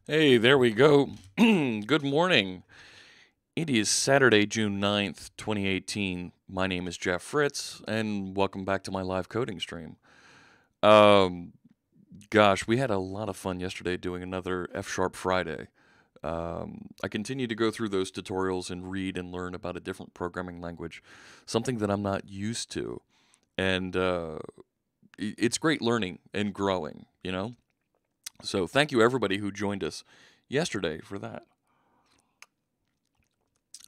Hey, there we go. Good morning. It is Saturday, June 9th, 2018. My name is Jeff Fritz, and welcome back to my live coding stream. Um, Gosh, we had a lot of fun yesterday doing another F-Sharp Friday. I continue to go through those tutorials and read and learn about a different programming language, something that I'm not used to. And it's great learning and growing, you know? So thank you everybody who joined us yesterday for that.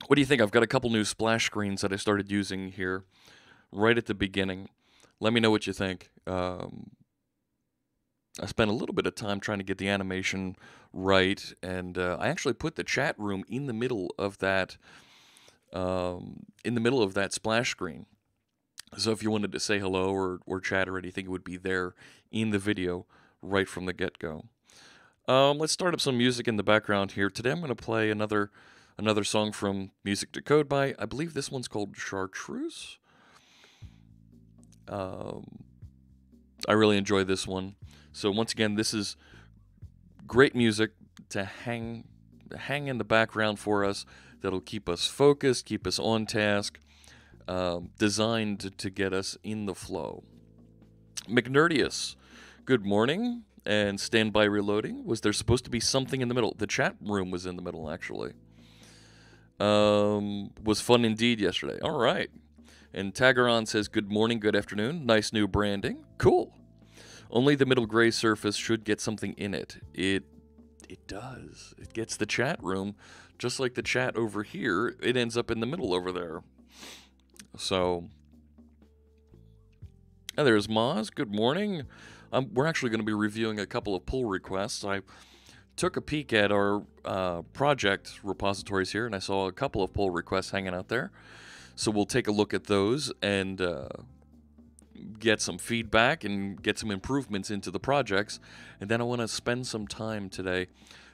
What do you think? I've got a couple new splash screens that I started using here right at the beginning. Let me know what you think. I spent a little bit of time trying to get the animation right, and I actually put the chat room in the middle of that splash screen. So if you wanted to say hello or chat or anything, it would be there in the video right from the get-go. Let's start up some music in the background here. Today I'm going to play another song from Music to Code By. I believe this one's called Chartreuse. I really enjoy this one. So once again, this is great music to hang in the background for us. That'll keep us focused, keep us on task, designed to get us in the flow. McNerdius, good morning, and stand by reloading. Was there supposed to be something in the middle? The chat room was in the middle, actually. Was fun indeed yesterday. All right. And Tagaron says, good morning, good afternoon. Nice new branding. Cool. Only the middle gray surface should get something in it. It does. It gets the chat room, just like the chat over here. It ends up in the middle over there. So, and there's Moz. Good morning. We're actually going to be reviewing a couple of pull requests. I took a peek at our project repositories here, and I saw a couple of pull requests hanging out there. So we'll take a look at those and get some feedback and get some improvements into the projects. And then I want to spend some time today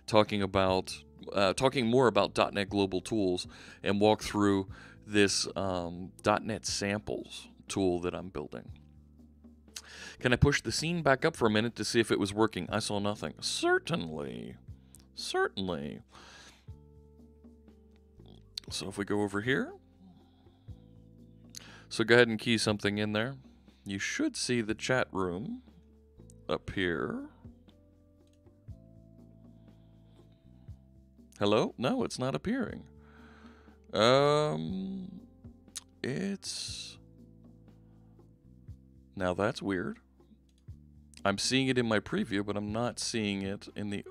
talking more about dotnet-global-tools and walk through this .NET samples tool that I'm building. Can I push the scene back up for a minute to see if it was working? I saw nothing. Certainly. Certainly. So if we go over here. So go ahead and key something in there. You should see the chat room up here. Hello? No, it's not appearing. It's... Now that's weird. I'm seeing it in my preview, but I'm not seeing it in the...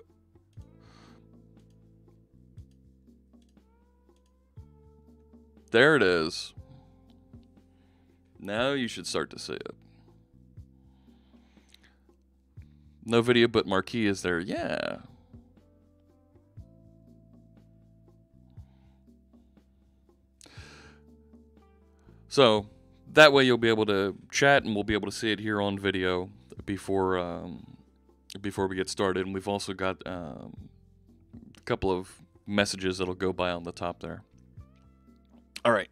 There it is. Now you should start to see it. No video, but marquee is there. Yeah. So that way you'll be able to chat, and we'll be able to see it here on video before we get started. And we've also got a couple of messages that'll go by on the top there. All right.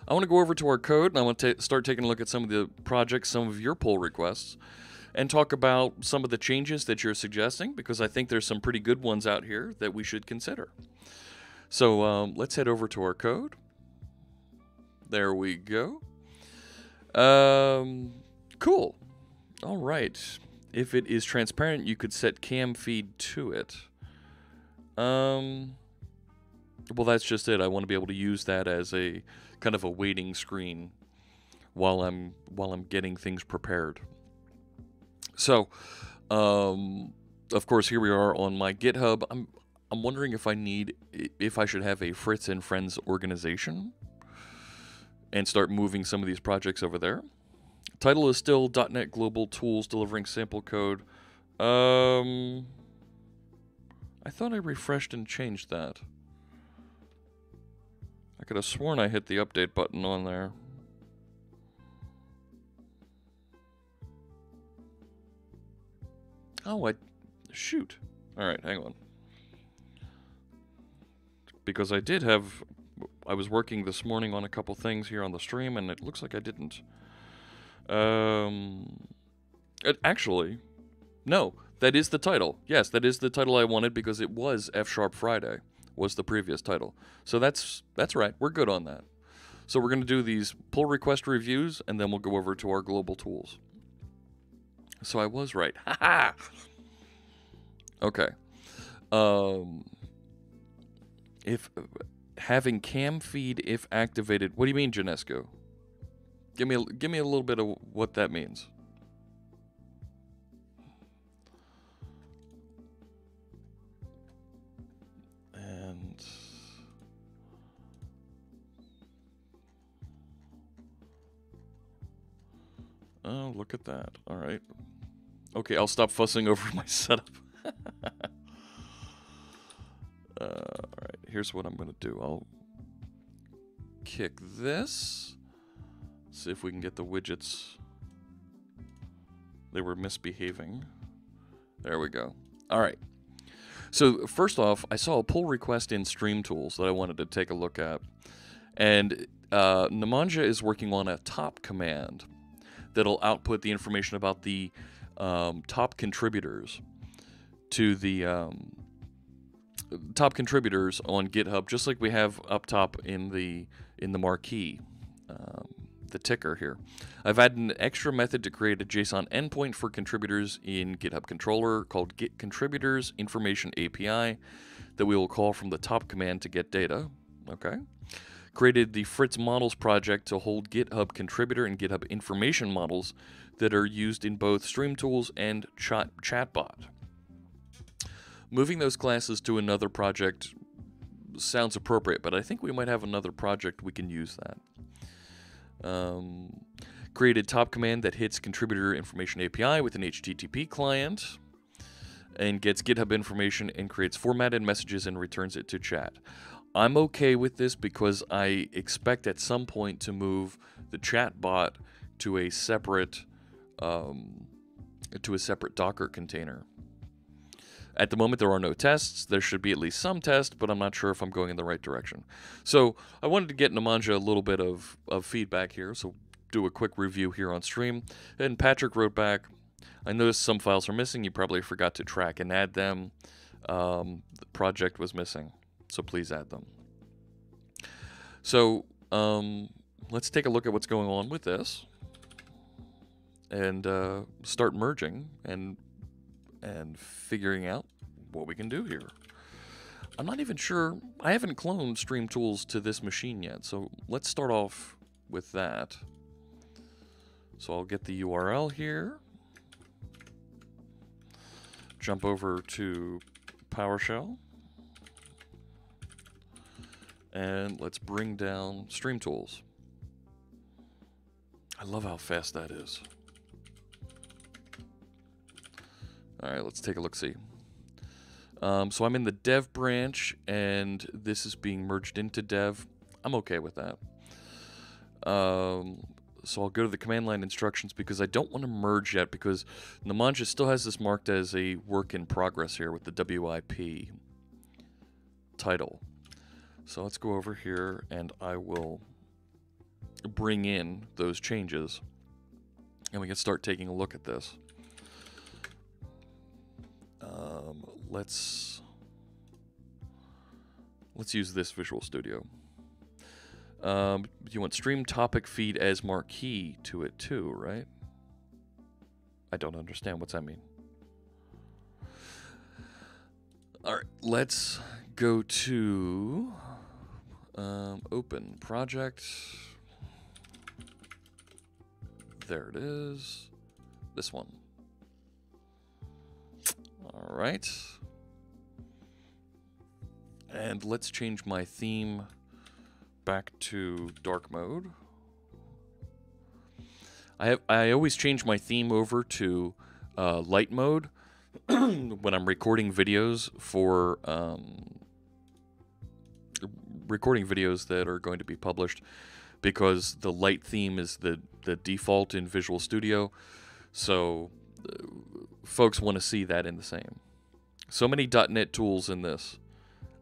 I want to go over to our code, and I want to start taking a look at some of the projects, some of your pull requests, and talk about some of the changes that you're suggesting, because I think there's some pretty good ones out here that we should consider. So let's head over to our code. There we go. Cool. All right. If it is transparent, you could set cam feed to it. Well, that's just it. I want to be able to use that as a kind of a waiting screen while I'm getting things prepared. So, of course, here we are on my GitHub. I'm wondering if I should have a Fritz and Friends organization and start moving some of these projects over there. Title is still .NET-global-tools delivering sample code. I thought I refreshed and changed that. I could have sworn I hit the update button on there. Oh, shoot. All right, hang on. Because I was working this morning on a couple things here on the stream, and it looks like I didn't. Actually, no, that is the title. Yes, that is the title I wanted, because it was F# Friday was the previous title. So that's right. We're good on that. So we're going to do these pull request reviews, and then we'll go over to our global tools. So I was right. Ha-ha! Okay. If having cam feed if activated. What do you mean, Janesco? Give me a little bit of what that means. And oh, look at that. All right. Okay, I'll stop fussing over my setup. All right, here's what I'm going to do. I'll kick this. See if we can get the widgets. They were misbehaving. There we go. All right. So first off, I saw a pull request in Stream Tools that I wanted to take a look at. And Nemanja is working on a top command that'll output the information about the top contributors to the top contributors on GitHub, just like we have up top in the marquee, the ticker here. I've added an extra method to create a JSON endpoint for contributors in GitHub controller called Get Contributors Information API that we will call from the top command to get data. Okay. Created the Fritz models project to hold GitHub contributor and GitHub information models that are used in both Stream Tools and Chatbot. Moving those classes to another project sounds appropriate, but I think we might have another project we can use that. Created top command that hits contributor information API with an HTTP client and gets GitHub information and creates formatted messages and returns it to chat. I'm okay with this because I expect at some point to move the chatbot to a separate Docker container. At the moment, there are no tests. There should be at least some tests, but I'm not sure if I'm going in the right direction. So I wanted to get Nemanja a little bit of feedback here, so do a quick review here on stream. And Patrick wrote back, I noticed some files are missing. You probably forgot to track and add them. The project was missing, so please add them. So let's take a look at what's going on with this and start merging and figuring out what we can do here. I'm not even sure. I haven't cloned Stream Tools to this machine yet, so let's start off with that. So I'll get the URL here. Jump over to PowerShell. And let's bring down Stream Tools. I love how fast that is. All right, let's take a look-see. So I'm in the dev branch, and this is being merged into dev. I'm okay with that. So I'll go to the command line instructions because I don't want to merge yet because Nemanja still has this marked as a work in progress here with the WIP title. So let's go over here and I will bring in those changes and we can start taking a look at this. Let's use this Visual Studio. You want stream topic feed as marquee to it too, right? I don't understand. What's that mean? All right, let's go to open project. There it is. This one. All right. And let's change my theme back to dark mode. I always change my theme over to light mode when I'm recording videos for recording videos that are going to be published, because the light theme is the default in Visual Studio. So folks want to see that in the same. So many .NET tools in this.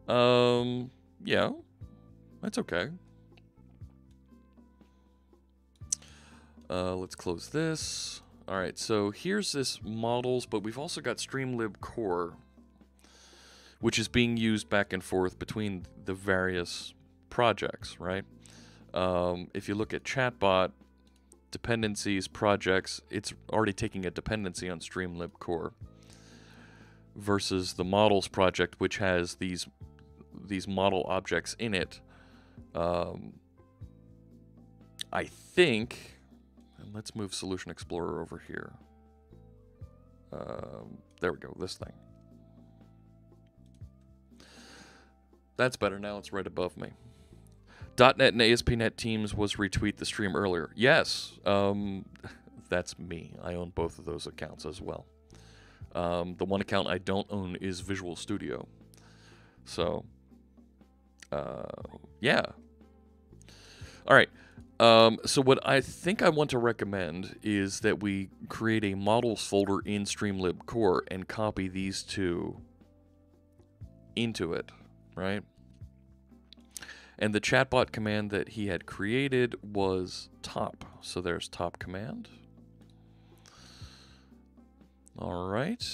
Yeah, that's okay. Let's close this. All right, so here's this models, but we've also got Lib Core, which is being used back and forth between the various projects, right? If you look at chatbot, dependencies, projects, it's already taking a dependency on Lib Core versus the models project, which has these model objects in it. I think, and let's move Solution Explorer over here. There we go, this thing. That's better now, it's right above me. .NET and ASP.NET Teams was retweet the stream earlier. Yes, that's me. I own both of those accounts as well. The one account I don't own is Visual Studio. So, yeah. All right. So what I think I want to recommend is that we create a models folder in Lib Core and copy these two into it, right? And the chatbot command that he had created was top. So there's top command. All right.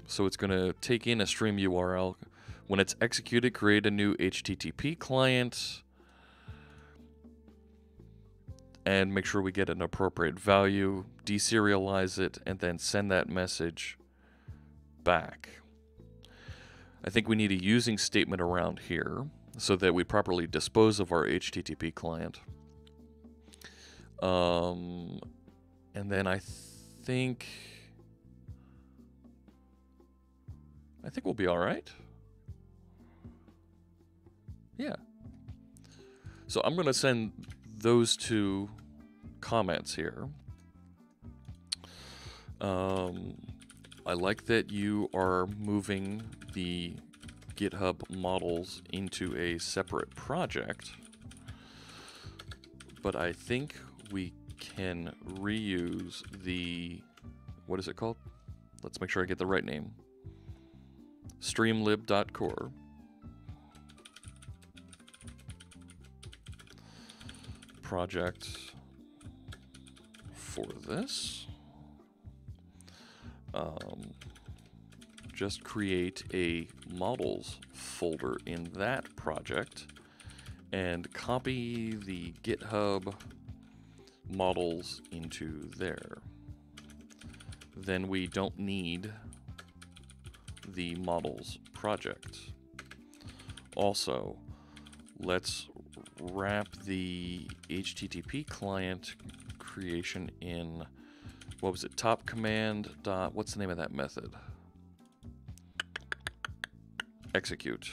So it's going to take in a stream URL. When it's executed, create a new HTTP client. And make sure we get an appropriate value, deserialize it, and then send that message back. I think we need a using statement around here so that we properly dispose of our HTTP client. And then I think we'll be all right. Yeah. So I'm going to send those two comments here. I like that you are moving the GitHub models into a separate project, but I think we can reuse the, what is it called? Let's make sure I get the right name. Streamlib.core. Project for this. Just create a models folder in that project and copy the GitHub models into there. Then we don't need the models project. Also, let's wrap the HTTP client creation in, what was it, top command dot, what's the name of that method? Execute.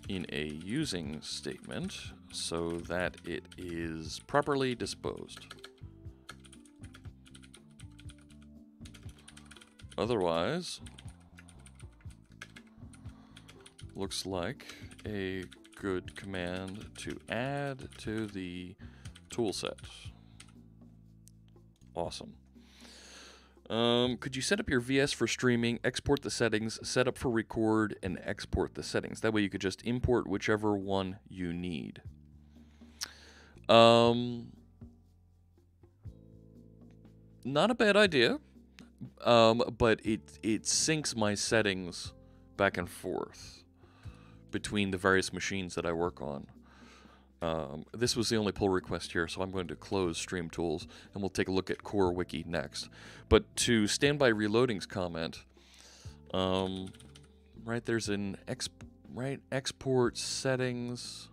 in a using statement so that it is properly disposed. Otherwise, looks like a good command to add to the toolset. Awesome. Could you set up your VS for streaming, export the settings, set up for record, and export the settings? That way you could just import whichever one you need. Not a bad idea, but it syncs my settings back and forth between the various machines that I work on. This was the only pull request here, so I'm going to close Stream Tools, and we'll take a look at CoreWiki next. But to standby reloadings comment, right, there's an export settings,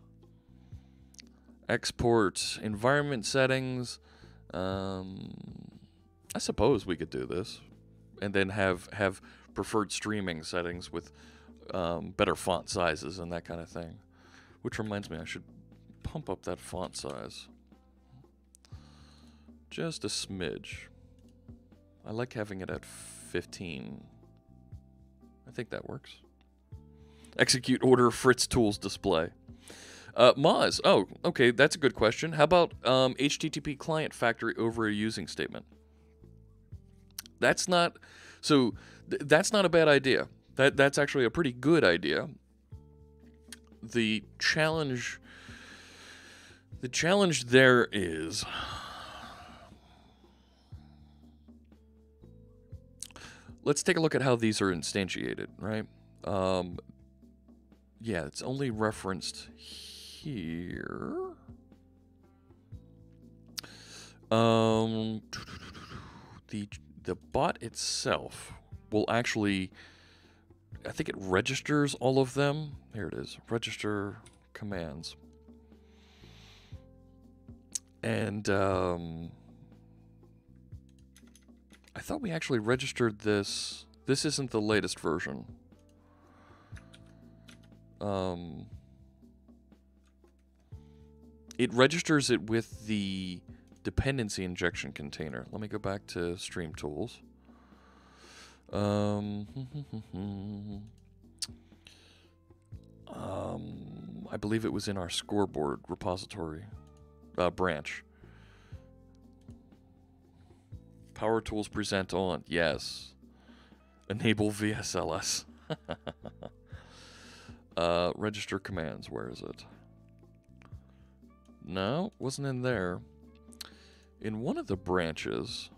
export environment settings. I suppose we could do this, and then have preferred streaming settings with better font sizes and that kind of thing. Which reminds me, I should pump up that font size just a smidge. I like having it at 15. I think that works. Execute order Fritz tools display. Moz. Oh, okay, that's a good question. How about HTTP client factory over a using statement? That's not that's not a bad idea. That's actually a pretty good idea. The challenge there is, let's take a look at how these are instantiated, right? Yeah, it's only referenced here. The bot itself will actually, I think it registers all of them. Here it is, register commands. And I thought we actually registered this. This isn't the latest version. It registers it with the dependency injection container. Let me go back to Stream Tools. I believe it was in our scoreboard repository branch. Power tools present on. Yes. Enable VSLS. Register commands. Where is it? No, wasn't in there. In one of the branches,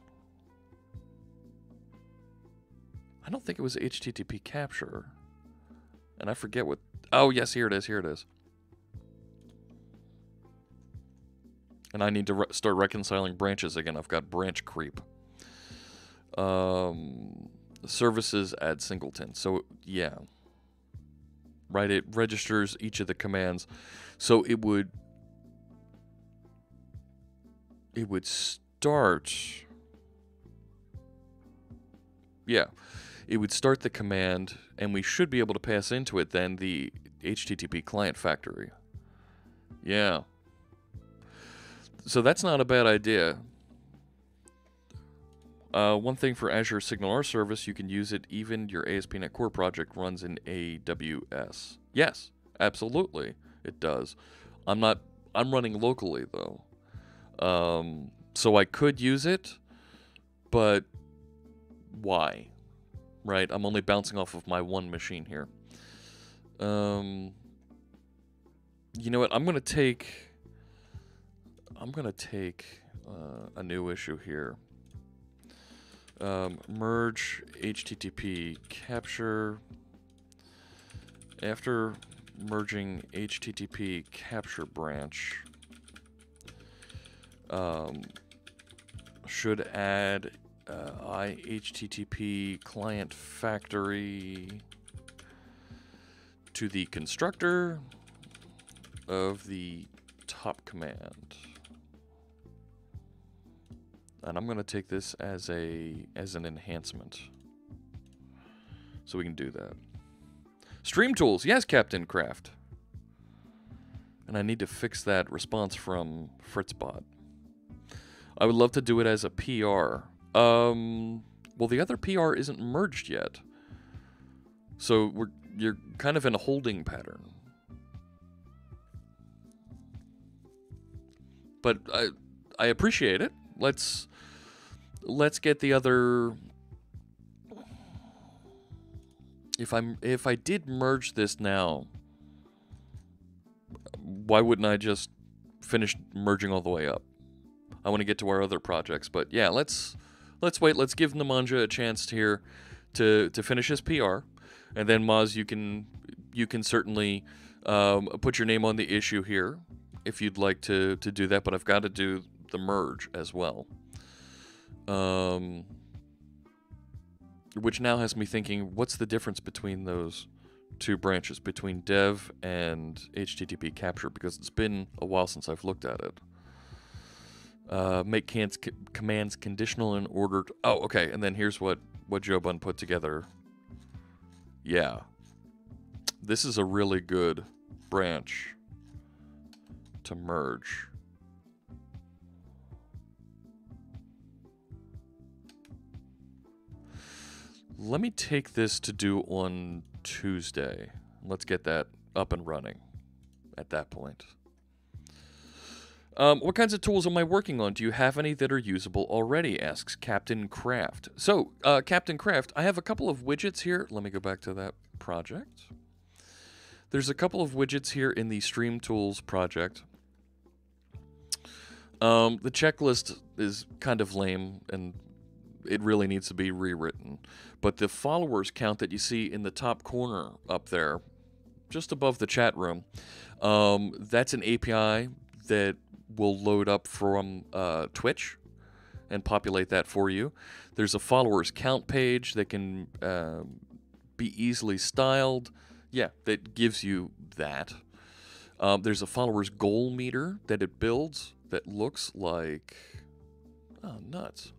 I don't think it was HTTP capture. And I forget what... Oh, yes, here it is. Here it is. And I need to start reconciling branches again. I've got branch creep. Services add singleton. So, yeah. Right, it registers each of the commands. So it would start... Yeah. It would start the command, and we should be able to pass into it then the HTTP client factory. Yeah. So that's not a bad idea. One thing for Azure SignalR service, you can use it even your ASP.NET Core project runs in AWS. Yes, absolutely, it does. I'm running locally though. So I could use it, but why? Right, I'm only bouncing off of my one machine here. You know what? I'm gonna take a new issue here. Merge HTTP capture. After merging HTTP capture branch, should add HTTP client factory to the constructor of the top command. And I'm going to take this as an enhancement. So we can do that. Stream tools. Yes, Captain Craft. And I need to fix that response from Fritzbot. I would love to do it as a PR. Well, the other PR isn't merged yet. So you're kind of in a holding pattern. But I appreciate it. Let's get the other. If I did merge this now, why wouldn't I just finish merging all the way up? I want to get to our other projects, but yeah, let's wait. Let's give Nemanja a chance here to finish his PR, and then Maz, you can certainly put your name on the issue here if you'd like to do that. But I've got to do the merge as well, which now has me thinking, what's the difference between those two branches, between dev and HTTP capture? Because it's been a while since I've looked at it. Make commands conditional in order to, oh, okay, and then here's what Jobun put together. Yeah. This is a really good branch to merge. Let me take this to do on Tuesday. Let's get that up and running at that point. What kinds of tools am I working on? Do you have any that are usable already? Asks Captain Craft. So, Captain Craft, I have a couple of widgets here. Let me go back to that project. There's a couple of widgets here in the Stream Tools project. The checklist is kind of lame, and it really needs to be rewritten. But the followers count that you see in the top corner up there, just above the chat room, that's an API that will load up from Twitch and populate that for you. There's a followers count page that can be easily styled. Yeah, that gives you that. There's a followers goal meter that it builds that looks like... Oh, nuts.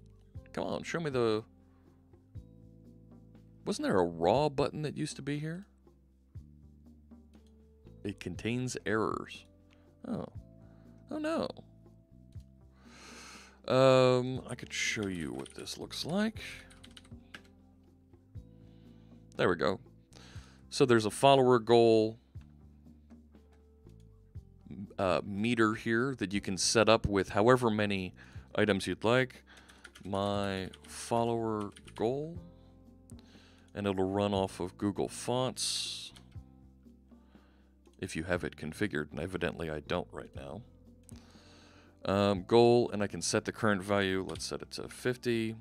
Come on, show me the... Wasn't there a raw button that used to be here? It contains errors. Oh. Oh no. I could show you what this looks like. There we go. So there's a follower goal meter here that you can set up with however many items you'd like. My follower goal. And it'll run off of Google Fonts if you have it configured, and evidently I don't right now. Goal, and I can set the current value. Let's set it to 50.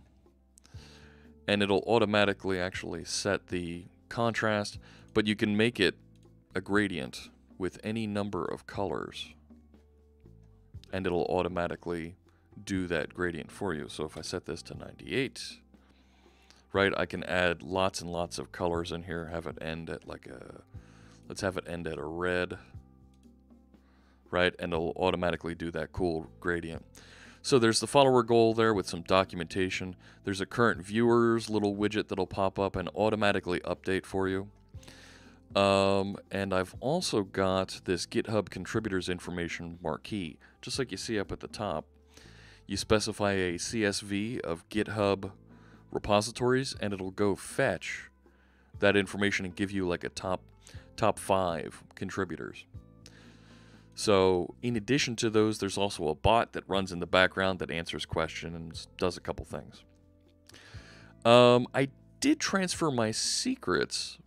And it'll automatically actually set the contrast, but you can make it a gradient with any number of colors. And it'll automatically do that gradient for you. So if I set this to 98, right, I can add lots and lots of colors in here, have it end at like a, let's have it end at a red, right, and it'll automatically do that cool gradient. So there's the follower goal there with some documentation. There's a current viewers little widget that'll pop up and automatically update for you. And I've also got this GitHub contributors information marquee, just like you see up at the top. You specify a CSV of GitHub repositories, and it'll go fetch that information and give you like a top 5 contributors. So in addition to those, there's also a bot that runs in the background that answers questions and does a couple things. I did transfer my secrets,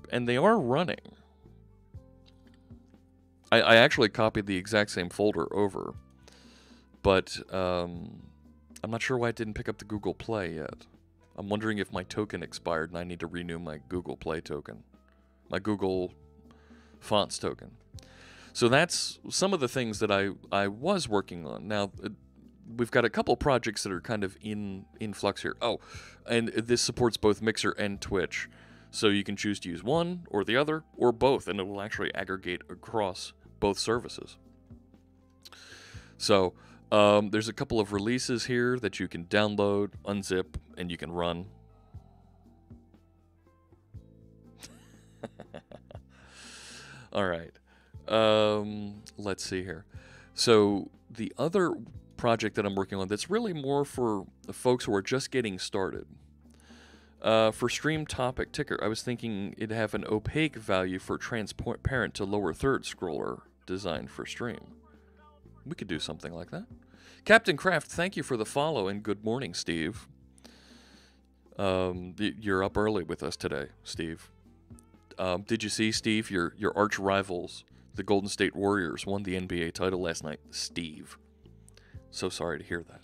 and they are running. I actually copied the exact same folder over, but I'm not sure why it didn't pick up the Google Play yet. I'm wondering if my token expired and I need to renew my Google Play token, my Google Fonts token. So that's some of the things that I was working on. Now, we've got a couple projects that are kind of in flux here. Oh, and this supports both Mixer and Twitch. So you can choose to use one or the other or both, and it will actually aggregate across both services. So there's a couple of releases here that you can download, unzip, and you can run. All right. Let's see here. So the other project that I'm working on that's really more for the folks who are just getting started. For stream topic ticker, I was thinking it'd have an opaque value for transparent to lower third scroller designed for stream. We could do something like that. Captain Craft, thank you for the follow, and good morning, Steve. You're up early with us today, Steve. Did you see, Steve, your arch rivals, the Golden State Warriors, won the NBA title last night? Steve. So sorry to hear that.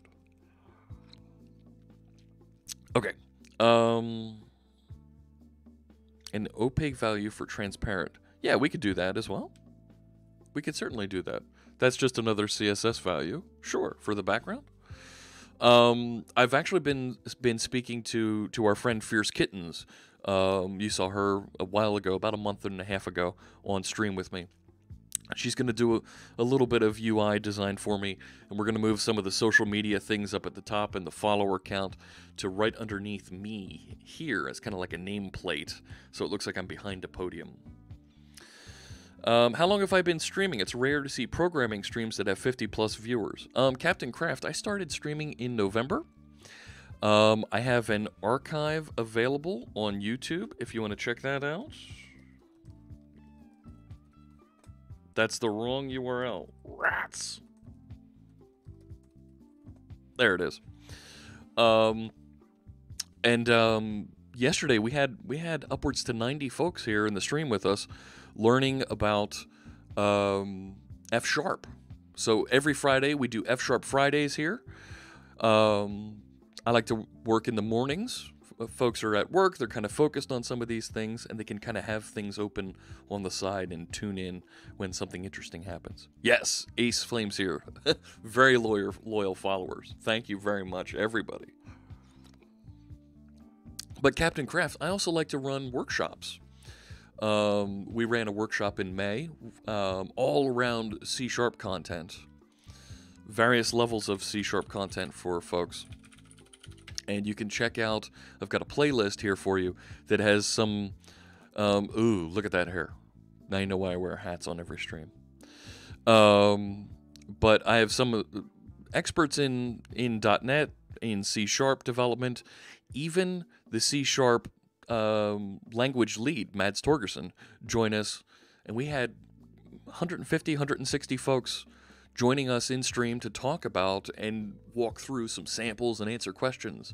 Okay. An opaque value for transparent. Yeah, we could do that as well. We could certainly do that. That's just another CSS value. Sure, for the background. I've actually been speaking to our friend Fierce Kittens. You saw her a while ago, about a month and a half ago, on stream with me. She's going to do a little bit of UI design for me, and we're going to move some of the social media things up at the top and the follower count to right underneath me here as kind of like a nameplate, so it looks like I'm behind a podium. How long have I been streaming? It's rare to see programming streams that have 50-plus viewers. Captain Craft, I started streaming in November. I have an archive available on YouTube if you want to check that out. That's the wrong URL. Rats. There it is. Yesterday we had upwards to 90 folks here in the stream with us, learning about F#. So every Friday we do F# Fridays here. I like to work in the mornings. Folks are at work, they're kind of focused on some of these things, and they can kind of have things open on the side and tune in when something interesting happens. Yes, Ace Flames here. Very loyal followers. Thank you very much, everybody. But Captain Craft, I also like to run workshops. We ran a workshop in May, all around C# content. Various levels of C# content for folks. And you can check out, I've got a playlist here for you that has some, ooh, look at that hair. Now you know why I wear hats on every stream. But I have some experts in .NET, in C# development, even the C# language lead, Mads Torgerson, join us. And we had 150, 160 folks joining us in stream to talk about and walk through some samples and answer questions.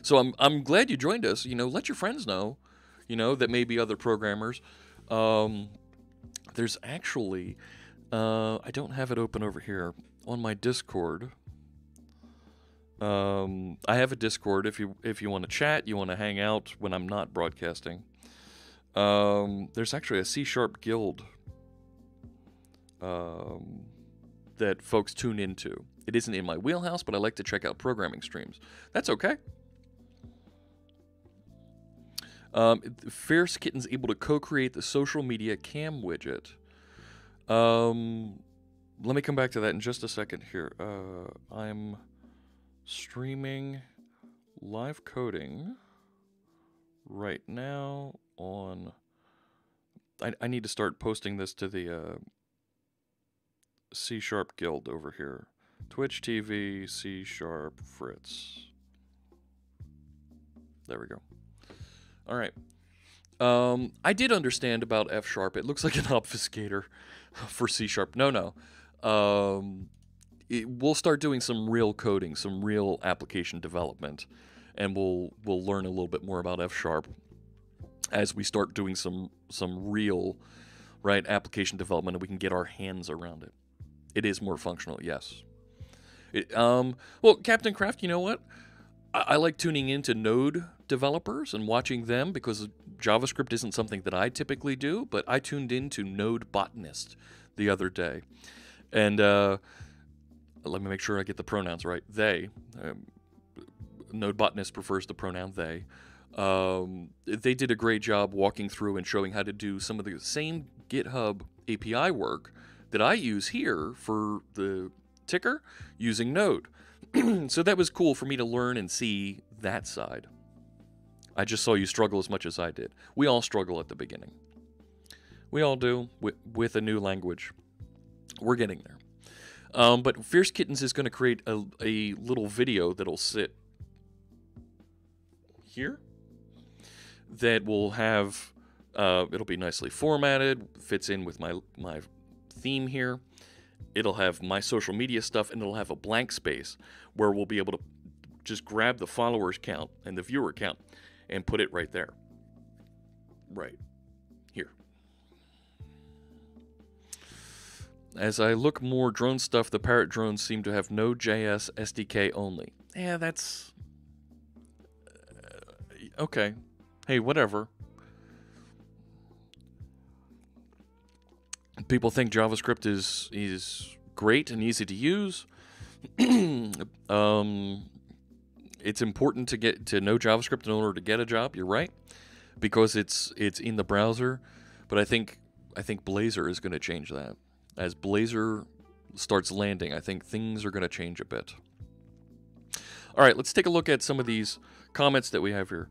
So I'm glad you joined us. You know, let your friends know, you know, that may be other programmers. There's actually, I don't have it open over here, on my Discord. I have a Discord if you want to chat, you want to hang out when I'm not broadcasting. There's actually a C# guild that folks tune into. It isn't in my wheelhouse, but I like to check out programming streams. That's okay. Fierce Kitten's able to co-create the social media cam widget. Let me come back to that in just a second here. I'm streaming live coding right now on... I need to start posting this to the C# guild over here. Twitch TV, C# Fritz. There we go. All right. I did understand about F#. It looks like an obfuscator for C#. No. We'll start doing some real coding, some real application development, and we'll learn a little bit more about F# as we start doing some real, right, application development, and we can get our hands around it. It is more functional, yes. Well, Captain Craft, you know what? I like tuning into Node developers and watching them because JavaScript isn't something that I typically do, but I tuned into Node Botanist the other day. And let me make sure I get the pronouns right. They, Node Botanist prefers the pronoun they. They did a great job walking through and showing how to do some of the same GitHub API work that I use here for the ticker using Node. So that was cool for me to learn and see that side. I just saw you struggle as much as I did. We all struggle at the beginning. We all do with a new language. We're getting there. But Fierce Kittens is going to create a little video that'll sit here that will have, it'll be nicely formatted, fits in with my theme here. It'll have my social media stuff, and it'll have a blank space where we'll be able to just grab the followers count and the viewer count and put it right there. Right here. As I look more drone stuff, the Parrot drones seem to have Node.js SDK only. Yeah, that's... okay. Hey, whatever. People think JavaScript is great and easy to use. It's important to get to know JavaScript in order to get a job. You're right, because it's in the browser. But I think Blazor is going to change that. As Blazor starts landing, I think things are going to change a bit. All right, let's take a look at some of these comments that we have here.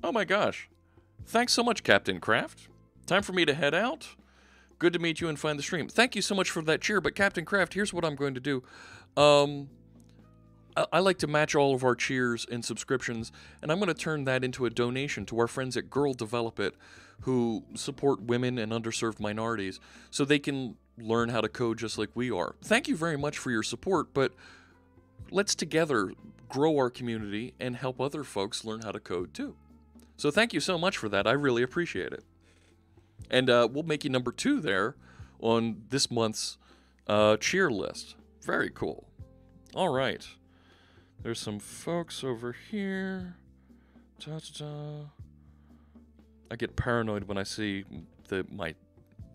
Oh my gosh. Thanks so much, Captain Kraft. Time for me to head out. Good to meet you and find the stream. Thank you so much for that cheer, but Captain Kraft, here's what I'm going to do. I like to match all of our cheers and subscriptions, and I'm going to turn that into a donation to our friends at Girl Develop It, who support women and underserved minorities, so they can learn how to code just like we are. Thank you very much for your support, but let's together grow our community and help other folks learn how to code too. So thank you so much for that. I really appreciate it. And we'll make you number 2 there on this month's cheer list. Very cool. All right. There's some folks over here. Da-da-da. I get paranoid when I see my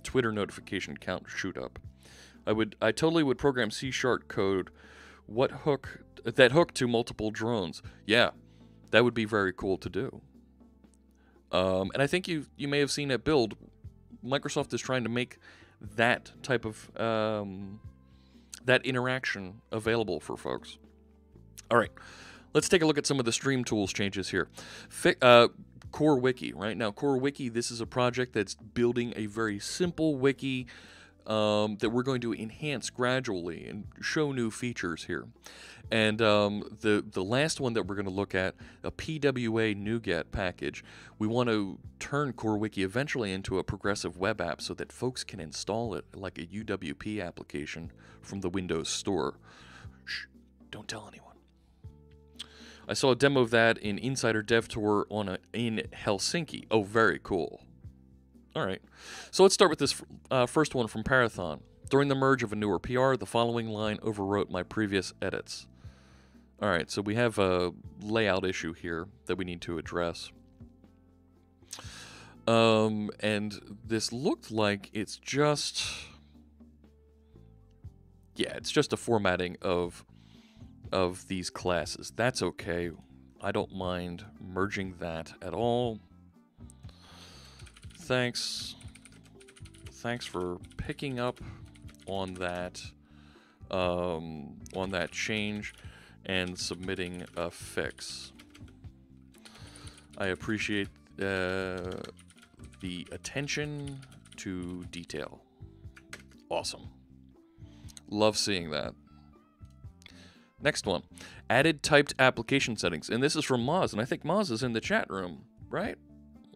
Twitter notification count shoot up. I totally would program C# code that hook to multiple drones. Yeah, that would be very cool to do. And I think you may have seen at Build, Microsoft is trying to make that type of that interaction available for folks. All right, let's take a look at some of the Stream Tools changes here. CoreWiki, right? Now, CoreWiki, this is a project that's building a very simple wiki that we're going to enhance gradually and show new features here. And the last one that we're going to look at, a PWA NuGet package, we want to turn CoreWiki eventually into a progressive web app so that folks can install it like a UWP application from the Windows Store. Shh, don't tell anyone. I saw a demo of that in Insider Dev Tour in Helsinki. Oh, very cool. All right, so let's start with this first one from Parathon. During the merge of a newer PR, the following line overwrote my previous edits. All right, so we have a layout issue here that we need to address. And this looked like it's just... yeah, it's just a formatting of these classes. That's okay. I don't mind merging that at all. Thanks for picking up on that change and submitting a fix. I appreciate the attention to detail. Awesome. Love seeing that. Next one, added typed application settings, and this is from Moz, and I think Moz is in the chat room, right?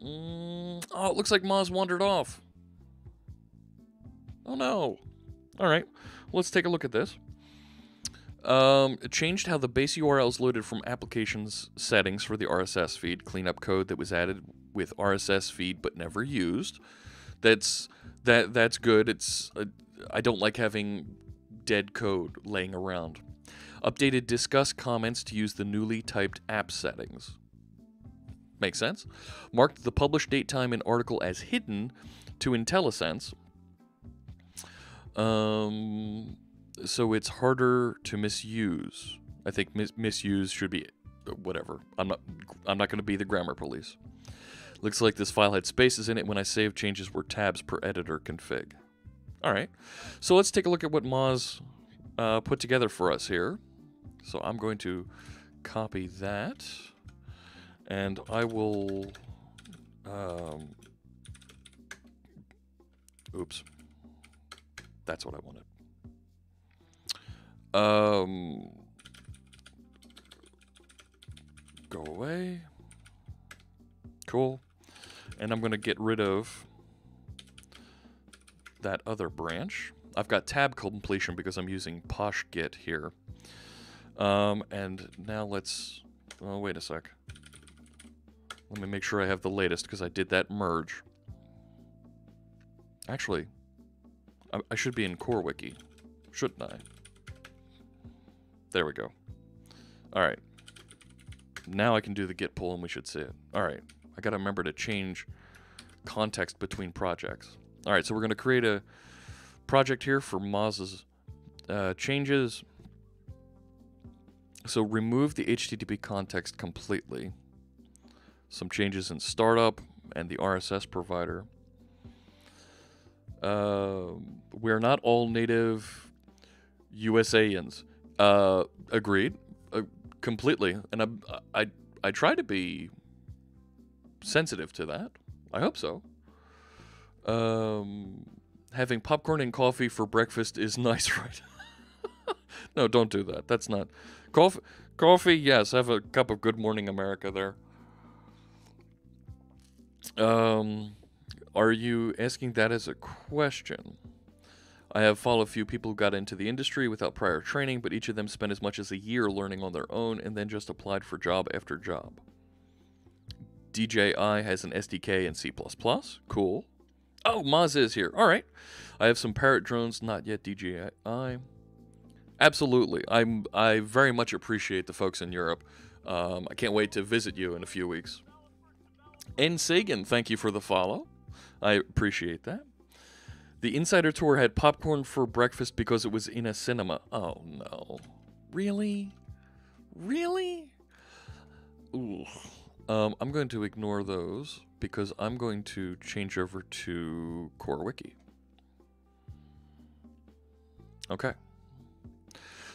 Oh, it looks like Moz wandered off. Oh no. All right, let's take a look at this. It changed how the base URL is loaded from applications settings for the RSS feed cleanup code that was added with RSS feed but never used. That's good. It's I don't like having dead code laying around. Updated discuss comments to use the newly typed app settings. Makes sense. Marked the publish date time and article as hidden to IntelliSense. So it's harder to misuse. I think misuse should be whatever. I'm not going to be the grammar police. Looks like this file had spaces in it. When I save, changes were tabs per editor config. All right. So let's take a look at what Moz put together for us here. So I'm going to copy that, and I will Oops. That's what I wanted. Go away. Cool. And I'm going to get rid of that other branch. I've got tab completion because I'm using poshgit here. And now let's... Oh, wait a sec. Let me make sure I have the latest because I did that merge. Actually, I should be in CoreWiki, shouldn't I? There we go. Alright. Now I can do the git pull and we should see it. Alright. I gotta remember to change context between projects. Alright, so we're gonna create a project here for Moz's changes. So remove the HTTP context completely. Some changes in startup and the RSS provider. We're not all native USAians. Agreed. Completely. And I try to be sensitive to that. I hope so. Having popcorn and coffee for breakfast is nice, right? No, don't do that. That's not... Coffee, yes. Have a cup of Good Morning America there. Are you asking that as a question? I have followed a few people who got into the industry without prior training, but each of them spent as much as a year learning on their own and then just applied for job after job. DJI has an SDK in C++. Cool. Oh, Moz is here. All right. I have some Parrot drones, not yet DJI. Absolutely. I very much appreciate the folks in Europe. I can't wait to visit you in a few weeks. N. Sagan, thank you for the follow. I appreciate that. The Insider Tour had popcorn for breakfast because it was in a cinema. Oh, no. Really? Really? Ooh. I'm going to ignore those because I'm going to change over to CoreWiki. Okay.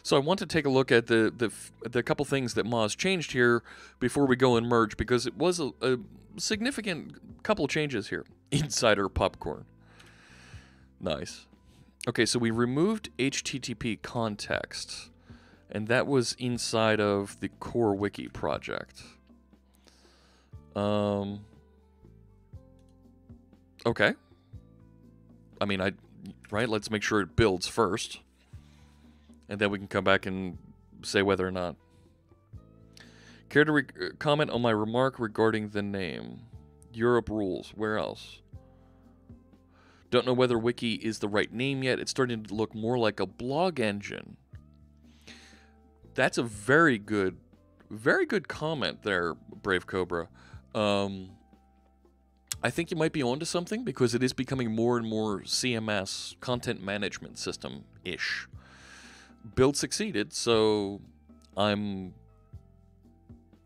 So I want to take a look at the couple things that Moz changed here before we go and merge, because it was a significant couple changes here. Insider popcorn. Nice. Okay, so we removed HTTP context, and that was inside of the CoreWiki project. Okay. I mean, right? Let's make sure it builds first. And then we can come back and say whether or not. Care to comment on my remark regarding the name? Europe rules. Where else? Don't know whether Wiki is the right name yet. It's starting to look more like a blog engine. That's a very good comment there, Brave Cobra. I think you might be onto something because it is becoming more and more CMS, content management system-ish. Build succeeded, so I'm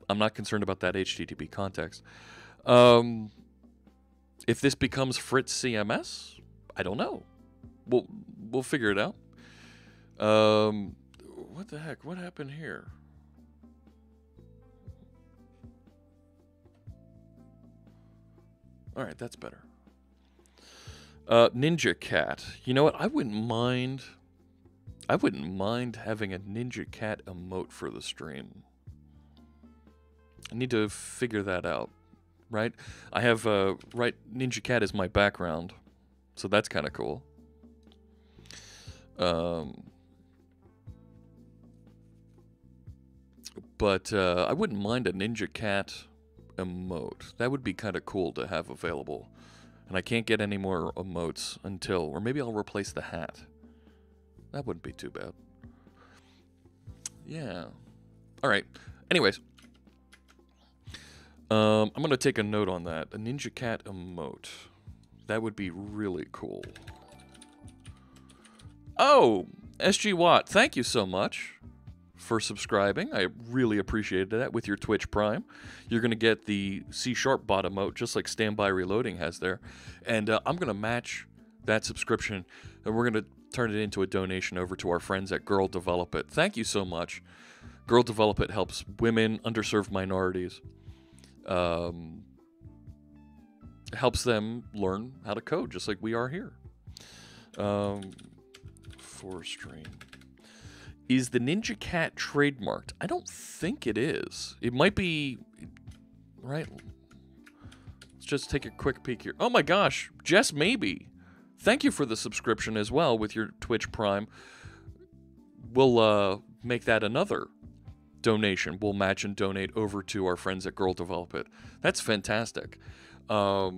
not concerned about that HTTP context. If this becomes Fritz CMS, I don't know. We'll figure it out. What the heck? What happened here? All right, that's better. NinjaCat. You know what? I wouldn't mind having a NinjaCat emote for the stream. I need to figure that out, right? I have NinjaCat is my background, so that's kind of cool. But I wouldn't mind a NinjaCat emote. That would be kind of cool to have available. And I can't get any more emotes until, or maybe I'll replace the hat. That wouldn't be too bad. Yeah. All right. Anyways, I'm going to take a note on that. A NinjaCat emote. That would be really cool. Oh, SG Watt, thank you so much for subscribing. I really appreciated that with your Twitch Prime. You're going to get the C# bot emote, just like Standby Reloading has there. And I'm going to match that subscription, and we're going to turn it into a donation over to our friends at Girl Develop It. Thank you so much. Girl Develop It helps women, underserved minorities. Helps them learn how to code, just like we are here. For stream. Is the NinjaCat trademarked? I don't think it is. It might be, right? Let's just take a quick peek here. Oh my gosh, Jess Maybe. Thank you for the subscription as well with your Twitch Prime. We'll make that another donation. We'll match and donate over to our friends at Girl Develop It. That's fantastic. Of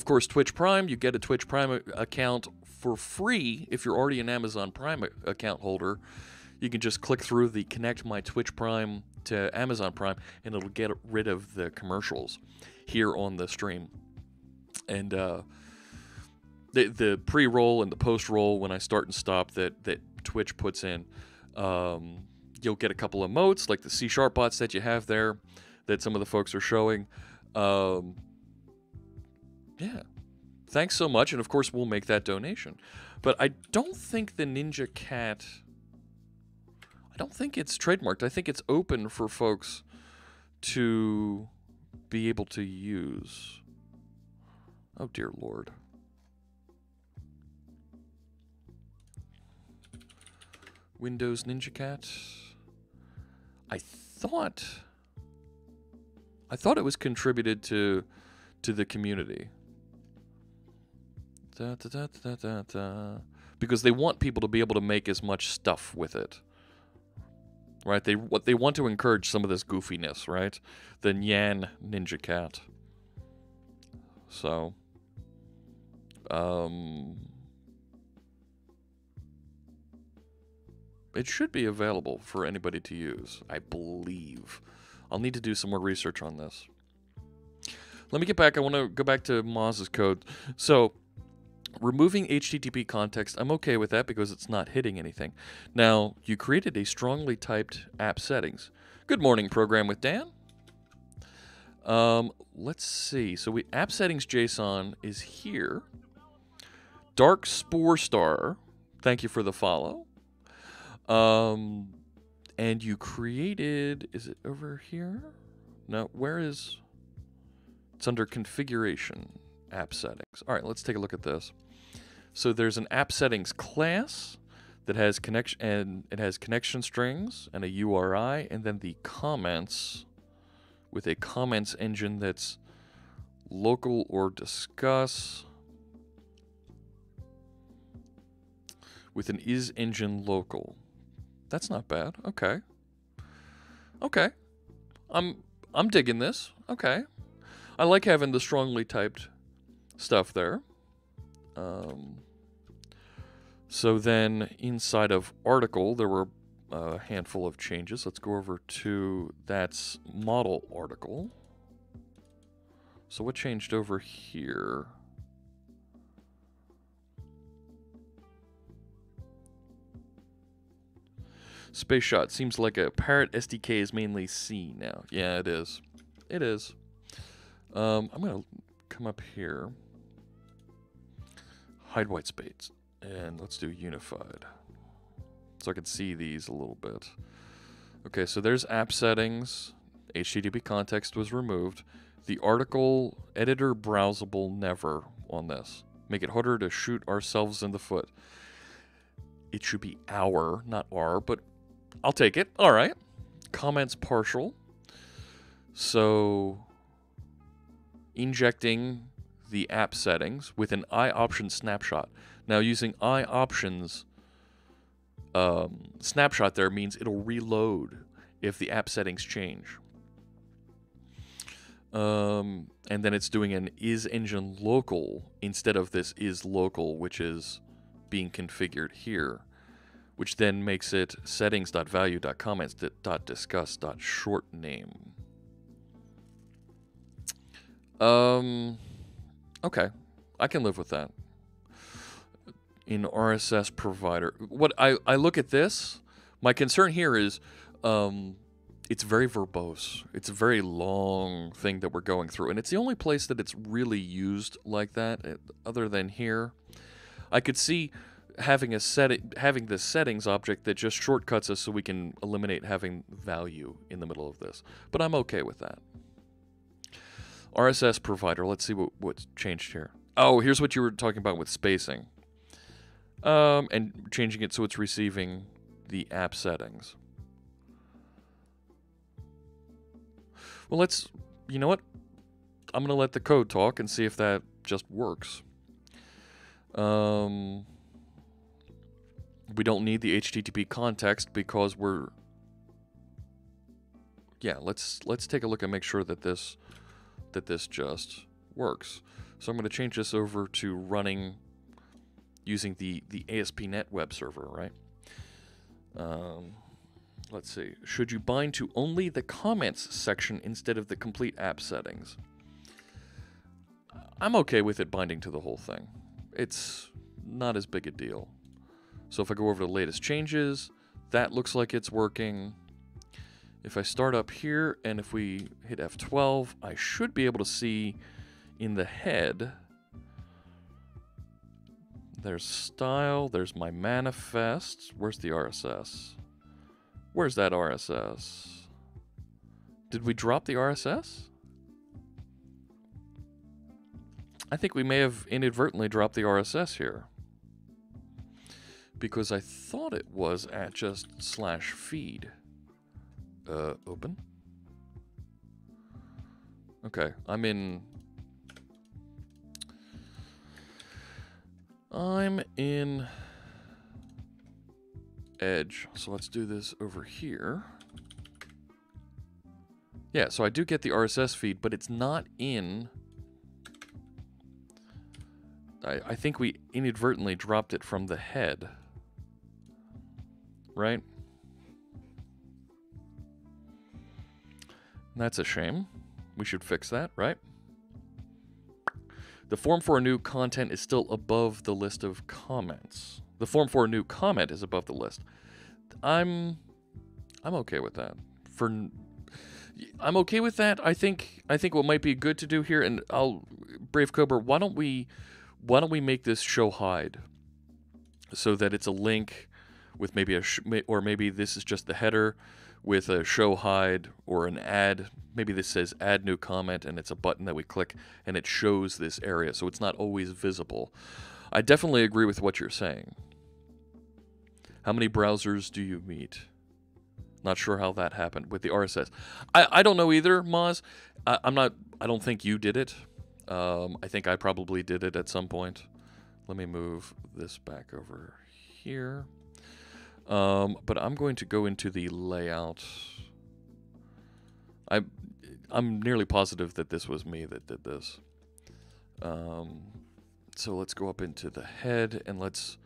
course, Twitch Prime, you get a Twitch Prime account for free if you're already an Amazon Prime account holder. You can just click through the Connect My Twitch Prime to Amazon Prime, and it'll get rid of the commercials here on the stream. And the pre-roll and the post-roll, when I start and stop, that Twitch puts in, you'll get a couple of emotes, like the C# bots that you have there, that some of the folks are showing. Yeah. Thanks so much, and of course we'll make that donation. But I don't think the NinjaCat, I don't think it's trademarked. I think it's open for folks to be able to use. Oh dear Lord. Windows NinjaCat. I thought it was contributed to the community. Because they want people to be able to make as much stuff with it, right? They want to encourage some of this goofiness, right? The Nyan NinjaCat. So, it should be available for anybody to use, I believe. I'll need to do some more research on this. Let me get back. I want to go back to Moz's code. So, removing HTTP context, I'm okay with that because it's not hitting anything. Now, you created a strongly typed app settings. Good morning, Program with Dan. Let's see. So app settings JSON is here. Dark Spore Star, thank you for the follow. And you created, is it over here? No, where is, it's under configuration, app settings. All right, let's take a look at this. So there's an app settings class that has connection, and it has connection strings and a URI, and then the comments with a comments engine that's local or discuss with an is engine local. That's not bad. Okay. Okay. I'm digging this. Okay. I like having the strongly typed stuff there. So then inside of article, there were a handful of changes. Let's go over to that's model article. So what changed over here? Space Shot seems like a Parrot SDK is mainly C now. Yeah, it is. It is. I'm gonna come up here. Hide white space, and let's do unified, so I can see these a little bit. Okay, so there's app settings. HTTP context was removed. The article editor browsable never on this. Make it harder to shoot ourselves in the foot. It should be our, not our, but I'll take it. All right. Comments partial. So injecting the app settings with an iOptions snapshot. Now using iOptions snapshot there means it'll reload if the app settings change. And then it's doing an is engine local instead of this is local, which is being configured here, which then makes it settings.value.comments.discuss.shortname. Okay, I can live with that. In RSS provider, what I look at this, my concern here is, it's very verbose. It's a very long thing that we're going through, and it's the only place that it's really used like that, other than here. I could see having this settings object that just shortcuts us so we can eliminate having value in the middle of this, but I'm okay with that. RSS provider, let's see what's changed here. Oh, here's what you were talking about with spacing. And changing it so it's receiving the app settings. Well, you know what? I'm going to let the code talk and see if that just works. We don't need the HTTP context because yeah, let's take a look and make sure that this just works. So I'm going to change this over to running using the ASP.NET web server, right? Let's see. Should you bind to only the comments section instead of the complete app settings? I'm okay with it binding to the whole thing. It's not as big a deal. So if I go over to the latest changes, that looks like it's working. If I start up here and if we hit F12, I should be able to see in the head, there's style, there's my manifest. Where's the RSS? Where's that RSS? Did we drop the RSS? I think we may have inadvertently dropped the RSS here. Because I thought it was at just /feed. Open. Okay, I'm in Edge, so let's do this over here. Yeah, so I do get the RSS feed, but it's not in... I think we inadvertently dropped it from the head. Right? That's a shame. We should fix that, right? The form for a new content is still above the list of comments. The form for a new comment is above the list. I'm okay with that. I'm okay with that. I think what might be good to do here, and Brave Cobra, why don't we make this ShowHide so that it's a link with maybe or maybe this is just the header with a ShowHide or an add. Maybe this says add new comment and it's a button that we click and it shows this area so it's not always visible. I definitely agree with what you're saying. How many browsers do you meet? Not sure how that happened with the RSS. I don't know either, Moz. I don't think you did it. I think I probably did it at some point. Let me move this back over here. But I'm going to go into the layout. I'm nearly positive that this was me that did this. So let's go up into the head and let's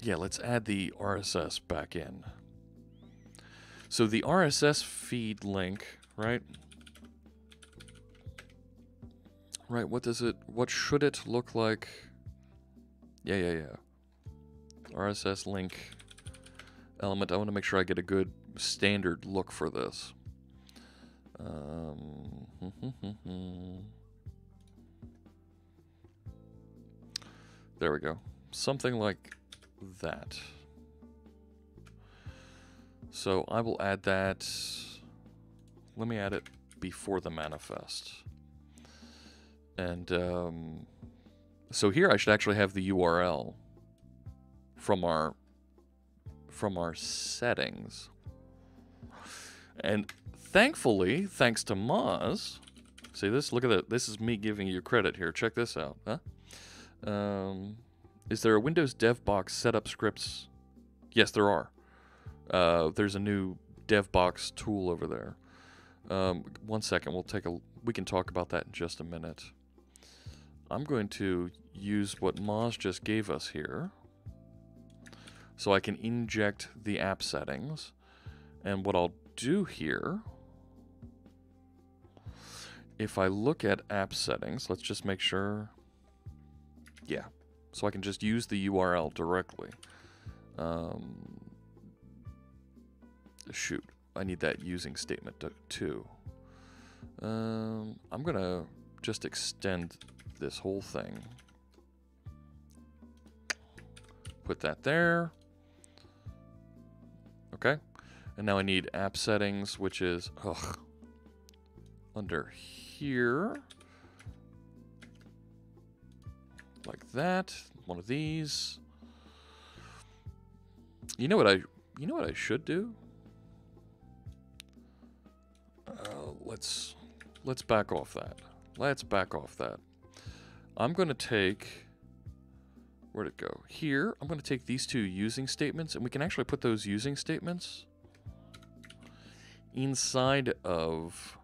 let's add the RSS back in. So the RSS feed link, right? Right, what should it look like? Yeah. RSS link element. I want to make sure I get a good standard look for this. There we go. Something like that. So I will add that. Let me add it before the manifest. And so here I should actually have the URL from our settings. And thankfully, thanks to Moz, see this? Look at that. This is me giving you credit here. Check this out. Huh? Is there a Windows dev box setup scripts? Yes, there are. There's a new dev box tool over there. 1 second. We can talk about that in just a minute. I'm going to use what Moz just gave us here so I can inject the app settings. And what I'll do here, if I look at app settings, let's just make sure. Yeah, so I can just use the URL directly. Shoot, I need that using statement too. I'm gonna just extend this whole thing. Put that there. Okay. And now I need app settings, which is under here. Like that. One of these. You know what I should do? Let's back off that. Let's back off that. I'm going to take... Where'd it go? Here, I'm going to take these two using statements, and we can actually put those using statements inside of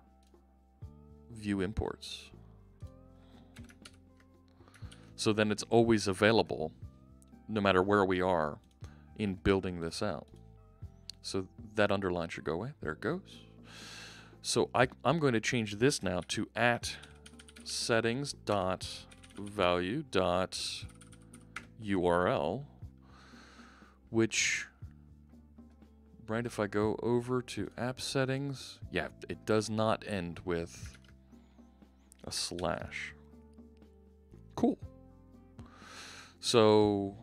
view imports. So then it's always available, no matter where we are in building this out. So that underline should go away. There it goes. So I'm going to change this now to @settings.value.url, which, right, if I go over to app settings, yeah, it does not end with a slash. Cool. So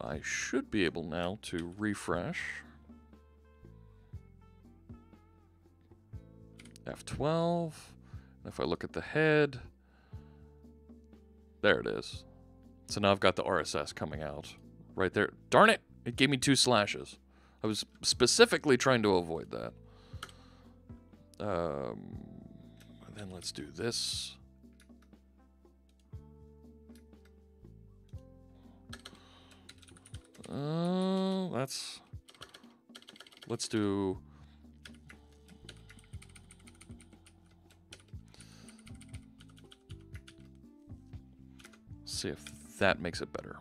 I should be able now to refresh. F12. And if I look at the head, there it is. So now I've got the RSS coming out right there. Darn it! It gave me 2 slashes. I was specifically trying to avoid that. And then let's do this. Let's do... See if that makes it better.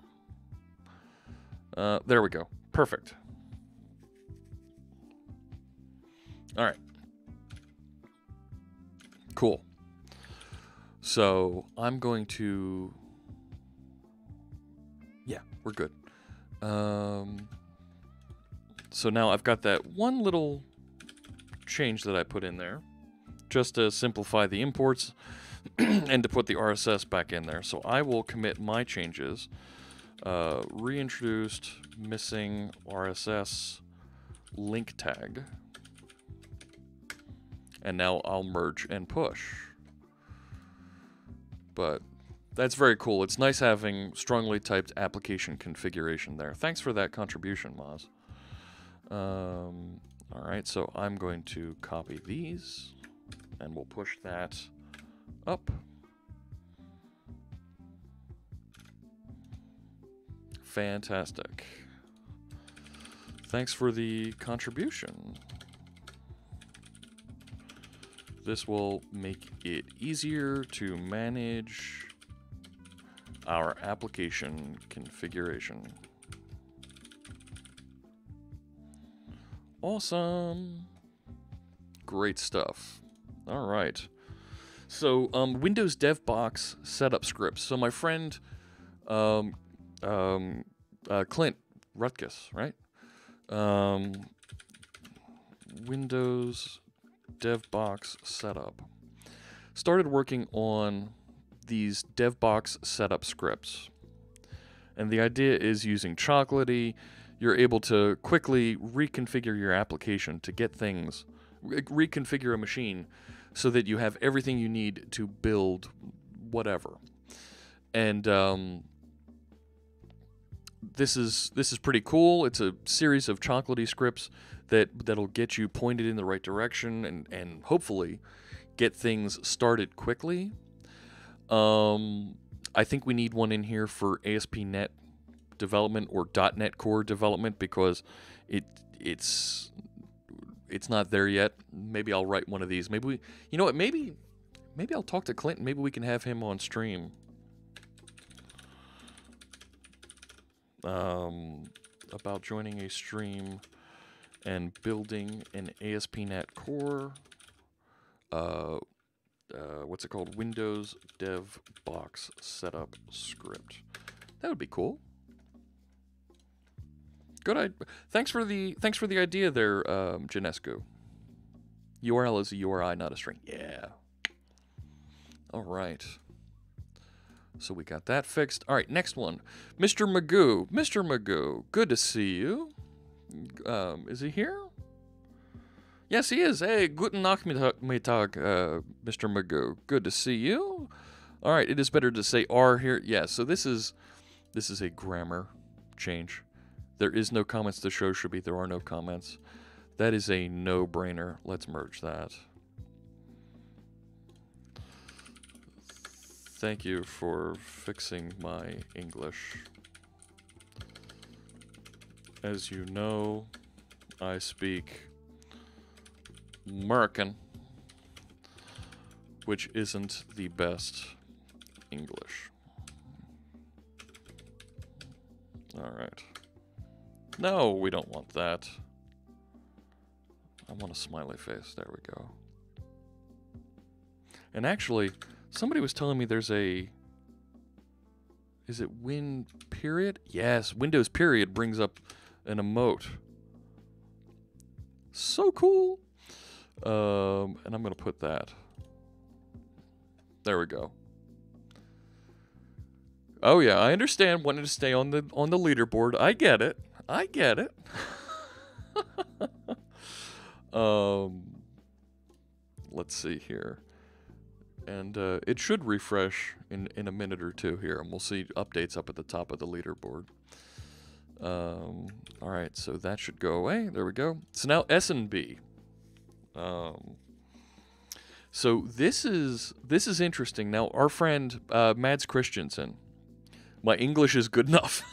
There we go. Perfect. All right. Cool. So I'm going to... Yeah, we're good. So now I've got that one little change that I put in there just to simplify the imports and to put the RSS back in there. So I will commit my changes. Reintroduced missing RSS link tag. And now I'll merge and push. But that's very cool. It's nice having strongly typed application configuration there. Thanks for that contribution, Moz. All right, so I'm going to copy these, and we'll push that up. Fantastic. Thanks for the contribution. This will make it easier to manage our application configuration. Awesome. Great stuff. All right. So, Windows DevBox setup scripts. So my friend, Clint Rutkus, right? Windows DevBox setup. Started working on these DevBox setup scripts. And the idea is using Chocolatey, you're able to quickly reconfigure your application to get things, reconfigure a machine so that you have everything you need to build whatever. And this is pretty cool. It's a series of Chocolatey scripts that'll get you pointed in the right direction and hopefully get things started quickly. I think we need one in here for ASP.NET development or .NET Core development because it's not there yet. Maybe I'll write one of these. Maybe we, you know what? Maybe I'll talk to Clinton. Maybe we can have him on stream. About joining a stream and building an ASP.NET Core. What's it called? Windows DevBox setup script. That would be cool. Good. Thanks for the idea there, Janescu. URL is a URI, not a string. Yeah. All right. So we got that fixed. All right, next one. Mr. Magoo. Mr. Magoo, good to see you. Is he here? Yes, he is. Hey, guten Nachmittag, Mr. Magoo. Good to see you. All right, it is better to say R here. Yeah, so this is a grammar change. There is no comments. The show should be there are no comments. That is a no-brainer. Let's merge that. Thank you for fixing my English. As you know, I speak American, which isn't the best English. All right. No, we don't want that. I want a smiley face. There we go. And actually, somebody was telling me there's a... Is it Win period? Yes, Windows period brings up an emote. So cool. And I'm going to put that. There we go. Oh yeah, I understand wanting to stay on the leaderboard. I get it. I get it. Let's see here. And it should refresh in a minute or two here, and we'll see updates up at the top of the leaderboard. All right, so that should go away. There we go. So now S&B. So this is interesting. Now our friend Mads Christensen. My English is good enough.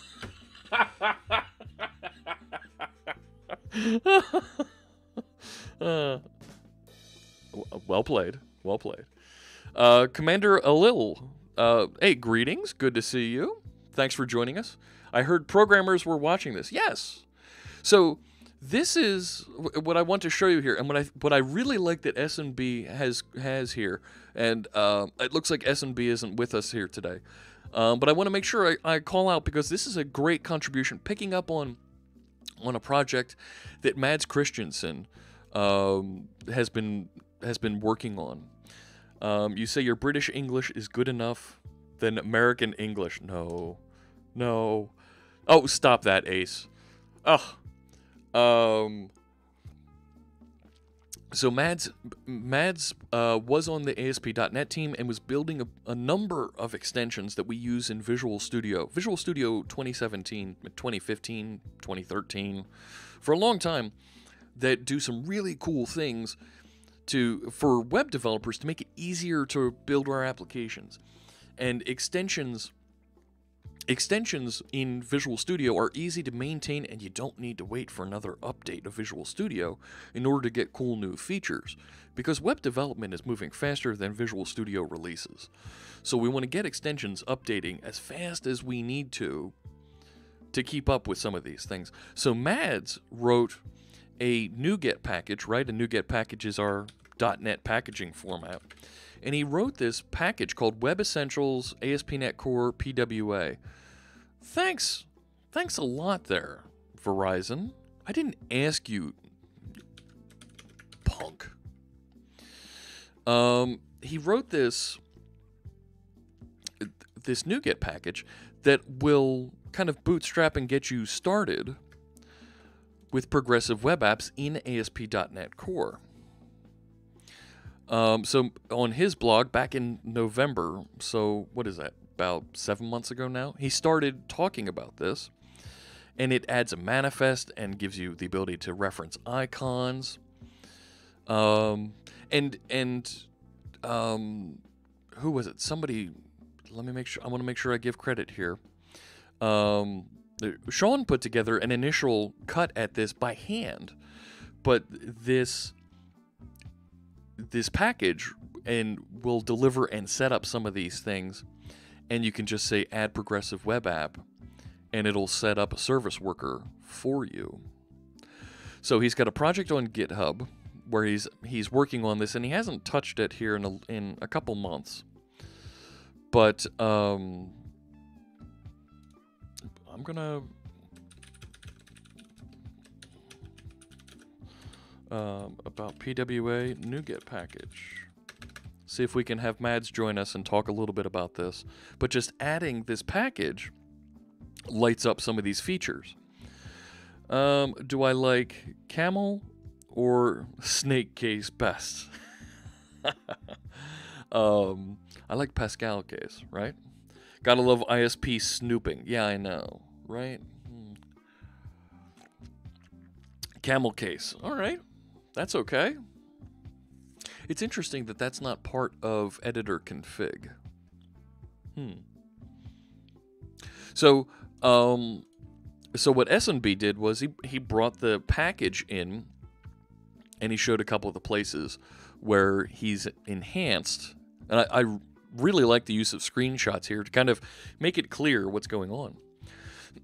Well played. Well played. Commander Alil. Hey, greetings. Good to see you. Thanks for joining us. I heard programmers were watching this. Yes. So this is what I want to show you here, and what I really like that S&B has here, and it looks like S&B isn't with us here today, but I want to make sure I call out because this is a great contribution, picking up on a project that Mads Christensen has been working on. You say your British English is good enough, then American English. No. Oh, stop that, Ace. Ugh. So Mads was on the ASP.NET team and was building a number of extensions that we use in Visual Studio. Visual Studio 2017, 2015, 2013, for a long time, that do some really cool things for web developers to make it easier to build our applications. And extensions in Visual Studio are easy to maintain, and you don't need to wait for another update of Visual Studio in order to get cool new features, because web development is moving faster than Visual Studio releases. So we want to get extensions updating as fast as we need to keep up with some of these things. So Mads wrote a NuGet package, right? A NuGet package is our .NET packaging format. And he wrote this package called Web Essentials ASP.NET Core PWA. Thanks a lot there, Verizon. I didn't ask you, punk. He wrote this NuGet package that will kind of bootstrap and get you started with progressive web apps in ASP.NET Core. So on his blog back in November, so what is that, about 7 months ago now, he started talking about this, and it adds a manifest and gives you the ability to reference icons. Who was it? Somebody, let me make sure, I want to make sure I give credit here. Sean put together an initial cut at this by hand, but this package and will deliver and set up some of these things, and you can just say add progressive web app and it'll set up a service worker for you. So he's got a project on GitHub where he's working on this, and he hasn't touched it here in a couple months, but I'm gonna about PWA NuGet package. See if we can have Mads join us and talk a little bit about this. But just adding this package lights up some of these features. Do I like camel or snake case best? I like Pascal case, right? Gotta love ISP snooping. Yeah, I know, right? Camel case. All right, that's okay. It's interesting that that's not part of editor config. So what SNB did was he brought the package in, and he showed a couple of the places where he's enhanced. And I really like the use of screenshots here to kind of make it clear what's going on.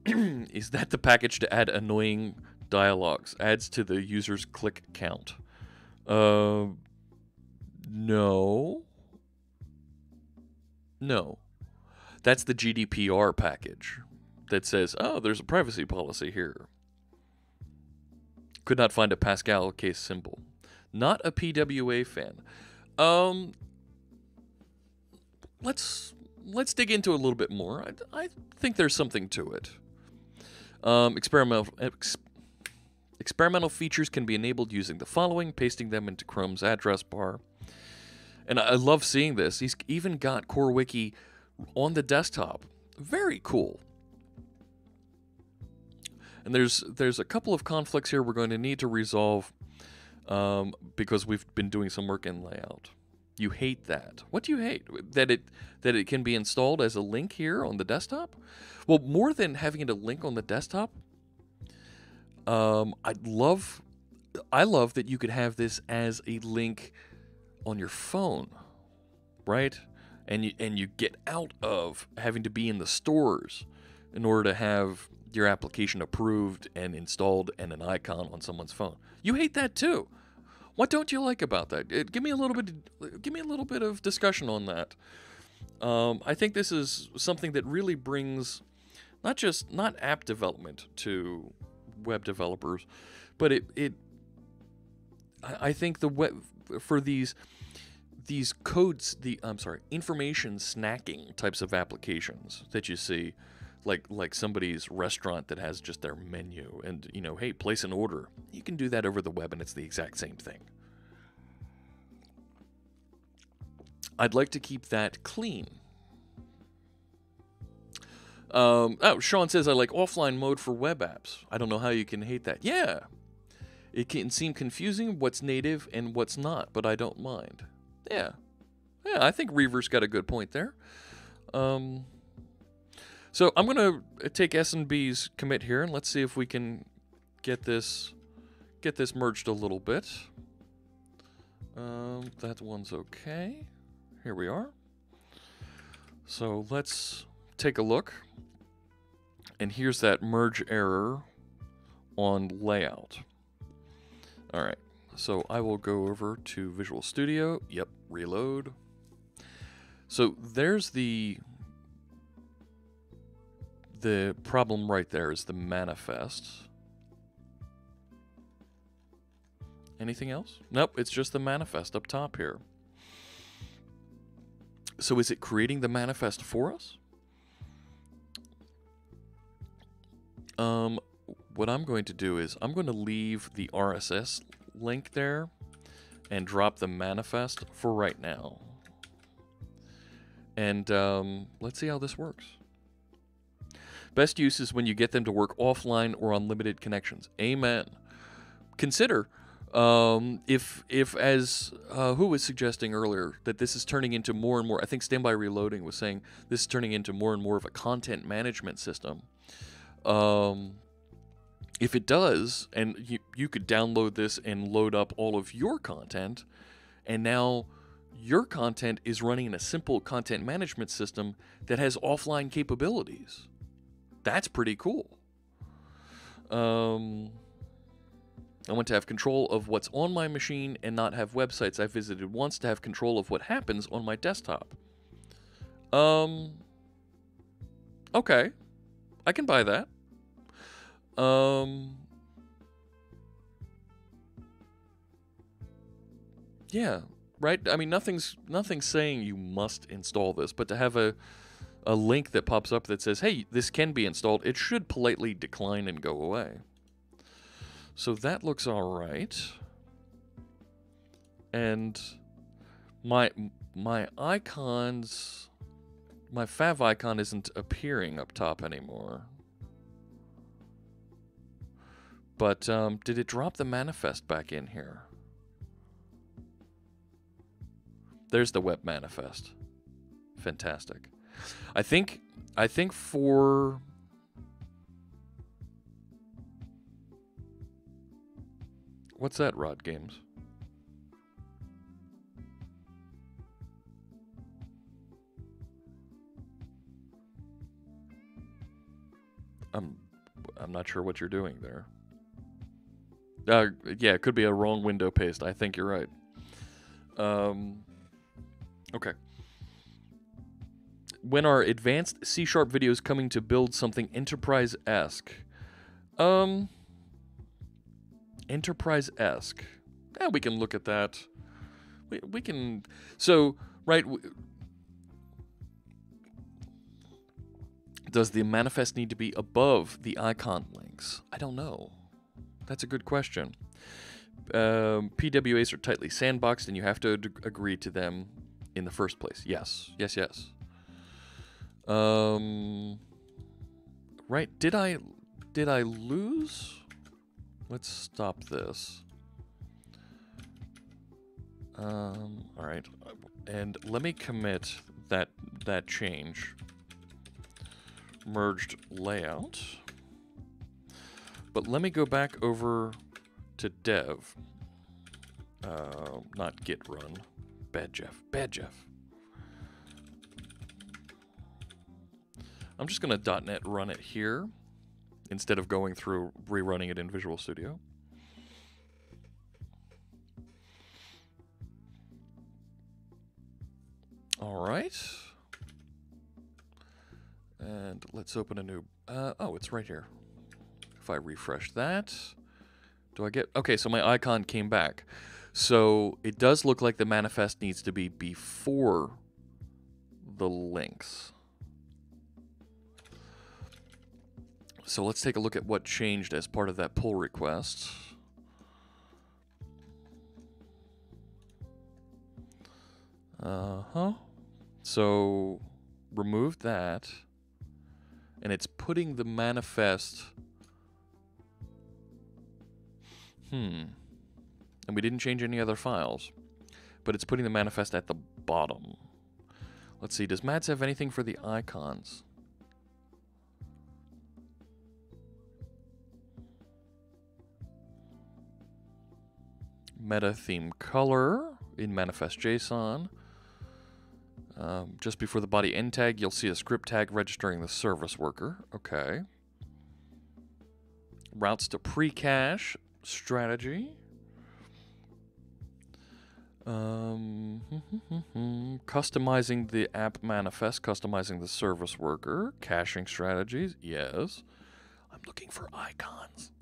Is that the package to add annoying dialogues adds to the user's click count? No. That's the GDPR package that says, oh, there's a privacy policy here. Could not find a Pascal case symbol. Not a PWA fan. Let's dig into it a little bit more. I think there's something to it. Experimental features can be enabled using the following, pasting them into Chrome's address bar. And I love seeing this. He's even got CoreWiki on the desktop. Very cool. And there's a couple of conflicts here we're going to need to resolve because we've been doing some work in layout. You hate that. What do you hate? That it can be installed as a link here on the desktop? Well, more than having it a link on the desktop, I love that you could have this as a link on your phone, right? And you get out of having to be in the stores in order to have your application approved and installed and an icon on someone's phone. You hate that too. What don't you like about that? Give me a little bit of discussion on that. I think this is something that really brings not app development to web developers, but I think the web for these codes, information snacking types of applications that you see, like somebody's restaurant that has just their menu and, hey, place an order. You can do that over the web and it's the exact same thing. I'd like to keep that clean. Sean says, I like offline mode for web apps. I don't know how you can hate that. Yeah. It can seem confusing what's native and what's not, but I don't mind. Yeah, I think Reaver's got a good point there. So I'm going to take S&B's commit here, and let's see if we can get this merged a little bit. That one's okay. Here we are. So let's take a look. And here's that merge error on layout. All right. So I will go over to Visual Studio. Yep, reload. So there's the problem right there is the manifest. Anything else? Nope, it's just the manifest up top here. So is it creating the manifest for us? What I'm going to do is I'm going to leave the RSS link there and drop the manifest for right now. And let's see how this works. Best use is when you get them to work offline or on limited connections. Amen. Consider if as who was suggesting earlier that this is turning into more and more, I think Standby Reloading was saying this is turning into more and more of a content management system. If it does, and you could download this and load up all of your content, and now your content is running in a simple content management system that has offline capabilities. That's pretty cool. I want to have control of what's on my machine and not have websites I visited once to have control of what happens on my desktop. Okay. I can buy that. Yeah, right? I mean, nothing's saying you must install this, but to have a link that pops up that says, hey, this can be installed, it should politely decline and go away. So that looks all right. And my icons, my fav icon isn't appearing up top anymore. But did it drop the manifest back in here? There's the web manifest. Fantastic. I think for what's that, Rod Games? I'm not sure what you're doing there. Yeah, it could be a wrong window paste. I think you're right. Okay. When are advanced C# videos coming to build something enterprise-esque? Enterprise-esque. Yeah, we can look at that. We can... So, right... Does the manifest need to be above the icon links? I don't know. That's a good question. PWAs are tightly sandboxed, and you have to agree to them in the first place. Yes. Yes, yes. Right, did I lose? Let's stop this. All right, and let me commit that change. Merged layout. But let me go back over to dev. Not git run. Bad Jeff. Bad Jeff. I'm just going to .NET run it here instead of going through rerunning it in Visual Studio. All right. And let's open a new... oh, it's right here. If I refresh that... Do I get... Okay, so my icon came back. So it does look like the manifest needs to be before the links. So let's take a look at what changed as part of that pull request. So remove that. And it's putting the manifest... And we didn't change any other files. But it's putting the manifest at the bottom. Let's see, does Mads have anything for the icons? Meta theme color in manifest JSON. Just before the body end tag, you'll see a script tag registering the service worker. Okay. Routes to pre-cache strategy. Customizing the app manifest, customizing the service worker, caching strategies. Yes. I'm looking for icons.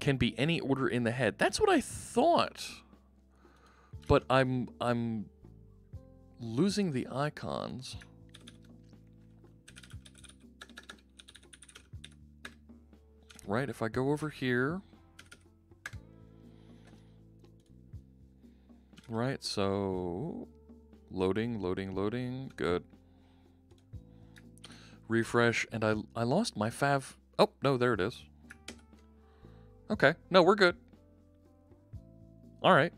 Can be any order in the head. That's what I thought. But I'm losing the icons. Right, if I go over here. Right, so loading, good. Refresh, and I lost my fav. Oh, no, there it is. Okay, no, we're good. All right.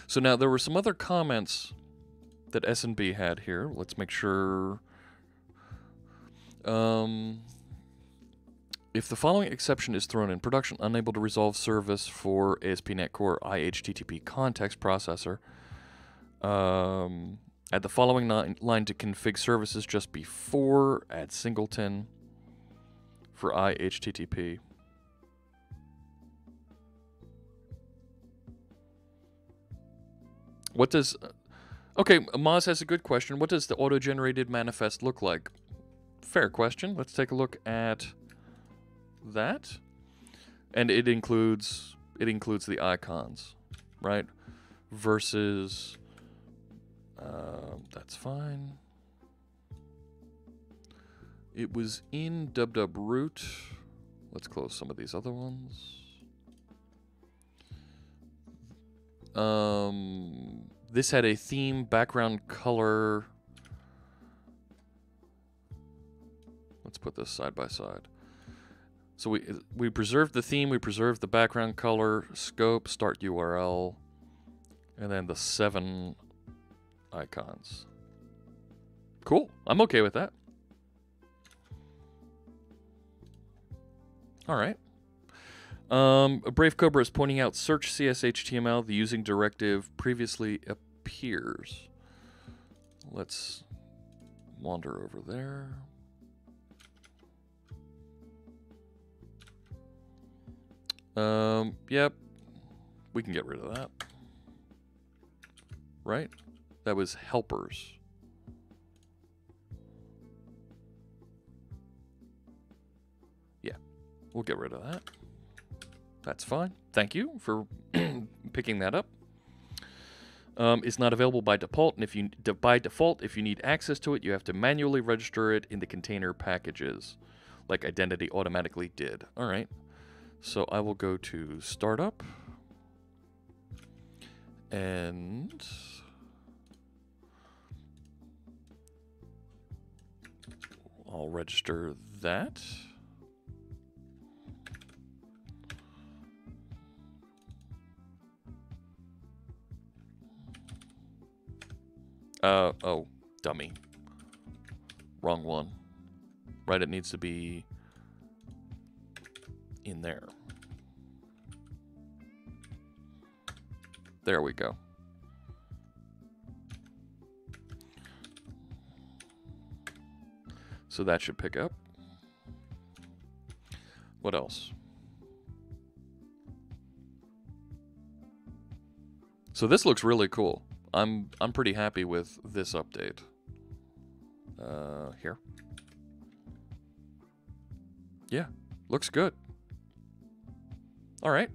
So now there were some other comments that S&B had here. Let's make sure. If the following exception is thrown in production, unable to resolve service for ASP.NET Core IHTTP context processor, add the following line to config services just before, add singleton for IHTTP. What does... Okay, Maz has a good question. What does the auto-generated manifest look like? Fair question. Let's take a look at that. And it includes the icons, right? Versus... that's fine. It was in dub root. Let's close some of these other ones. This had a theme, background color. Let's put this side by side. So we preserved the theme, we preserved the background color, scope, start URL, and then the 7 icons. Cool. I'm okay with that. All right. Brave Cobra is pointing out search CSHTML. The using directive previously appears. Let's wander over there. Yep. We can get rid of that. Right? That was helpers. Yeah. We'll get rid of that. That's fine. Thank you for picking that up. It's not available by default, and if you need access to it, you have to manually register it in the container packages, like Identity automatically did. All right. So I will go to Startup, and I'll register that. Oh, dummy. Wrong one. Right, it needs to be in there. There we go. So that should pick up. What else? So this looks really cool. I'm pretty happy with this update. Here. Yeah, looks good. All right.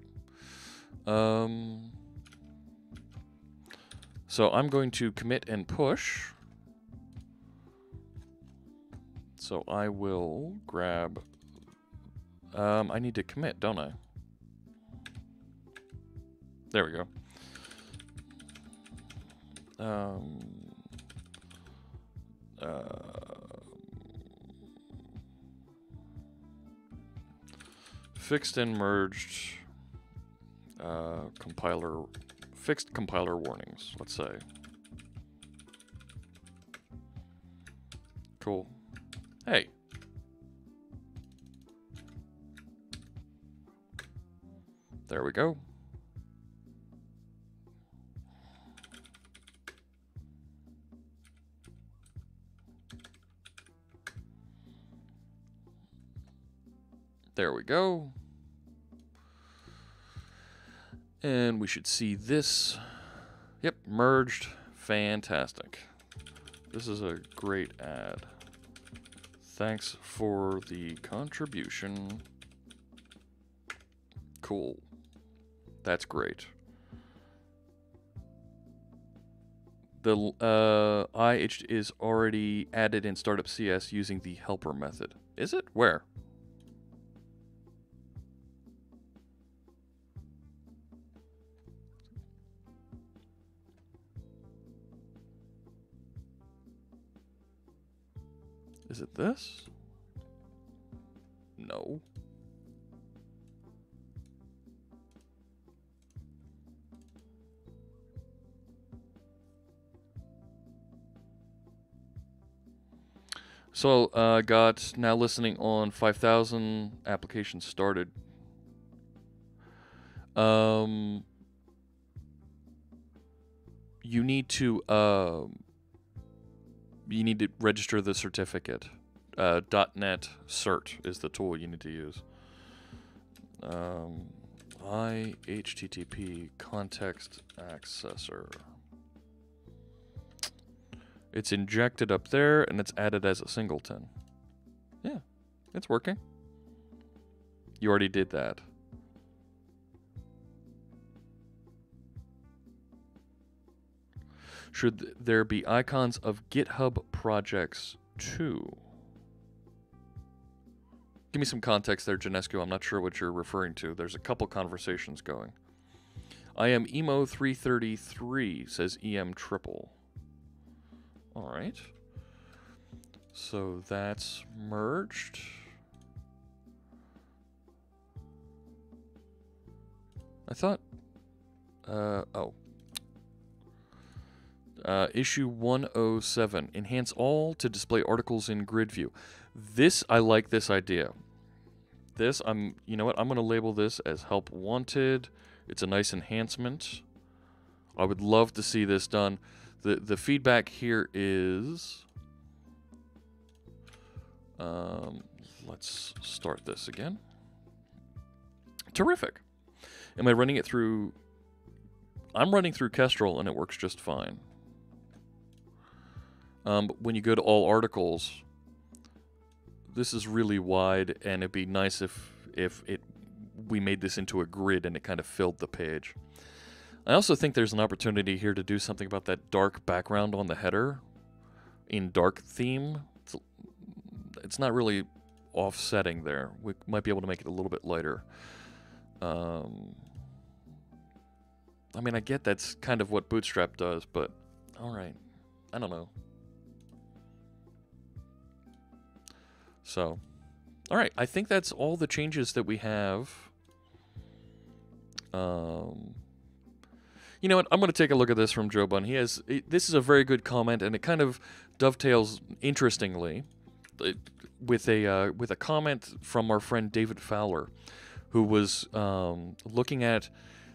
So I'm going to commit and push. So I will grab. I need to commit, don't I? There we go. Fixed and merged compiler, fixed compiler warnings, let's say. Cool. Hey. There we go. There we go. And we should see this. Yep, merged. Fantastic. This is a great ad. Thanks for the contribution. Cool. That's great. The IH is already added in Startup CS using the helper method. Is it? Where? Is it this? No. So, got now listening on 5,000 applications started. You need to register the certificate. .NET Cert is the tool you need to use. HTTP context accessor. It's injected up there, and it's added as a singleton. Yeah, it's working. You already did that. Should there be icons of GitHub projects too? Give me some context there, Janescu. I'm not sure what you're referring to. There's a couple conversations going. I am emo333, says EM triple. All right. So that's merged. I thought, issue 107, enhance all to display articles in grid view. This, I like this idea. This, you know what, I'm going to label this as help wanted. It's a nice enhancement. I would love to see this done. The feedback here is, let's start this again. Terrific. Am I running it through? I'm running through Kestrel and it works just fine. But when you go to all articles, this is really wide, and it'd be nice if we made this into a grid and it kind of filled the page. I also think there's an opportunity here to do something about that dark background on the header in dark theme. It's not really offsetting there. We might be able to make it a little bit lighter. I mean, I get that's kind of what Bootstrap does, but all right. I don't know. So, all right. I think that's all the changes that we have. You know what? I'm going to take a look at this from Joe Bunn. This is a very good comment, and it kind of dovetails interestingly with a comment from our friend David Fowler, who was looking at.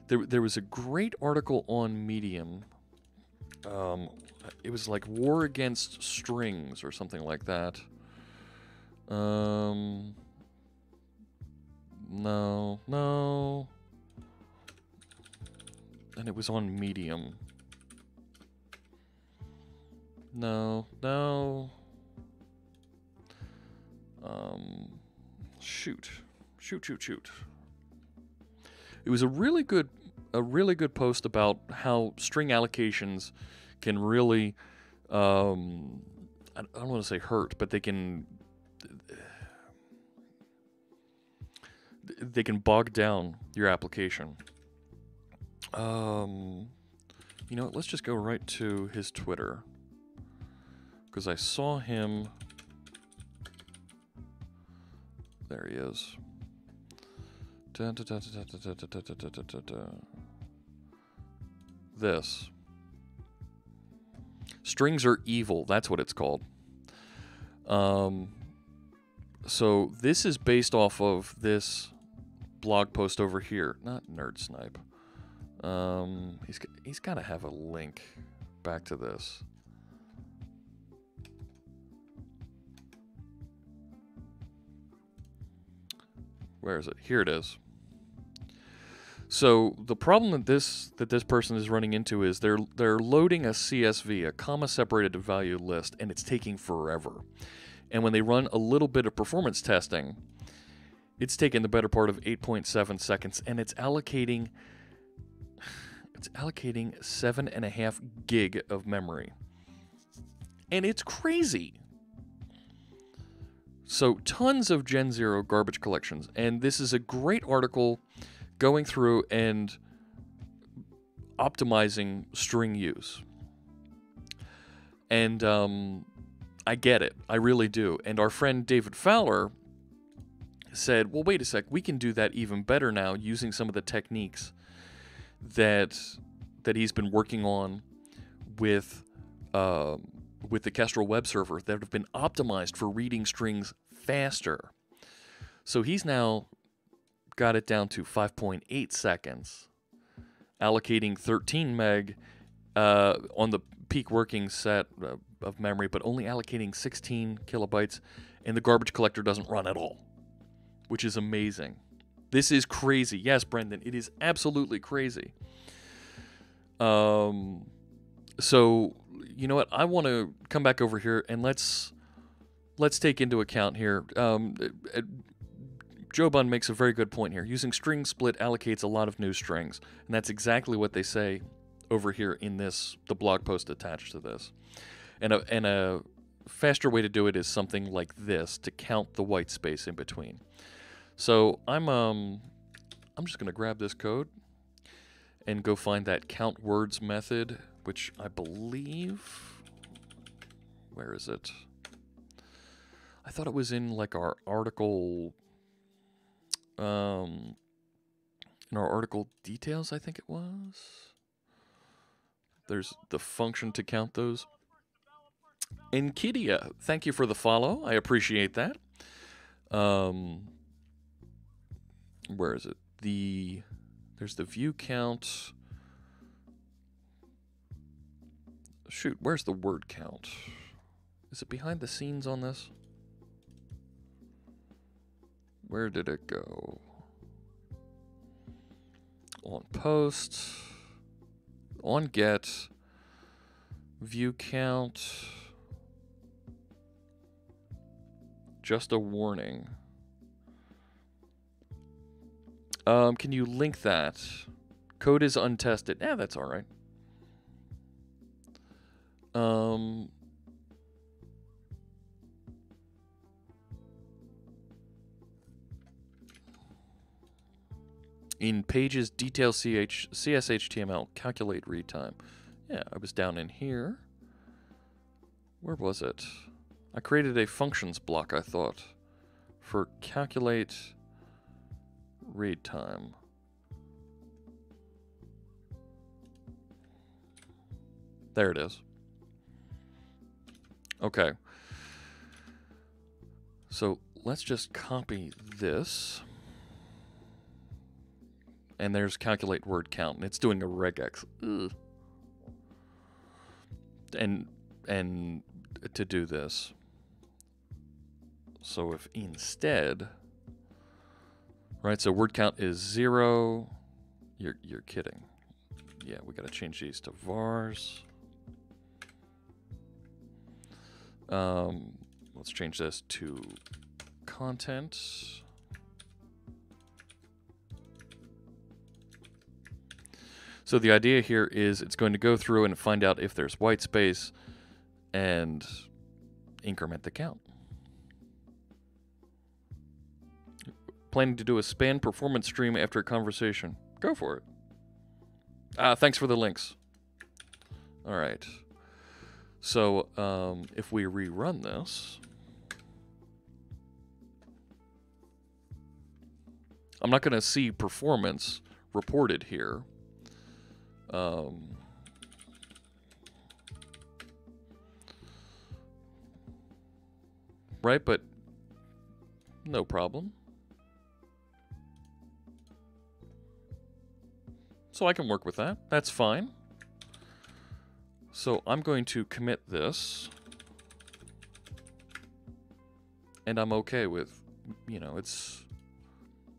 There was a great article on Medium. It was like War Against Strings or something like that. No. And it was on Medium. No. Shoot. It was a really good post about how string allocations can really, I don't want to say hurt, but they can bog down your application. You know what, let's just go right to his Twitter, because I saw him. There he is. This. Strings are evil. That's what it's called. So this is based off of this blog post over here. Not Nerd Snipe. He's got to have a link back to this. Where is it? Here it is. So the problem that this person is running into is they're loading a CSV, a comma-separated value list, and it's taking forever. And when they run a little bit of performance testing, it's taken the better part of 8.7 seconds, and it's allocating 7.5 gig of memory. And it's crazy. So tons of Gen 0 garbage collections, and this is a great article going through and optimizing string use. And I get it. I really do. And our friend David Fowler said, well, wait a sec. We can do that even better now using some of the techniques that he's been working on with the Kestrel web server that have been optimized for reading strings faster. So he's now got it down to 5.8 seconds, allocating 13 meg on the peak working set of memory, but only allocating 16 kilobytes, and the garbage collector doesn't run at all, which is amazing. This is crazy. Yes, Brendan, it is absolutely crazy. So, you know what? I want to come back over here and let's take into account here. Joe Bunn makes a very good point here. Using string split allocates a lot of new strings, and that's exactly what they say over here in the blog post attached to this. And a faster way to do it is something like this to count the white space in between. So I'm just going to grab this code and go find that count words method, which I believe, where is it? I thought it was in like our article, in our article details, I think it was. There's the function to count those. Enkidia, thank you for the follow. I appreciate that. Where is it? There's the view count. Shoot, where's the word count? Is it behind the scenes on this? Where did it go? On post, on get, view count, just a warning. Can you link that? Code is untested. Yeah, that's all right. In pages, detail CSHTML, calculate read time. Yeah, I was down in here. Where was it? I created a functions block, I thought, for calculate read time. There it is. Okay. So let's just copy this. And there's calculate word count, and it's doing a regex. Ugh. And to do this. So if instead, right, so word count is 0. You're kidding. Yeah, we got to change these to vars. Let's change this to content. So the idea here is it's going to go through and find out if there's white space and increment the count. Planning to do a span performance stream after a conversation. Go for it. Thanks for the links. All right. So if we rerun this, I'm not going to see performance reported here. Right, but no problem. So I can work with that. That's fine. So I'm going to commit this. And I'm okay with, you know, it's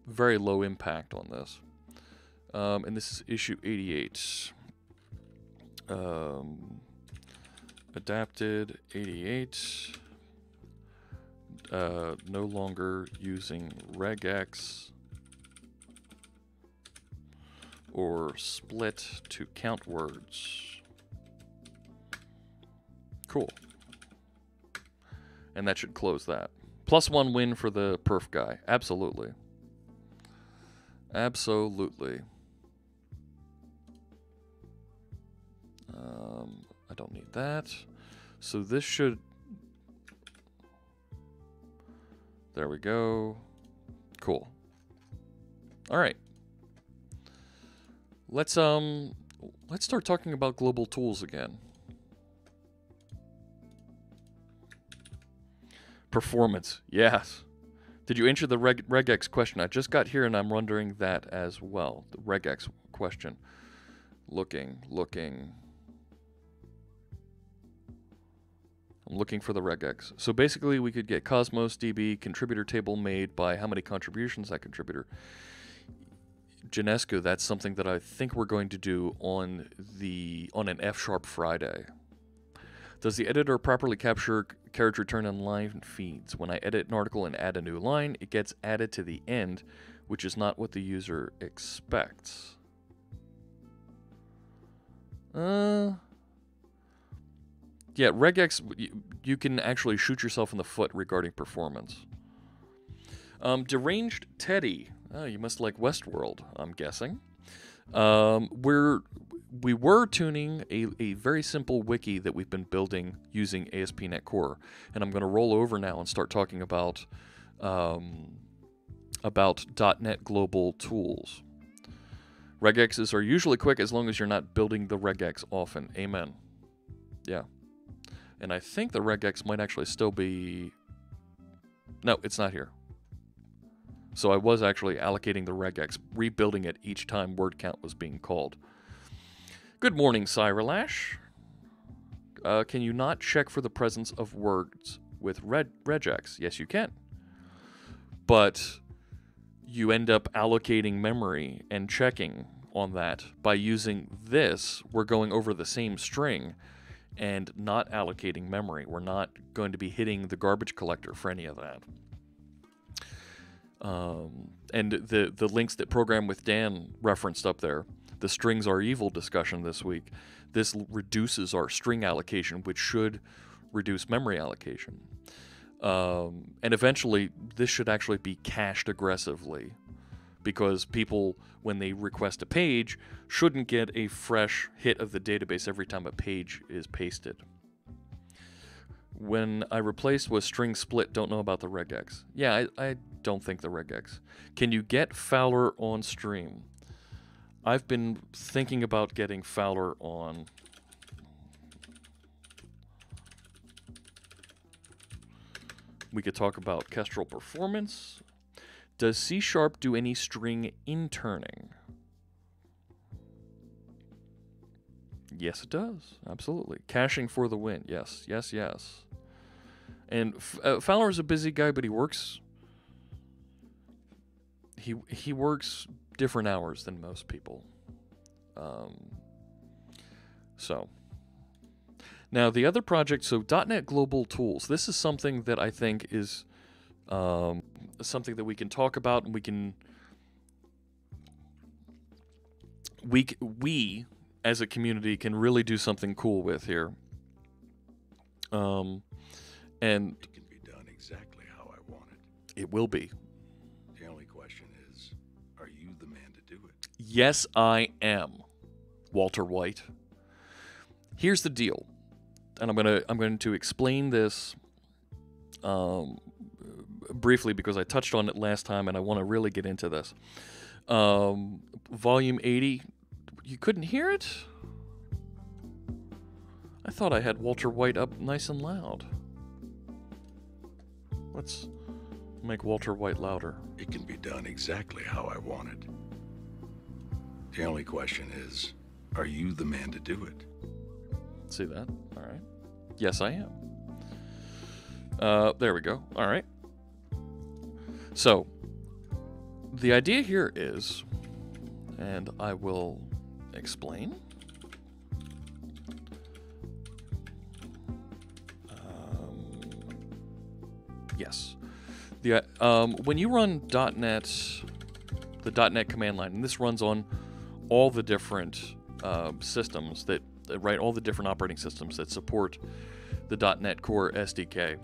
very low impact on this. And this is issue 88. Adapted 88. No longer using regex or split to count words. Cool. And that should close that. +1 win for the perf guy. Absolutely. Absolutely. I don't need that. So this should... There we go. Cool. All right. Let's start talking about global tools again. Performance, yes. Did you answer the regex question? I just got here and I'm wondering that as well. The regex question. Looking. I'm looking for the regex. So basically we could get Cosmos DB contributor table made by how many contributions that contributor. Genesco, that's something that I think we're going to do on an F# Friday. Does the editor properly capture carriage return on line feeds? When I edit an article and add a new line, it gets added to the end, which is not what the user expects. Yeah, regex, you can actually shoot yourself in the foot regarding performance. Deranged Teddy. Oh, you must like Westworld, I'm guessing. We were tuning a very simple wiki that we've been building using ASP.NET Core, and I'm going to roll over now and start talking about .NET-global-tools. Regexes are usually quick as long as you're not building the regex often. Amen. Yeah. And I think the regex might actually still be... No, it's not here. So I was actually allocating the regex, rebuilding it each time word count was being called. Good morning, Cyralash. Can you not check for the presence of words with regex? Yes, you can. But you end up allocating memory and checking on that by using this. We're going over the same string and not allocating memory. We're not going to be hitting the garbage collector for any of that. And the links that Program with Dan referenced up there, the strings are evil discussion this week, this reduces our string allocation, which should reduce memory allocation. And eventually, this should actually be cached aggressively, because people, when they request a page, shouldn't get a fresh hit of the database every time a page is pasted. When I replaced with string split, don't know about the regex. Yeah, I don't think the regex. Can you get Fowler on stream? I've been thinking about getting Fowler on. We could talk about Kestrel performance. Does C# do any string interning? Yes, it does. Absolutely. Caching for the win. Yes, yes, yes. And Fowler's a busy guy, but he works... He works different hours than most people. So... Now, the other project, so .NET-global-tools. This is something that I think is something that we can talk about, and we as a community can really do something cool with here. And it can be done exactly how I want it. It will be. The only question is, are you the man to do it? Yes, I am, Walter White. Here's the deal. And I'm going to explain this briefly because I touched on it last time and I want to really get into this. Volume 80, you couldn't hear it? I thought I had Walter White up nice and loud. Let's make Walter White louder. It can be done exactly how I want it. The only question is, are you the man to do it? See that? All right. Yes, I am. There we go. All right. So, the idea here is, and I will explain. Yes. When you run .NET, the .NET command line, and this runs on all the different systems that right, all the different operating systems that support the .NET Core SDK.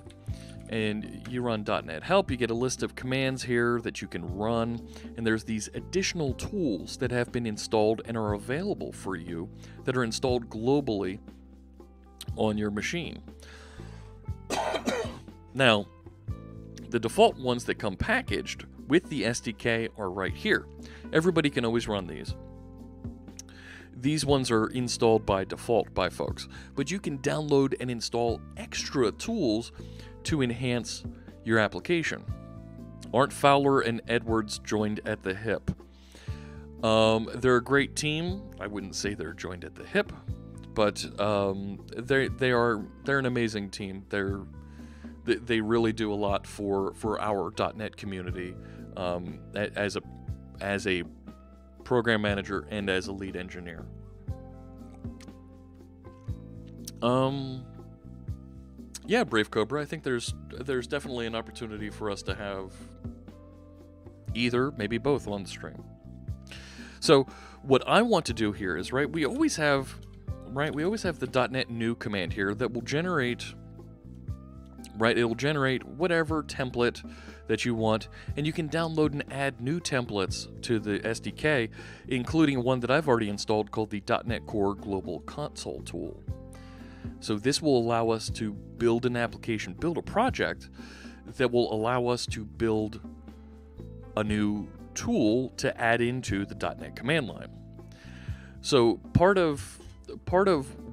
And you run .NET Help, you get a list of commands here that you can run, and there's these additional tools that have been installed and are available for you that are installed globally on your machine. Now, the default ones that come packaged with the SDK are right here. Everybody can always run these. These ones are installed by default by folks, but you can download and install extra tools to enhance your application. Aren't Fowler and Edwards joined at the hip? They're a great team. I wouldn't say they're joined at the hip, but they're an amazing team. They really do a lot for our .NET community as a program manager and as a lead engineer. Yeah, Brave Cobra, I think there's definitely an opportunity for us to have either, maybe both on the stream. So what I want to do here is, right, we always have the .NET new command here that will generate right? It'll generate whatever template that you want, and you can download and add new templates to the SDK, including one that I've already installed called the .NET Core Global Console tool. So this will allow us to build an application, build a project that will allow us to build a new tool to add into the .NET command line. So part of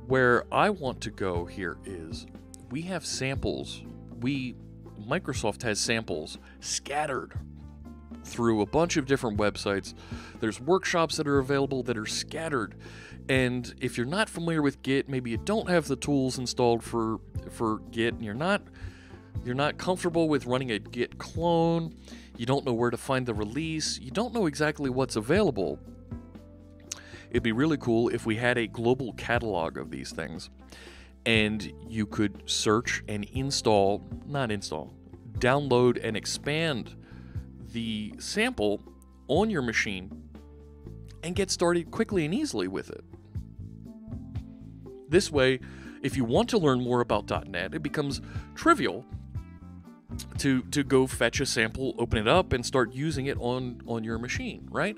where I want to go here is we have samples. Microsoft has samples scattered through a bunch of different websites. There's workshops that are available that are scattered. And if you're not familiar with Git, maybe you don't have the tools installed for Git, and you're not comfortable with running a Git clone, you don't know where to find the release, you don't know exactly what's available, it'd be really cool if we had a global catalog of these things, and you could search and download and expand the sample on your machine and get started quickly and easily with it. This way, if you want to learn more about .NET, it becomes trivial to go fetch a sample, open it up, and start using it on your machine, right?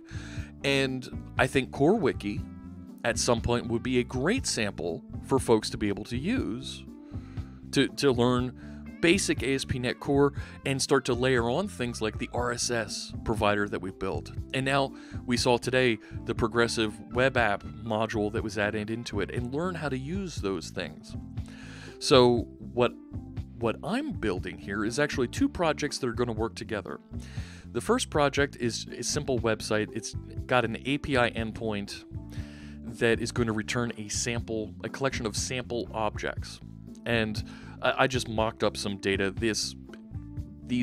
And I think CoreWiki at some point would be a great sample for folks to be able to use to learn basic ASP.NET Core and start to layer on things like the RSS provider that we built. And now we saw today the progressive web app module that was added into it, and learn how to use those things. So what I'm building here is actually two projects that are going to work together. The first project is a simple website. It's got an API endpoint that is going to return a collection of sample objects. And I just mocked up some data. These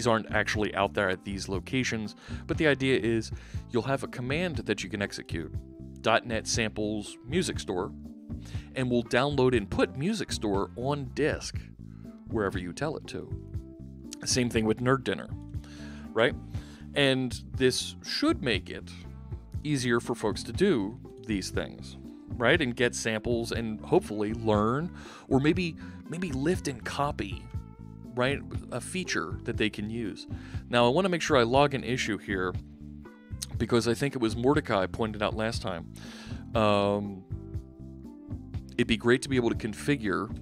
aren't actually out there at these locations, but the idea is you'll have a command that you can execute, .NET samples music store, and we'll download and put music store on disk wherever you tell it to. Same thing with Nerd Dinner, right? And this should make it easier for folks to do these things, right? And get samples and hopefully learn, or maybe lift and copy, right? A feature that they can use. Now, I want to make sure I log an issue here, because I think it was Mordecai pointed out last time. It'd be great to be able to configurable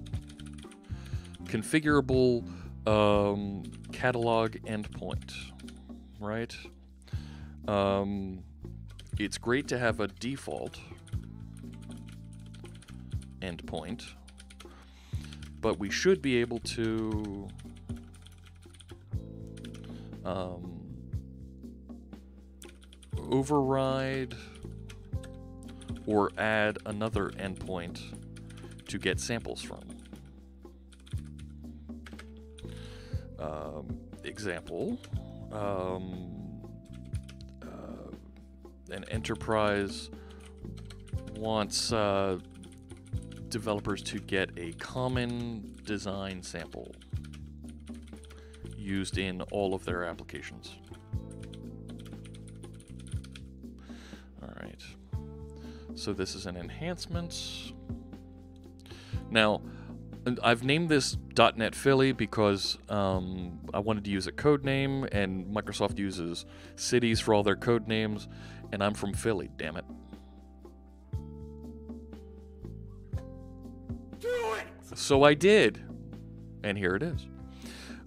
catalog endpoint, right? It's great to have a default endpoint, but we should be able to override or add another endpoint to get samples from. Example, an enterprise wants developers to get a common design sample used in all of their applications. All right. So this is an enhancement. Now, I've named this .NET Philly because I wanted to use a code name, and Microsoft uses cities for all their code names, and I'm from Philly, damn it. Do it! So I did, and here it is.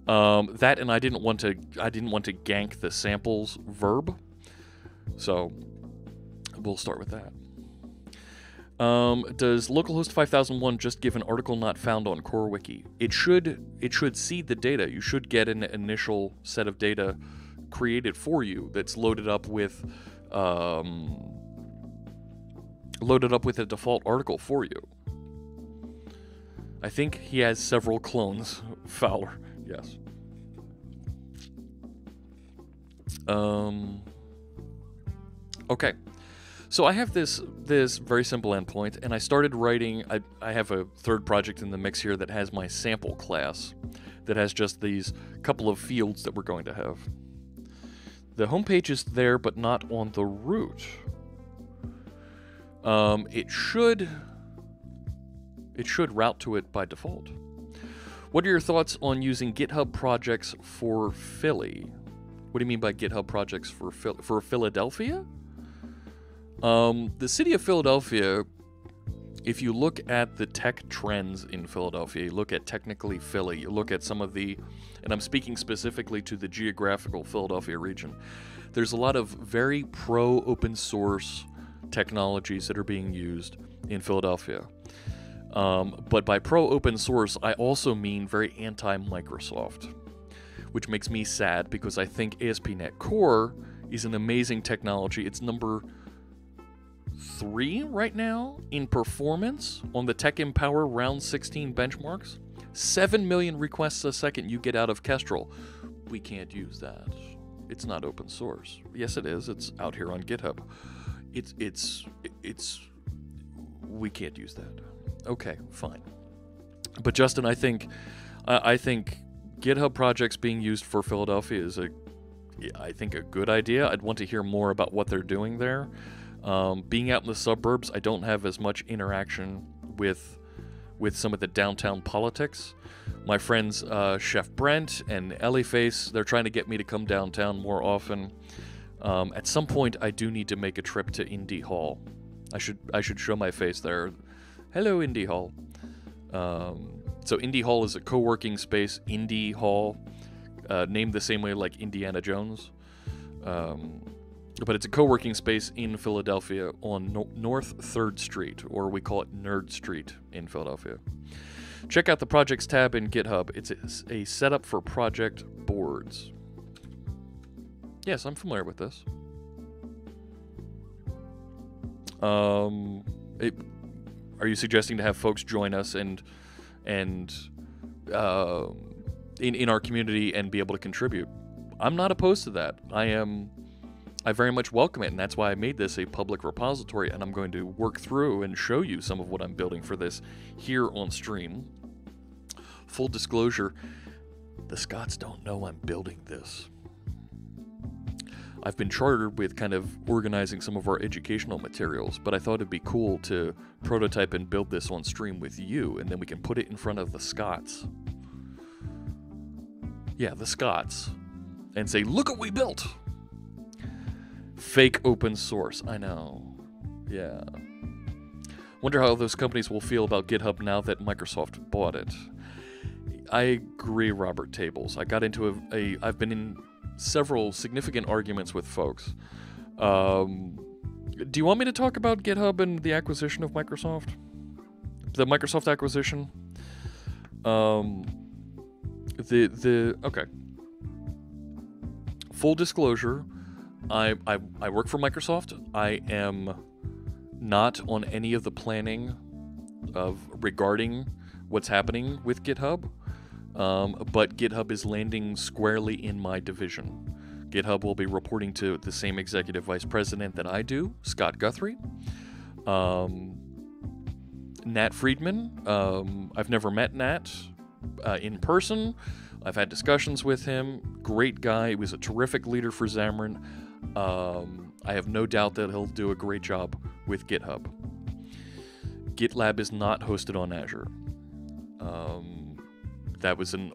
That, and I didn't want to gank the samples verb, so we'll start with that. Does localhost 5001 just give an article not found on CoreWiki? It should seed the data. You should get an initial set of data created for you that's loaded up with a default article for you. I think he has several clones, Fowler. Yes. Okay. So I have this very simple endpoint, and I started writing. I have a third project in the mix here that has my sample class that has just these couple of fields that we're going to have. The home page is there, but not on the root. It should route to it by default. What are your thoughts on using GitHub projects for Philly? What do you mean by GitHub projects for Philadelphia? The city of Philadelphia, if you look at the tech trends in Philadelphia, you look at Technically Philly, you look at some of the, and I'm speaking specifically to the geographical Philadelphia region, there's a lot of very pro-open source technologies that are being used in Philadelphia. But by pro-open source, I also mean very anti-Microsoft, which makes me sad because I think ASP.NET Core is an amazing technology. It's number 3 right now in performance on the Tech Empower Round 16 benchmarks. 7 million requests a second you get out of Kestrel. We can't use that. It's not open source. Yes, it is. It's out here on GitHub. We can't use that. Okay, fine. But Justin, I think GitHub projects being used for Philadelphia is a good idea. I'd want to hear more about what they're doing there. Being out in the suburbs, I don't have as much interaction with some of the downtown politics. My friends Chef Brent and Ellieface, they're trying to get me to come downtown more often. At some point, I do need to make a trip to Indy Hall. I should show my face there. Hello, Indy Hall. So Indy Hall is a co-working space. Indy Hall, named the same way like Indiana Jones. But it's a co-working space in Philadelphia on North 3rd Street, or we call it Nerd Street in Philadelphia. Check out the Projects tab in GitHub. It's a setup for project boards. Yes, I'm familiar with this. Are you suggesting to have folks join us and in our community and be able to contribute? I'm not opposed to that. I very much welcome it, and that's why I made this a public repository, and I'm going to work through and show you some of what I'm building for this here on stream. Full disclosure, the Scots don't know I'm building this. I've been chartered with kind of organizing some of our educational materials, but I thought it'd be cool to prototype and build this on stream with you, and then we can put it in front of the Scots. Yeah, the Scots. And say, look what we built! Fake open source, I know. Yeah. Wonder how those companies will feel about GitHub now that Microsoft bought it. I agree, Robert Tables. I got into I've been in several significant arguments with folks. Do you want me to talk about GitHub and the acquisition of Microsoft? The Microsoft acquisition? Okay. Full disclosure, I work for Microsoft. I am not on any of the planning regarding what's happening with GitHub, but GitHub is landing squarely in my division. GitHub will be reporting to the same executive vice president that I do, Scott Guthrie. Nat Friedman, I've never met Nat in person. I've had discussions with him. Great guy. He was a terrific leader for Xamarin. I have no doubt that he'll do a great job with GitHub. GitLab is not hosted on Azure. That was an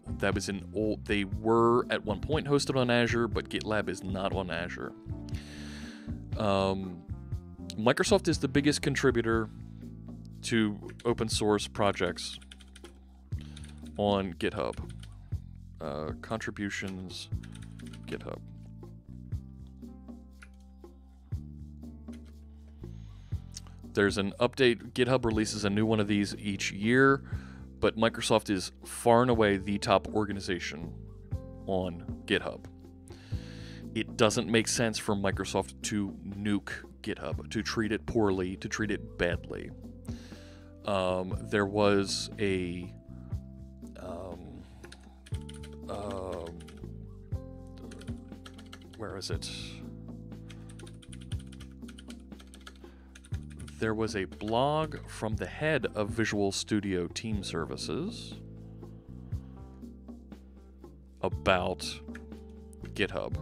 old. They were at one point hosted on Azure, but GitLab is not on Azure. Microsoft is the biggest contributor to open source projects on GitHub. Contributions, GitHub. There's an update. GitHub releases a new one of these each year, but Microsoft is far and away the top organization on GitHub. It doesn't make sense for Microsoft to nuke GitHub, to treat it poorly, to treat it badly. There was a where is it? There was a blog from the head of Visual Studio Team Services about GitHub.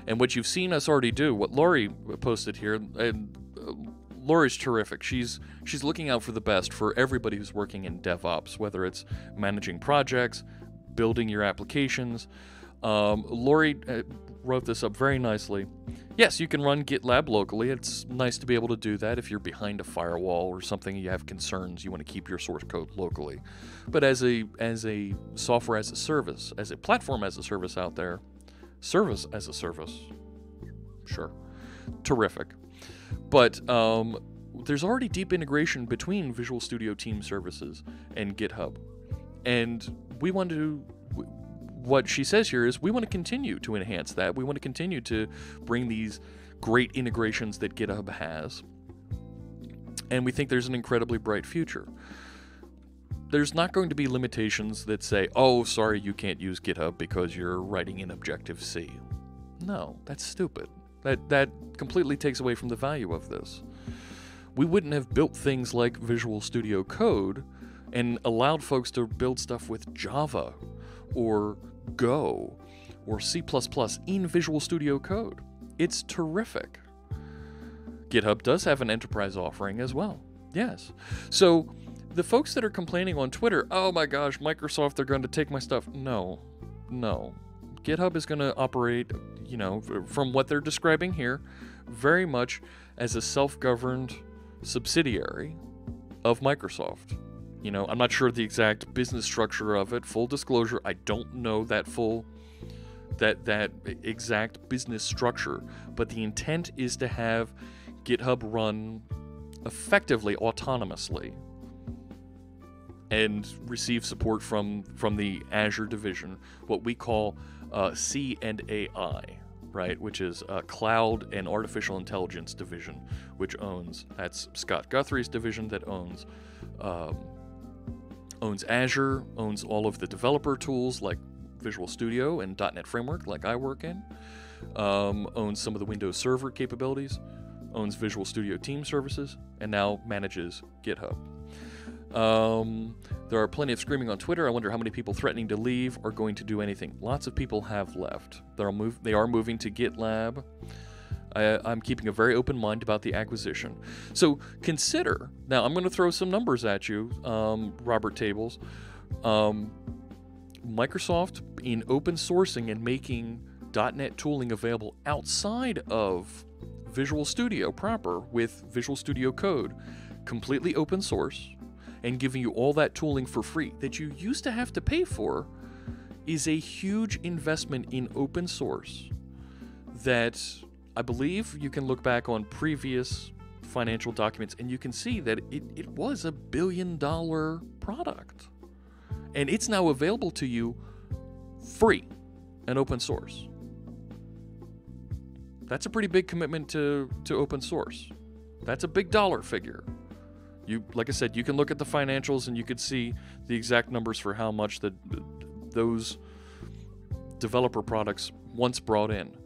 And what you've seen us already do, what Laurie posted here, and Lori's terrific. She's looking out for the best for everybody who's working in DevOps, whether it's managing projects, building your applications. Lori wrote this up very nicely. Yes, you can run GitLab locally. It's nice to be able to do that if you're behind a firewall or something, you have concerns, you want to keep your source code locally. But as a software as a service, as a platform as a service out there, service as a service, sure, terrific. But there's already deep integration between Visual Studio Team Services and GitHub. And we want to, what she says here is we want to continue to enhance that. We want to continue to bring these great integrations that GitHub has. And we think there's an incredibly bright future. There's not going to be limitations that say, oh, sorry, you can't use GitHub because you're writing in Objective-C. No, that's stupid. That completely takes away from the value of this. We wouldn't have built things like Visual Studio Code and allowed folks to build stuff with Java or Go or C++ in Visual Studio Code. It's terrific. GitHub does have an enterprise offering as well. Yes. So the folks that are complaining on Twitter, oh my gosh, Microsoft, they're going to take my stuff. No. GitHub is going to operate, from what they're describing here, very much as a self-governed subsidiary of Microsoft. I'm not sure the exact business structure of it. Full disclosure, I don't know that exact business structure, but the intent is to have GitHub run effectively autonomously and receive support from the Azure division, what we call C and AI, right? Which is Cloud and Artificial Intelligence division, which that's Scott Guthrie's division that owns Azure, owns all of the developer tools like Visual Studio and .NET Framework like I work in, owns some of the Windows Server capabilities, owns Visual Studio Team Services, and now manages GitHub. There are plenty of screaming on Twitter. I wonder how many people threatening to leave are going to do anything. Lots of people have left. They are moving to GitLab. I'm keeping a very open mind about the acquisition. So consider, now I'm going to throw some numbers at you, Robert Tables. Microsoft, in open sourcing and making .NET tooling available outside of Visual Studio proper with Visual Studio Code, completely open source, and giving you all that tooling for free that you used to have to pay for, is a huge investment in open source that I believe you can look back on previous financial documents and you can see that it was $1 billion product. And it's now available to you free and open source. That's a pretty big commitment to open source. That's a big dollar figure. Like I said, you can look at the financials and you could see the exact numbers for how much those developer products once brought in.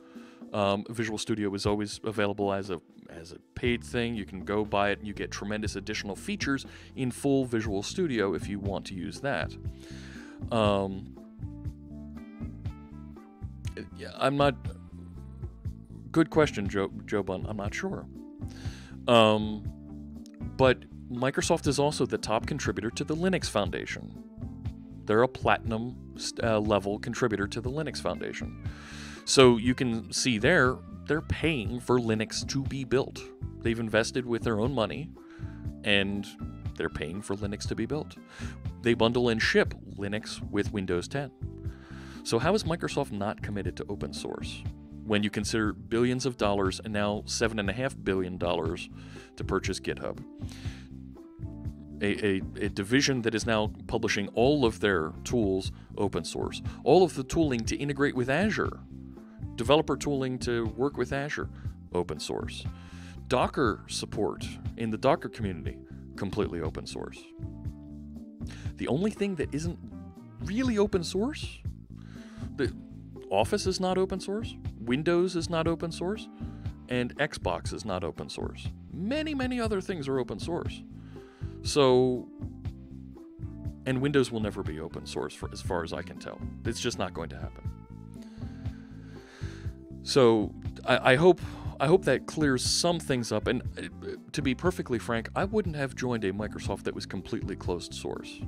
Visual Studio is always available as a paid thing. You can go buy it and you get tremendous additional features in full Visual Studio if you want to use that. I'm not... Good question, Joe Bunn. I'm not sure. But Microsoft is also the top contributor to the Linux Foundation. They're a platinum level contributor to the Linux Foundation. So you can see they're paying for Linux to be built. They've invested with their own money, and they're paying for Linux to be built. They bundle and ship Linux with Windows 10. So how is Microsoft not committed to open source when you consider billions of dollars and now $7.5 billion to purchase GitHub? A division that is now publishing all of their tools open source, all of the tooling to integrate with Azure, developer tooling to work with Azure, open source. Docker support in the Docker community, completely open source. The only thing that isn't really open source, the Office is not open source, Windows is not open source, and Xbox is not open source. Many, many other things are open source. So, and Windows will never be open source as far as I can tell. It's just not going to happen. So I hope I hope that clears some things up. And to be perfectly frank, I wouldn't have joined a Microsoft that was completely closed source.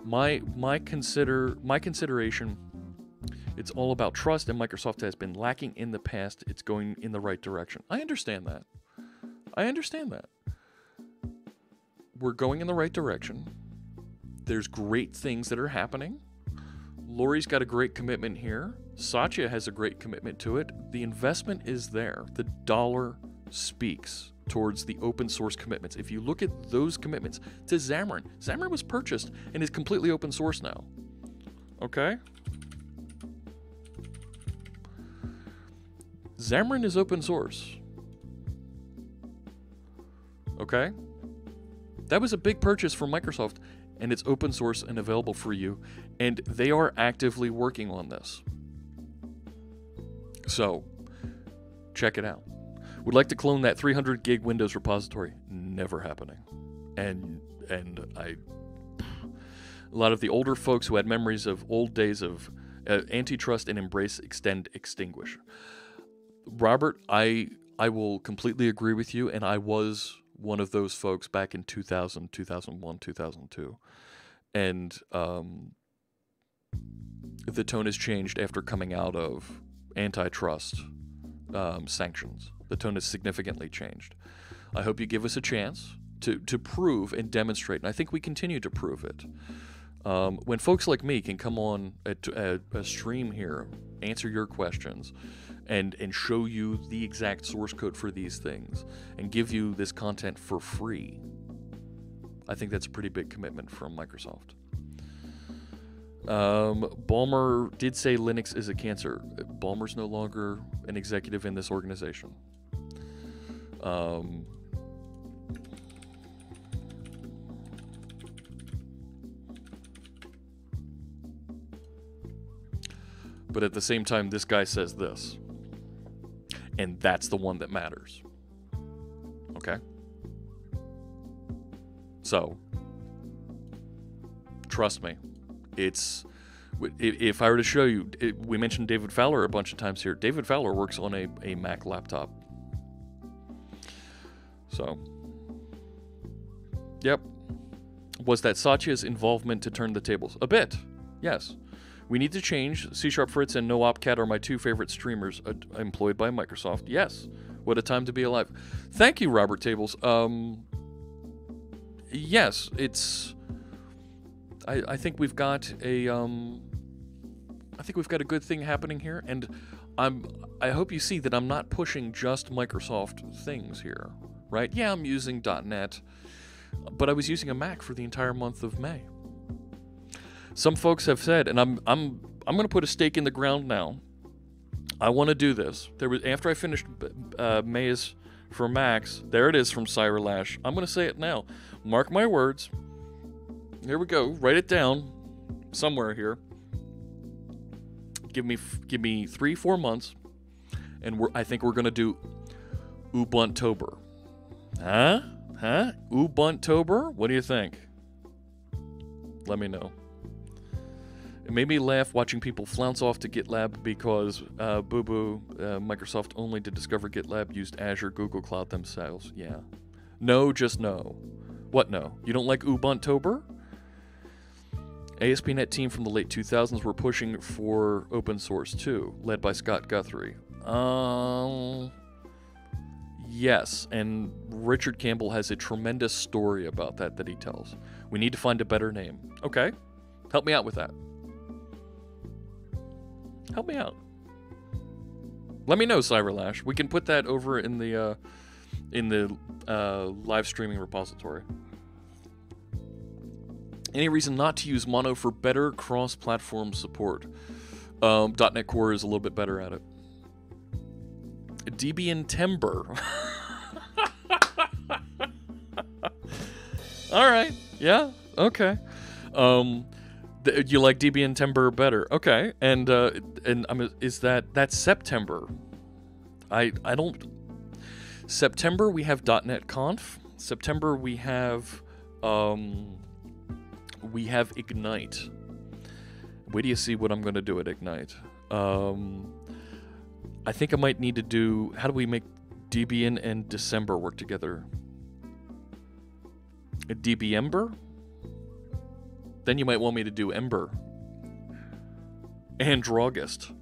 My consideration, it's all about trust, and Microsoft has been lacking in the past. It's going in the right direction. I understand that. We're going in the right direction. There's great things that are happening. Lori's got a great commitment here. Satya has a great commitment to it. The investment is there. The dollar speaks towards the open source commitments. If you look at those commitments to Xamarin was purchased and is completely open source now. Okay? Xamarin is open source. Okay? That was a big purchase from Microsoft, and it's open source and available for you, and they are actively working on this. So, check it out. Would like to clone that 300 gig Windows repository. Never happening. And a lot of the older folks who had memories of old days of antitrust and embrace, extend, extinguish. Robert, I will completely agree with you, and I was one of those folks back in 2000, 2001, 2002. And the tone has changed after coming out of antitrust sanctions. The tone has significantly changed. I hope you give us a chance to prove and demonstrate, and I think we continue to prove it. When folks like me can come on a stream here, answer your questions, and show you the exact source code for these things, and give you this content for free, I think that's a pretty big commitment from Microsoft. Ballmer did say Linux is a cancer. Ballmer's no longer an executive in this organization. But at the same time, this guy says this. And that's the one that matters. Okay? So, trust me. If I were to show you, we mentioned David Fowler a bunch of times here. David Fowler works on a Mac laptop. So, yep. Was that Satya's involvement to turn the tables? A bit, yes. We need to change. C# Fritz and NoOpCat are my two favorite streamers employed by Microsoft. Yes. What a time to be alive. Thank you, Robert Tables. Yes, it's... I think we've got a good thing happening here, and I hope you see that I'm not pushing just Microsoft things here, right? Yeah, I'm using .NET, but I was using a Mac for the entire month of May. Some folks have said, and I'm going to put a stake in the ground now. I want to do this. After I finished Maze for Macs, there it is from Cyralash. I'm going to say it now. Mark my words. Here we go. Write it down somewhere here. Give me 3-4 months, and I think we're going to do Ubuntober. Huh? Ubuntober? What do you think? Let me know. It made me laugh watching people flounce off to GitLab because Microsoft only to discover GitLab used Azure Google Cloud themselves. Yeah. No, just no. What no? You don't like Ubuntober? ASP.NET team from the late 2000s were pushing for open source too, led by Scott Guthrie. Yes, and Richard Campbell has a tremendous story about that he tells. We need to find a better name. Okay, help me out with that. Help me out. Let me know, Cyralash. We can put that over in the live streaming repository. Any reason not to use Mono for better cross-platform support? .NET Core is a little bit better at it. Debian Timber. All right. Yeah. Okay. You like Debian Timber better? Okay. And is that's September? I don't. September we have .NET Conf. September we have Ignite. Wait till you see what I'm going to do at Ignite. I think I might need to do... How do we make Debian and December work together. A DBember? Then you might want me to do Ember. Androgist.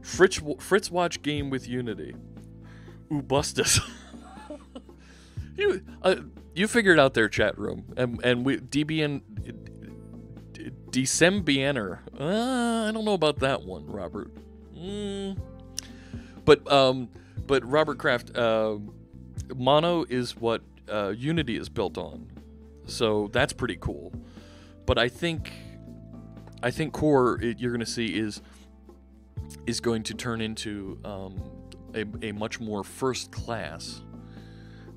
Fritz watch game with Unity. Ubustus. You figured out their chat room. And we Debian Decembianer. I don't know about that one, Robert. But Robert Kraft, Mono is what Unity is built on, so that's pretty cool. But I think Core, you're going to see, is going to turn into a much more first-class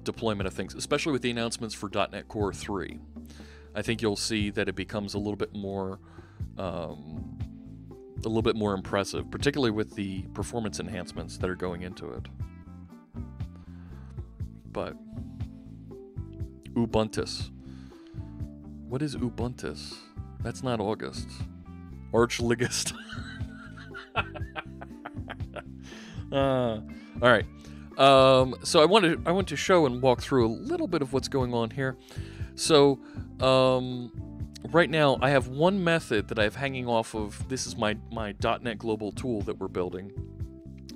deployment of things, especially with the announcements for .NET Core 3. I think you'll see that it becomes a little bit more impressive, particularly with the performance enhancements that are going into it. But Ubuntu. What is Ubuntu? That's not August. Archligist. All right. So I want to show and walk through a little bit of what's going on here. So right now I have one method that I have hanging off of. This is my .NET Global tool that we're building,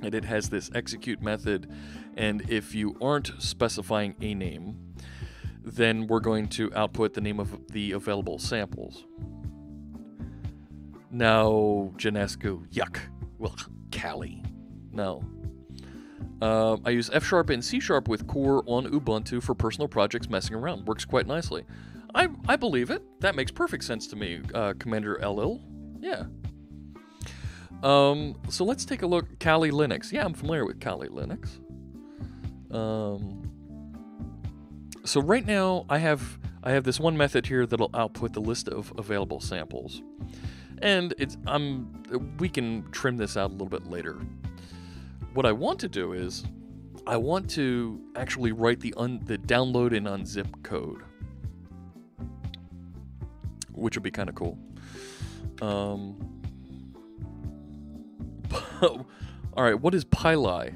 and it has this execute method. And if you aren't specifying a name, then we're going to output the name of the available samples. No, Janescu, yuck. Well, Cali, no. I use F# and C# with Core on Ubuntu for personal projects messing around. Works quite nicely. I believe it. That makes perfect sense to me, Commander LL. Yeah. So let's take a look. Kali Linux. Yeah, I'm familiar with Kali Linux. So right now I have this one method here that'll output the list of available samples, and we can trim this out a little bit later. What I want to do is I want to actually write the download and unzip code, which would be kind of cool. All right, what is Pili?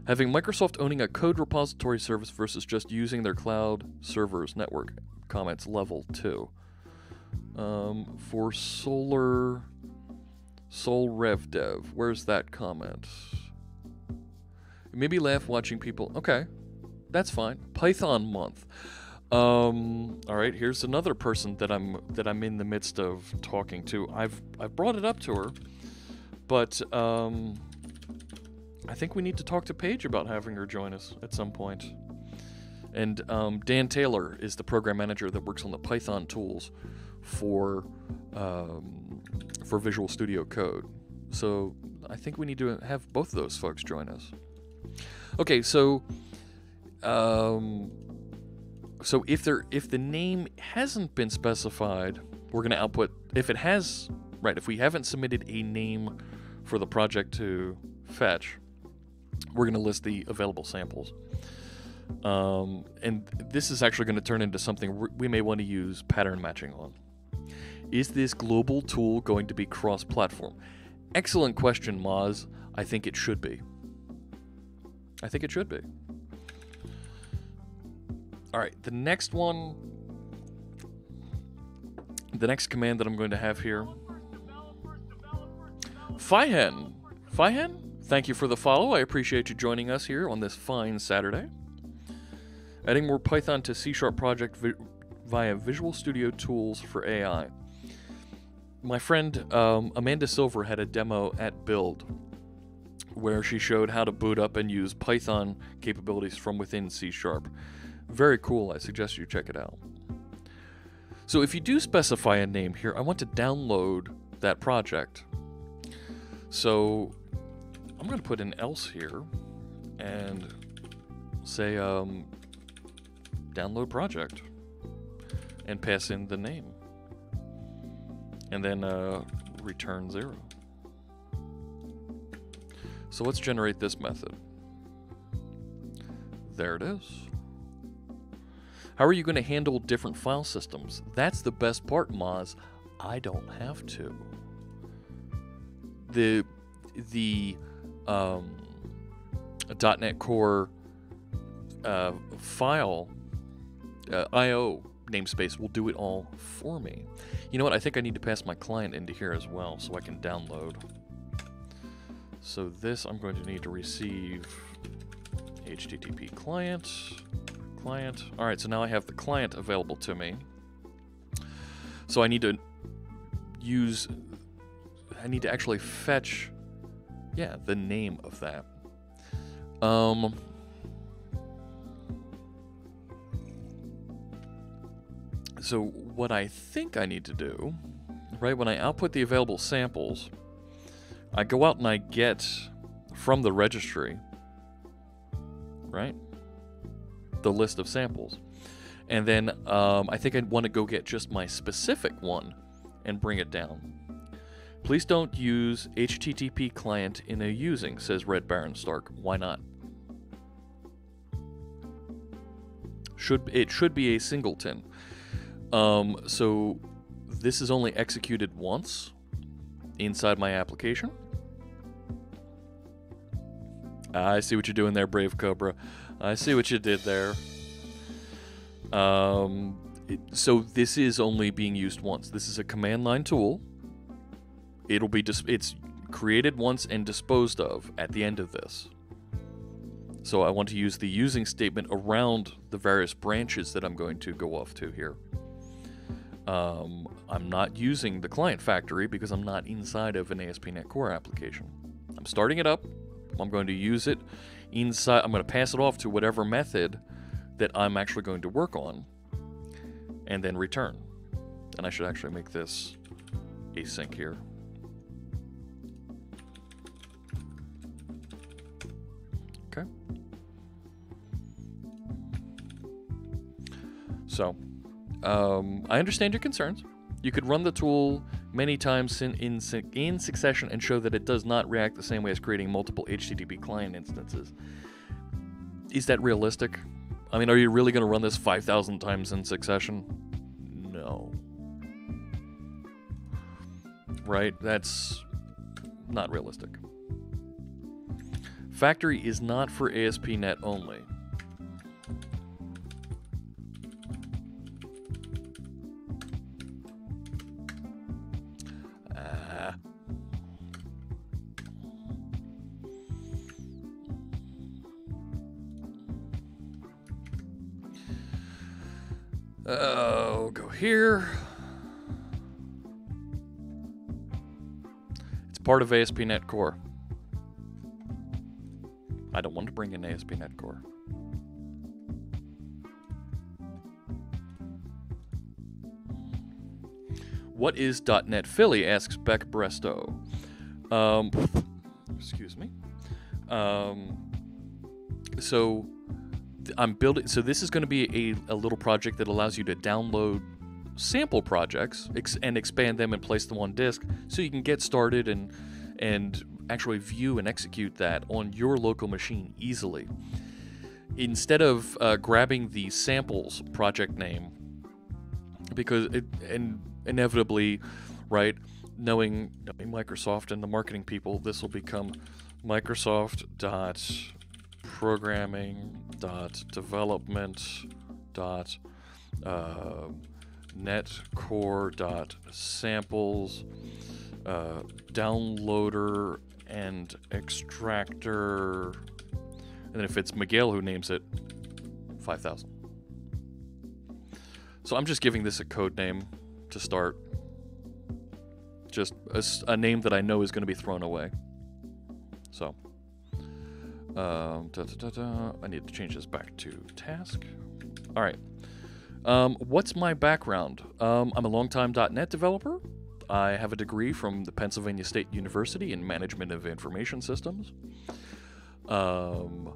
Having Microsoft owning a code repository service versus just using their cloud servers network. Comments level 2. For Sol Rev Dev. Where's that comment? It made me laugh watching people. Okay, that's fine. Python month. All right, here's another person that I'm in the midst of talking to. I've brought it up to her, but I think we need to talk to Paige about having her join us at some point. And Dan Taylor is the program manager that works on the Python tools for Visual Studio Code. So I think we need to have both of those folks join us. Okay, so if the name hasn't been specified, we're going to output. If it has, right? If we haven't submitted a name for the project to fetch, we're going to list the available samples. And this is actually going to turn into something we may want to use pattern matching on. Is this global tool going to be cross-platform? Excellent question, Moz. I think it should be. I think it should be. All right, the next command that I'm going to have here. Fihen, thank you for the follow. I appreciate you joining us here on this fine Saturday. Adding more Python to C# project via Visual Studio Tools for AI. My friend Amanda Silver had a demo at Build where she showed how to boot up and use Python capabilities from within C#. Very cool. I suggest you check it out. So if you do specify a name here, I want to download that project. So I'm going to put an else here and say download project and pass in the name and then return 0. So let's generate this method. There it is. How are you going to handle different file systems? That's the best part, Moz. I don't have to. the .NET Core file IO namespace will do it all for me. You know what? I think I need to pass my client into here as well so I can download. So this I'm going to need to receive HTTP client. All right, so now I have the client available to me. So I need to actually fetch, the name of that. So what I think I need to do, right, when I output the available samples, I go out and I get from the registry, right, the list of samples. And then I think I'd want to go get just my specific one and bring it down. Please don't use HTTP client in a using, says Red Baron Stark. Why not? It should be a singleton. So this is only executed once inside my application. I see what you're doing there, Brave Cobra. I see what you did there. So this is only being used once. This is a command line tool. It's created once and disposed of at the end of this. So I want to use the using statement around the various branches that I'm going to go off to here. I'm not using the client factory because I'm not inside of an ASP.NET Core application. I'm starting it up. I'm going to use it inside. I'm going to pass it off to whatever method that I'm actually going to work on and then return. And I should actually make this async here. Okay. So, I understand your concerns. You could run the tool many times in succession and show that it does not react the same way as creating multiple HTTP client instances. Is that realistic? I mean, are you really going to run this 5,000 times in succession? No. Right? That's not realistic. Factory is not for ASP.NET only. Go here. It's part of ASP.NET Core. I don't want to bring in ASP.NET Core. What is .NET Philly? Asks Beck Bresto. Excuse me. So I'm building. So this is going to be a little project that allows you to download sample projects and expand them and place them on disk, so you can get started and actually view and execute that on your local machine easily. Instead of grabbing the samples project name, because inevitably, right, knowing Microsoft and the marketing people, this will become Microsoft.programming.development.netcore.samples downloader and extractor, and then if it's Miguel who names it, 5,000. So I'm just giving this a code name to start. Just a name that I know is going to be thrown away. So, I need to change this back to task. All right. What's my background? I'm a longtime .NET developer. I have a degree from the Pennsylvania State University in Management of Information Systems. I'm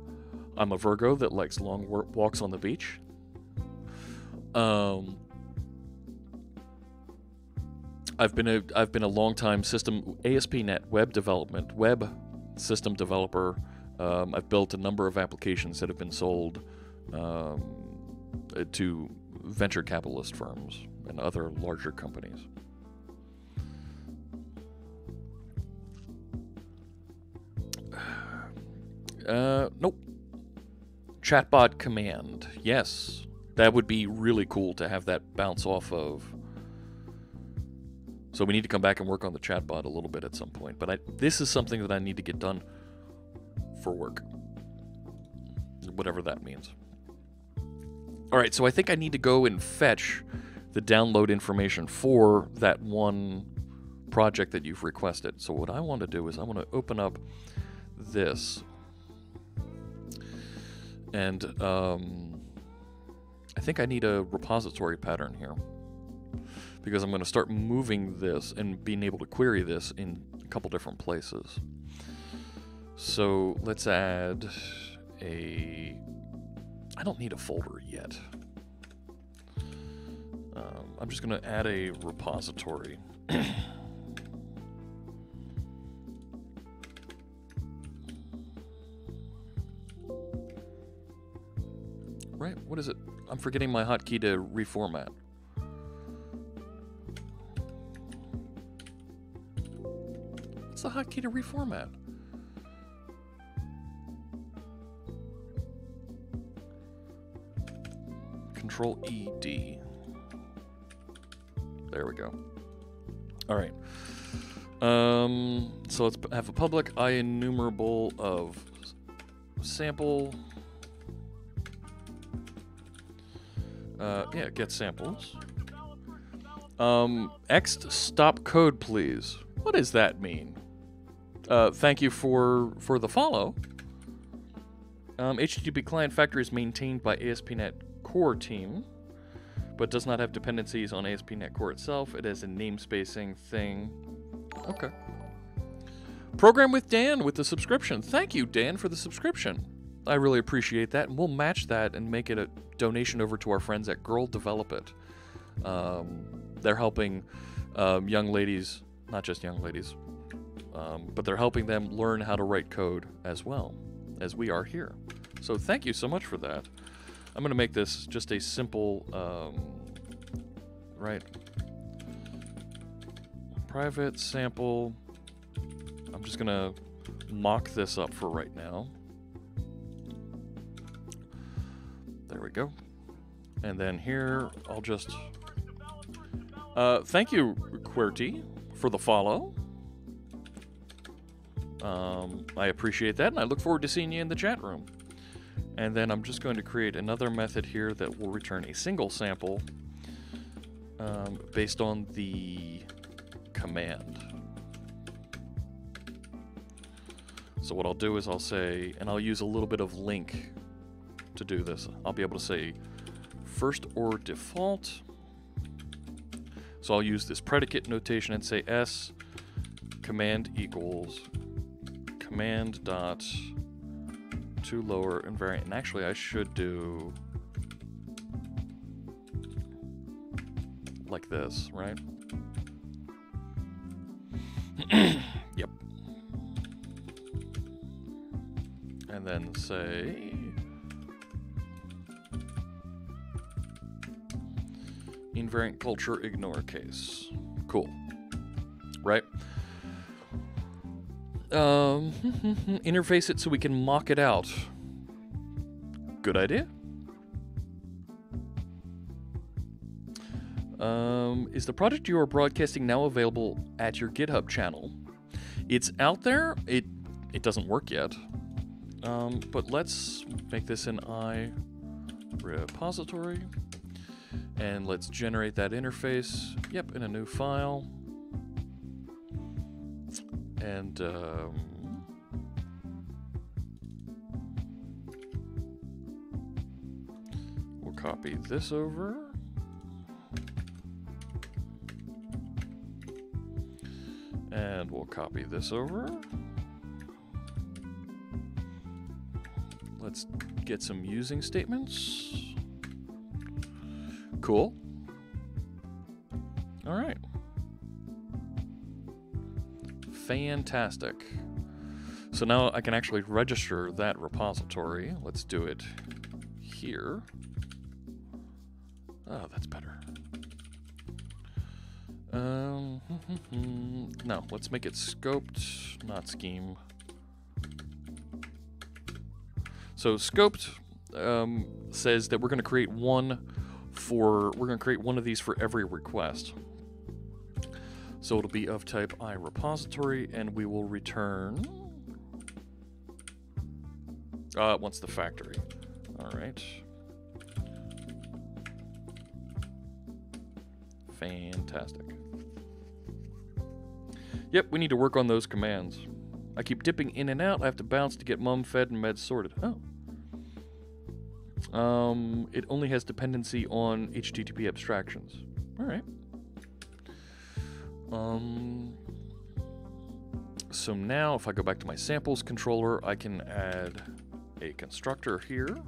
a Virgo that likes long walks on the beach. I've been a long-time ASP.NET web system developer. I've built a number of applications that have been sold to venture capitalist firms and other larger companies. Nope. Chatbot command. Yes. That would be really cool to have that bounce off of. So we need to come back and work on the chatbot a little bit at some point. But this is something that I need to get done for work. Whatever that means. All right, so I think I need to go and fetch the download information for that one project that you've requested. So what I want to do is I want to open up this. And I think I need a repository pattern here, because I'm going to start moving this and being able to query this in a couple different places. So let's add a... I don't need a folder yet. I'm just going to add a repository. Right, what is it? I'm forgetting my hotkey to reformat. What's the hotkey to reformat? Control ED. There we go. All right. So let's have a public IEnumerable of sample. Yeah, get samples. Ext stop code, please. What does that mean? Thank you for the follow. HTTP client factory is maintained by ASP.NET Core team, but does not have dependencies on ASP.NET Core itself. It has a namespacing thing. Okay. Program with Dan with the subscription. Thank you, Dan, for the subscription. I really appreciate that, and we'll match that and make it a donation over to our friends at Girl Develop It. They're helping young ladies, not just young ladies, but they're helping them learn how to write code as well, as we are here. So thank you so much for that. I'm going to make this just a simple, right, private sample. I'm just going to mock this up for right now. There we go. And then here, I'll just... thank you, QWERTY, for the follow. I appreciate that, and I look forward to seeing you in the chat room. And then I'm just going to create another method here that will return a single sample based on the command. So what I'll do is I'll say, and I'll use a little bit of link to do this. I'll be able to say first or default. So I'll use this predicate notation and say s command equals command dot to lower invariant. And actually I should do like this, right? Yep. And then say invariant culture ignore case. Cool. Right? Interface it so we can mock it out. Good idea. Is the project you are broadcasting now available at your GitHub channel? It's out there. It doesn't work yet. But let's make this an I repository. And let's generate that interface. Yep, in a new file. And we'll copy this over. And we'll copy this over. Let's get some using statements. Cool. All right. Fantastic. So now I can actually register that repository. Let's do it here. Oh, that's better. No, let's make it scoped, not scheme. So scoped says that we're going to create one of these for every request. So it'll be of type iRepository, and we will return once the factory. All right. Fantastic. Yep, we need to work on those commands. I keep dipping in and out. I have to bounce to get mum fed and meds sorted. Oh. It only has dependency on HTTP abstractions. All right. So now if I go back to my samples controller, I can add a constructor here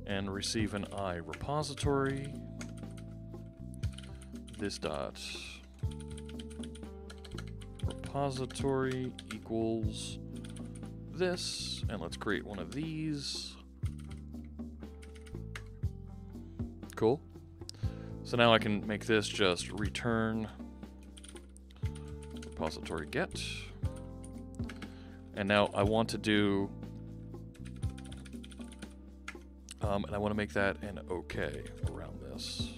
and receive an iRepository. This dot repository equals this, and let's create one of these. Cool. So now I can make this just return repository get. And now I want to do, and I want to make that an OK around this.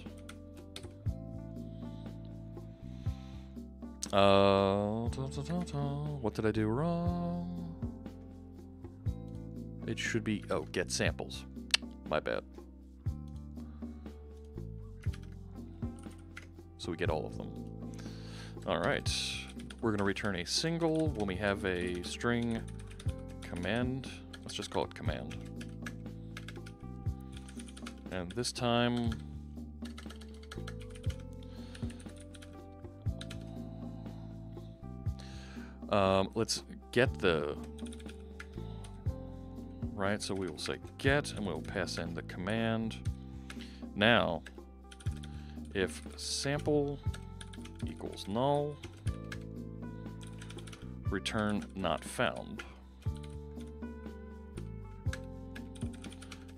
What did I do wrong? It should be, oh, get samples. My bad. So we get all of them. All right. We're going to return a single when we have a string command. Let's just call it command. And this time, let's get the, right, so we will say get, and we'll pass in the command. Now, if sample equals null, return not found.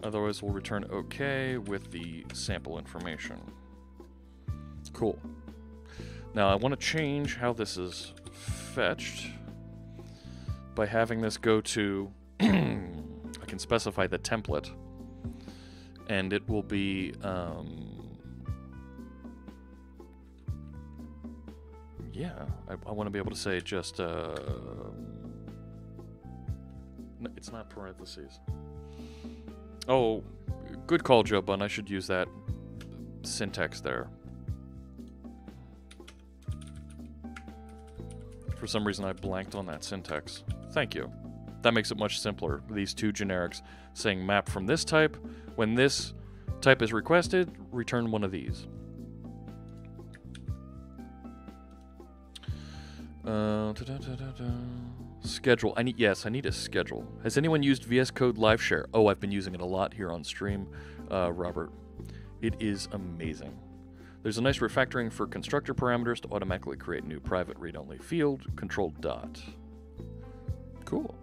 Otherwise, we'll return OK with the sample information. Cool. Now, I want to change how this is fetched by having this go to, I can specify the template, and it will be, yeah, I want to be able to say just, no, it's not parentheses. Oh, good call, Joe Bun. I should use that syntax there. For some reason, I blanked on that syntax. Thank you. That makes it much simpler. These two generics saying map from this type. When this type is requested, return one of these. Schedule. I need a schedule. Has anyone used VS Code Live Share? Oh, I've been using it a lot here on stream, Robert. It is amazing. There's a nice refactoring for constructor parameters to automatically create new private read-only field, control dot. Cool.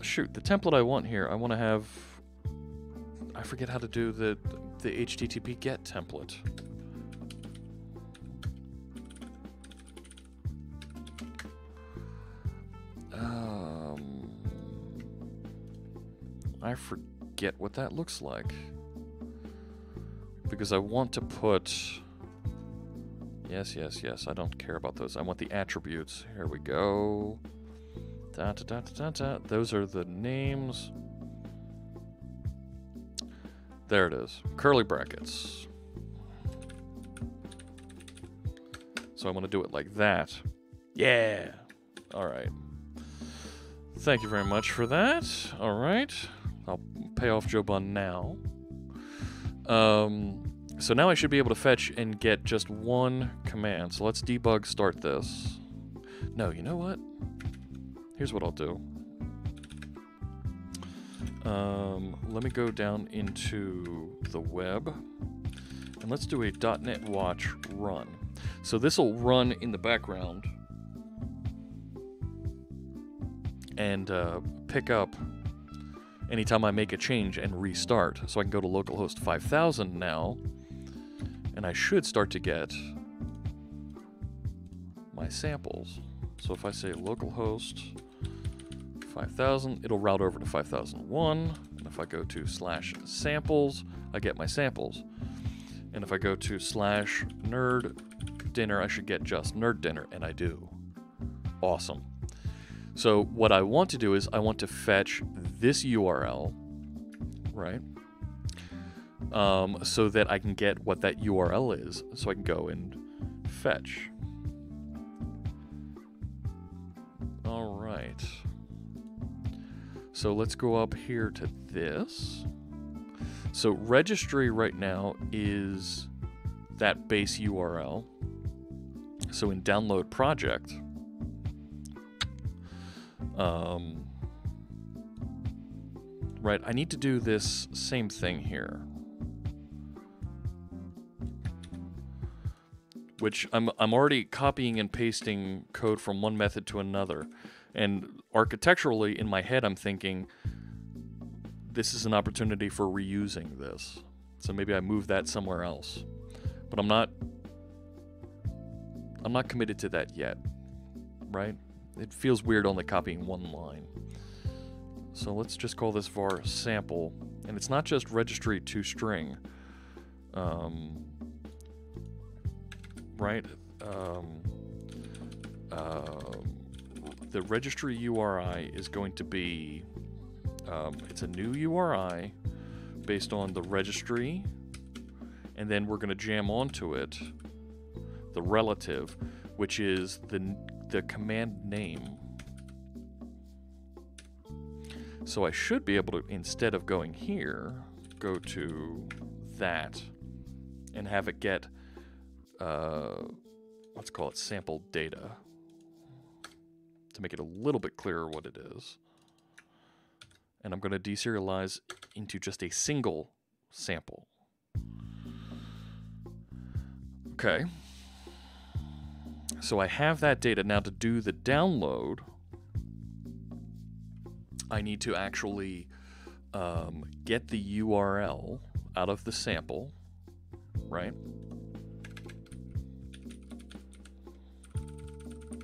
Shoot, the template I want here, I want to have, I forget how to do the HTTP GET template. I forget what that looks like. Because I want to put, yes, I don't care about those. I want the attributes. Here we go. Those are the names. There it is. Curly brackets. So I want to do it like that. Yeah. All right. Thank you very much for that. All right. I'll pay off Joe Bun now. So now I should be able to fetch and get just one command. So let's debug start this. No, you know what? Here's what I'll do. Let me go down into the web, and let's do a .NET watch run. So this will run in the background and pick up anytime I make a change and restart. So I can go to localhost 5000 now, and I should start to get my samples. So if I say localhost 5000, it'll route over to 5001. And if I go to /samples, I get my samples. And if I go to /nerd dinner, I should get just nerd dinner, and I do. Awesome. So what I want to do is I want to fetch this URL, right? So that I can get what that URL is, so I can go and fetch. All right. So let's go up here to this. So registry right now is that base URL. So in download project, right, I need to do this same thing here, which I'm already copying and pasting code from one method to another. And architecturally, in my head, I'm thinking, this is an opportunity for reusing this. So maybe I move that somewhere else. But I'm not committed to that yet, right? It feels weird only copying one line. So let's just call this var sample. And it's not just registry to string. Right? The registry URI is going to be, it's a new URI based on the registry, and then we're going to jam onto it the relative, which is the command name. So I should be able to, instead of going here, go to that and have it get, let's call it sample data, to make it a little bit clearer what it is. And I'm going to deserialize into just a single sample. Okay. So I have that data. Now to do the download, I need to actually get the URL out of the sample, right?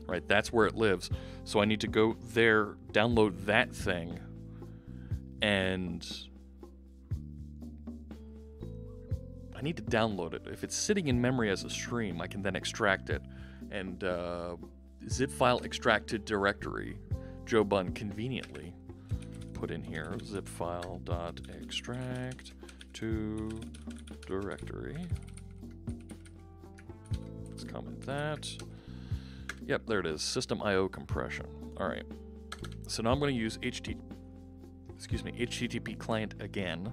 Right, that's where it lives. So I need to go there, download that thing, and I need to download it. If it's sitting in memory as a stream, I can then extract it. And zip file extract to directory, Joe Bunn conveniently put in here, zip file dot extract to directory. Let's comment that. Yep, there it is, system IO compression. All right, so now I'm going to use HTTP client again.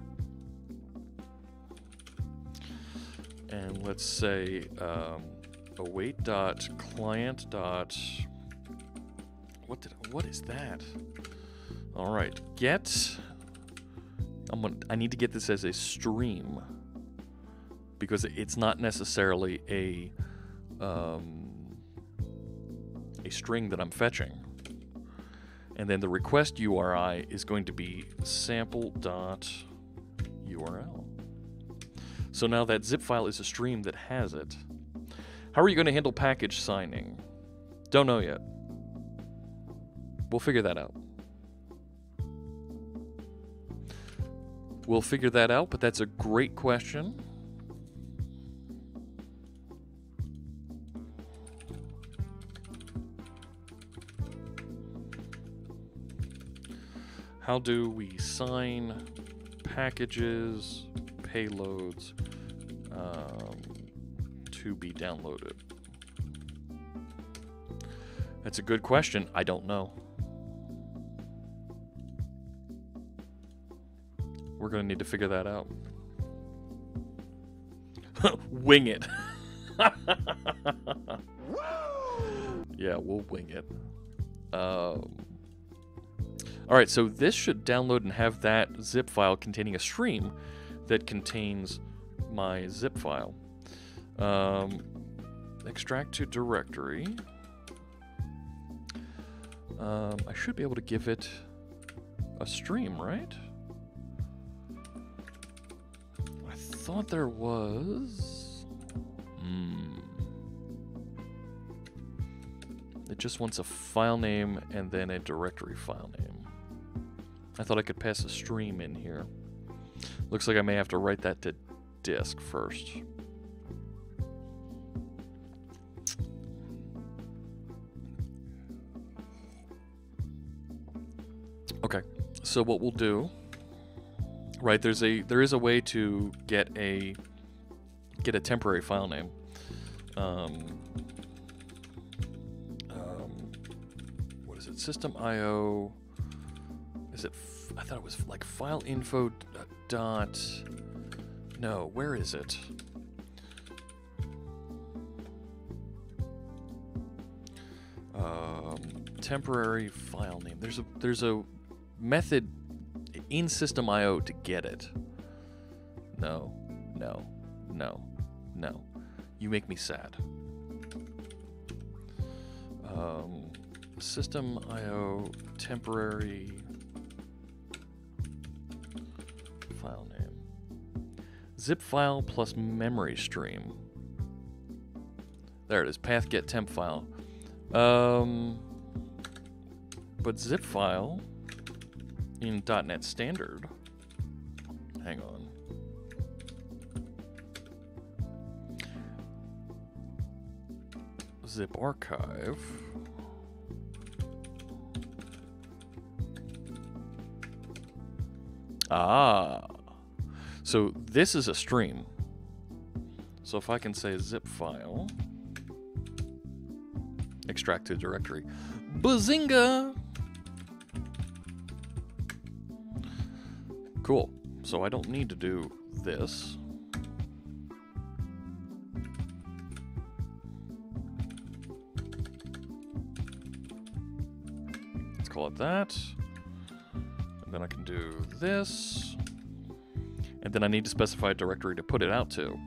And let's say await.client. What is that? All right, get. I need to get this as a stream because it's not necessarily a string that I'm fetching. And then the request URI is going to be sample.url. So now that zip file is a stream that has it. How are you going to handle package signing? Don't know yet. We'll figure that out. We'll figure that out, but that's a great question. How do we sign packages, payloads to be downloaded? That's a good question. I don't know. We're going to need to figure that out. Wing it. Yeah, we'll wing it. All right, so this should download and have that zip file containing a stream that contains my zip file. Extract to directory. I should be able to give it a stream, right? I thought there was. It just wants a file name and then a directory file name. I thought I could pass a stream in here. Looks like I may have to write that to disk first. Okay, so what we'll do, right? There is a way to get a temporary file name. What is it? System.io. Is it? I thought it was like file info dot. No, where is it? Temporary file name. There's a method in System.io to get it. No. You make me sad. System.io temporary file name. Zip file plus memory stream. There it is. Path get temp file. But zip file in .NET Standard. Hang on. Zip archive. Ah. So this is a stream. So if I can say zip file, extract to directory. Bazinga! Cool. So I don't need to do this. Let's call it that. And then I can do this. And then I need to specify a directory to put it out to.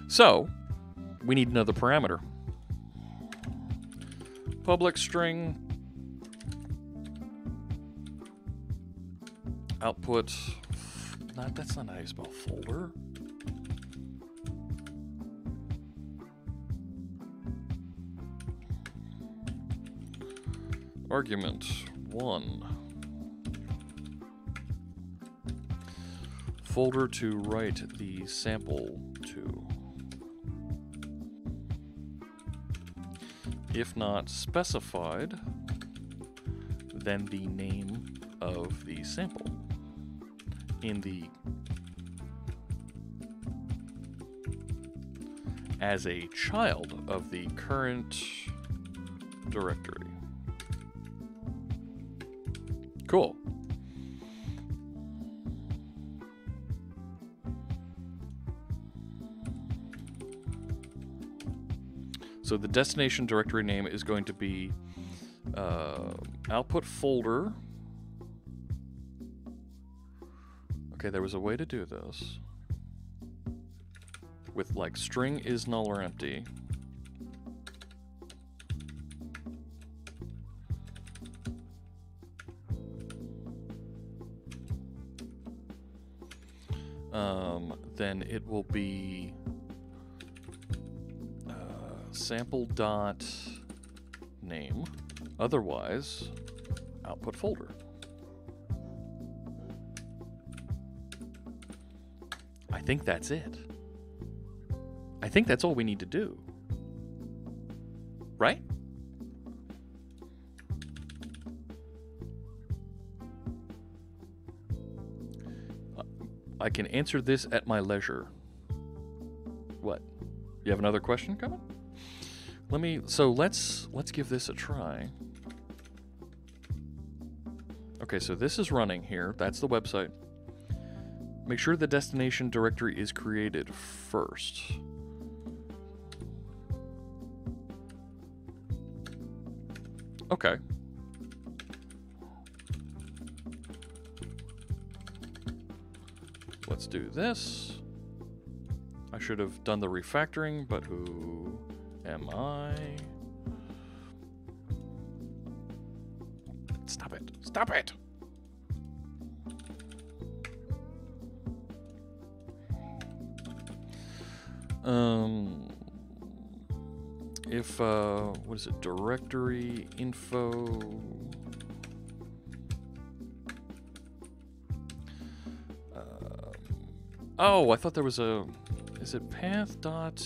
So, we need another parameter. Public string output. That's not how you spell folder. Argument 1. Folder to write the sample to. If not specified, then the name of the sample in the as a child of the current directory. Cool. So the destination directory name is going to be output folder. Okay, there was a way to do this with like string is null or empty. Then it will be sample dot name, otherwise output folder. I think that's it. I think that's all we need to do. Right? I can answer this at my leisure. What? You have another question coming? Let's give this a try. Okay, so this is running here. That's the website. Make sure the destination directory is created first. Okay. Let's do this. I should have done the refactoring, but who am I? Stop it. Stop it! If, what is it? Directory info. Oh, I thought there was a... Is it path dot...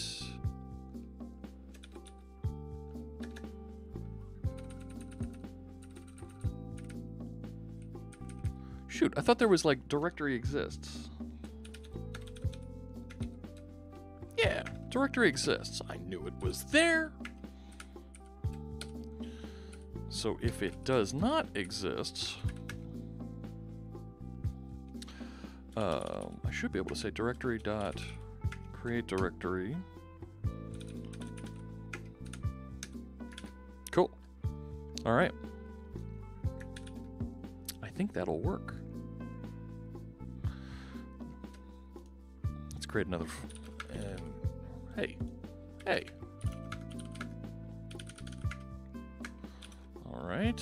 Shoot, I thought there was like directory exists. Yeah, directory exists. I knew it was there. So if it does not exist, I should be able to say directory dot create directory. Cool. All right. I think that'll work. Let's create another. And hey. All right.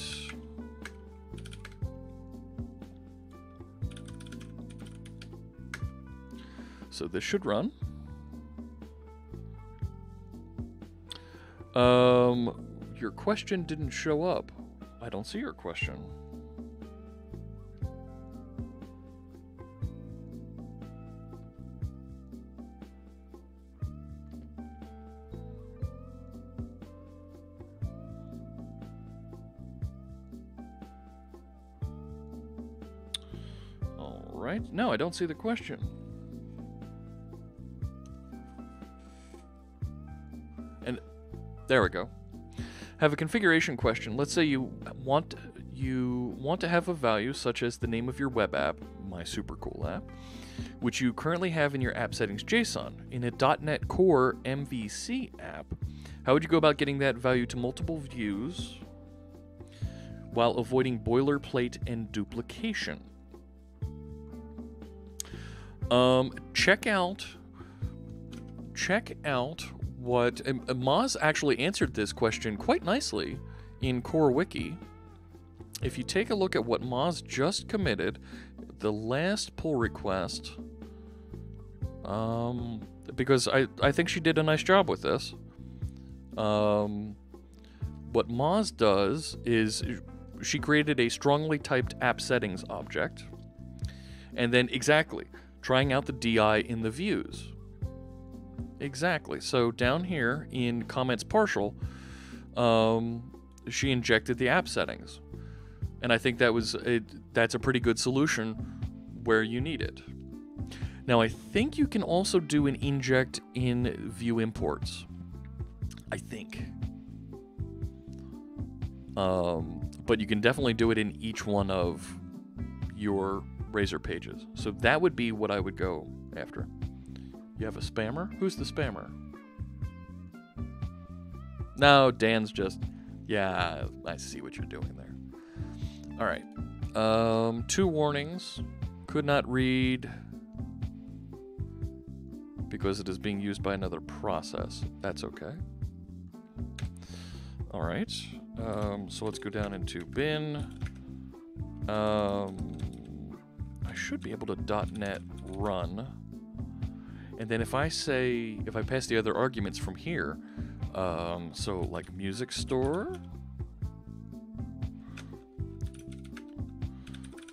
So this should run. Your question didn't show up. I don't see your question. All right. No, I don't see the question. And there we go. Have a configuration question. Let's say you want to have a value such as the name of your web app, my super cool app, which you currently have in your app settings JSON. In a .NET Core MVC app, how would you go about getting that value to multiple views while avoiding boilerplate and duplication? Check out what Moz actually answered this question quite nicely in CoreWiki. If you take a look at what Moz just committed, the last pull request, because I think she did a nice job with this. What Moz does is she created a strongly typed app settings object, and then trying out the DI in the views. Exactly. So down here in comments partial, she injected the app settings, and I think that's a pretty good solution where you need it. Now I think you can also do an inject in view imports. I think, but you can definitely do it in each one of your Razor pages. So that would be what I would go after. You have a spammer? Who's the spammer? No, Dan's just... Yeah, I see what you're doing there. All right. 2 warnings. Could not read because it is being used by another process. That's okay. All right. So let's go down into bin. I should be able to .NET run. And then if I pass the other arguments from here, so like music store,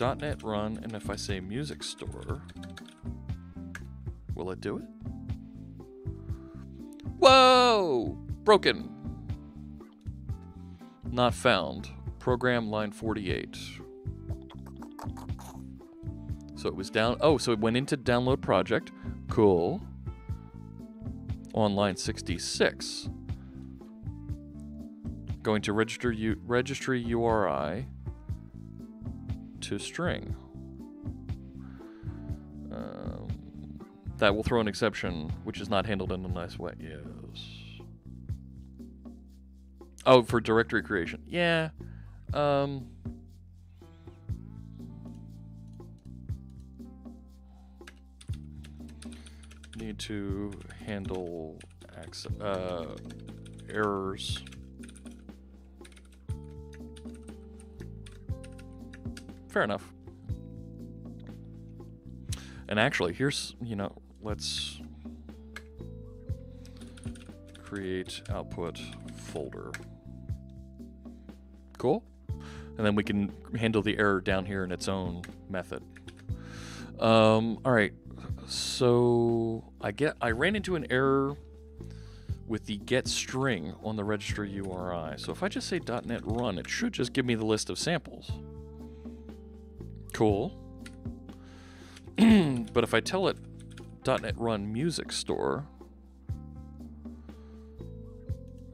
.NET run, and if I say music store, will it do it? Whoa! Broken. Not found. Program line 48. So it was down. Oh, so it went into download project. Cool. On line 66. Going to registry URI to string. That will throw an exception, which is not handled in a nice way. Yes. Oh, for directory creation. Yeah. Need to handle errors. Fair enough. And actually, here's, let's create output folder. Cool. And then we can handle the error down here in its own method. All right. So I ran into an error with the get string on the register URI. So if I just say .NET run, it should just give me the list of samples. Cool. But if I tell it .NET run music store,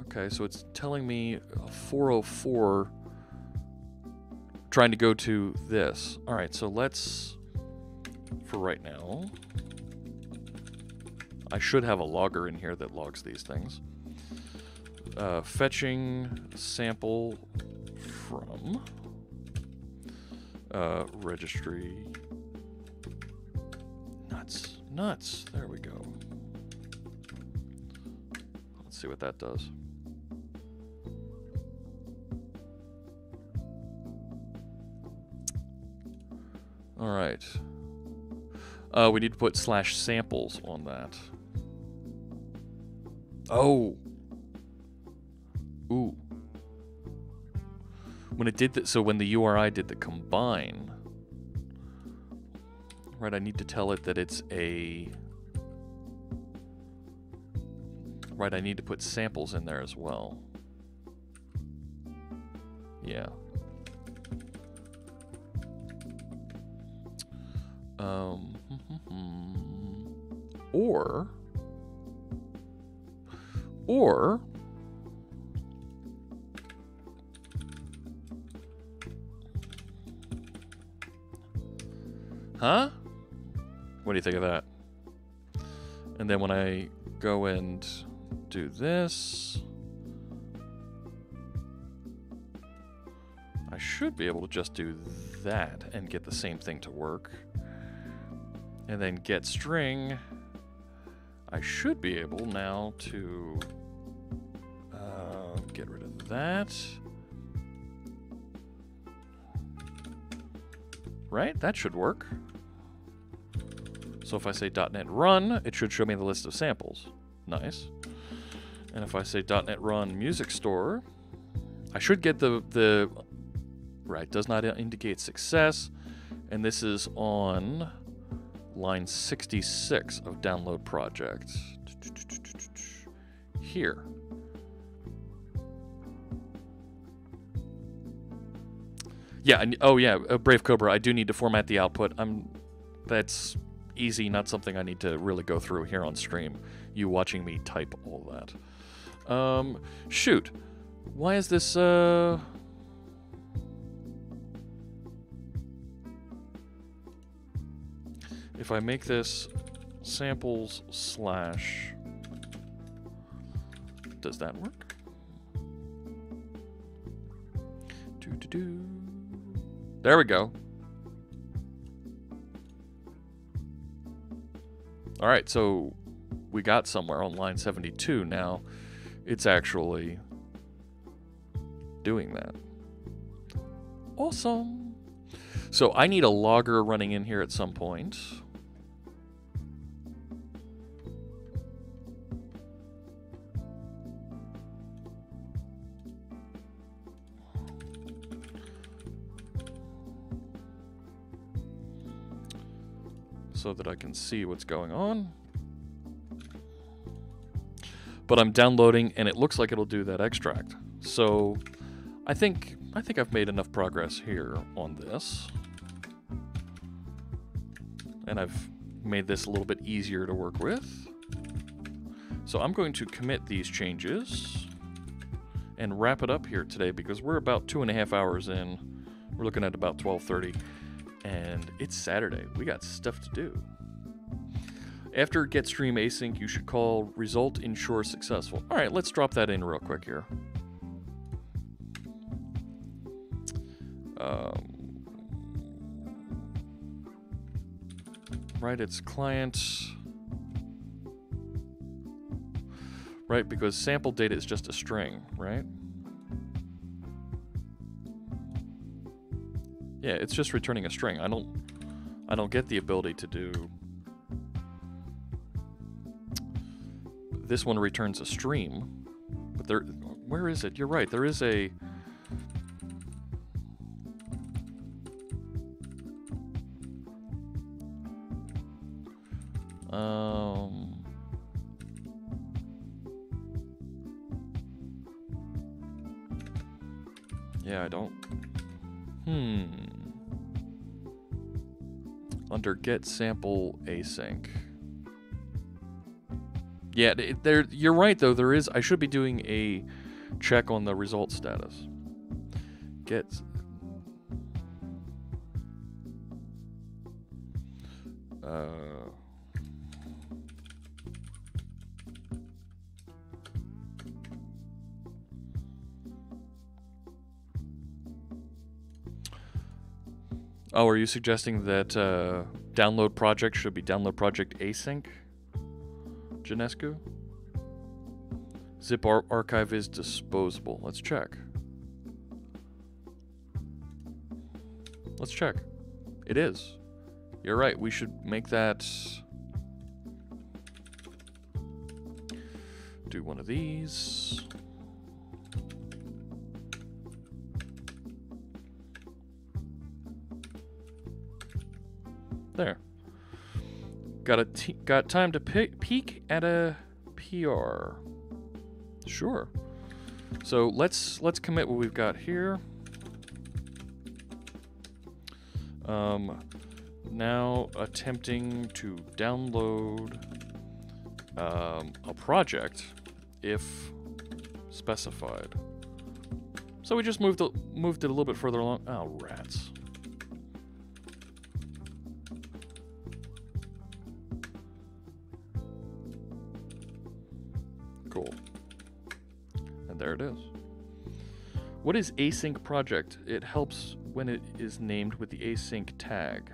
okay, so it's telling me 404 trying to go to this. All right, so let's, for right now, I should have a logger in here that logs these things. Fetching sample from registry. Nuts. There we go. Let's see what that does. All right. We need to put /samples on that. Oh. Ooh. When it did that, so when the URI did the combine, right, I need to tell it that it's a, right, I need to put samples in there as well. Yeah. Or huh? What do you think of that? And then when I go and do this, I should be able to just do that and get the same thing to work. And then get string, I should be able now to get rid of that. Right? That should work. So if I say .NET run, it should show me the list of samples. Nice. And if I say .NET run music store, I should get the right, does not indicate success. And this is on line 66 of download project. Here. Yeah, oh yeah, Brave Cobra, I do need to format the output. That's easy, not something I need to really go through here on stream. You watching me type all that. Shoot. Why is this, if I make this samples slash, does that work? There we go. All right, so we got somewhere on line 72 now. It's actually doing that. Awesome. So I need a logger running in here at some point. So that I can see what's going on. But I'm downloading and it looks like it'll do that extract. So I think I've made enough progress here on this. And I've made this a little bit easier to work with. So I'm going to commit these changes and wrap it up here today because we're about 2.5 hours in. We're looking at about 12:30. And it's Saturday. We got stuff to do. After get stream async, you should call result ensure successful. All right, let's drop that in real quick here. Right, it's client. Right, because sample data is just a string, right? Yeah, it's just returning a string. I don't get the ability to do. This one returns a stream, but there. Where is it? You're right. There is a. Yeah, I don't. Under get sample async. Yeah, there. You're right though. There is. I should be doing a check on the result status. Get. Oh, are you suggesting that download project should be download project async? Janescu? Zip archive is disposable. Let's check. Let's check. It is. You're right. We should make that. Do one of these. There. Got time to peek at a PR. Sure. So let's commit what we've got here. Now attempting to download a project if specified. So we just moved it a little bit further along. Oh, rats. Cool. And there it is. What is async project? It helps when it is named with the async tag.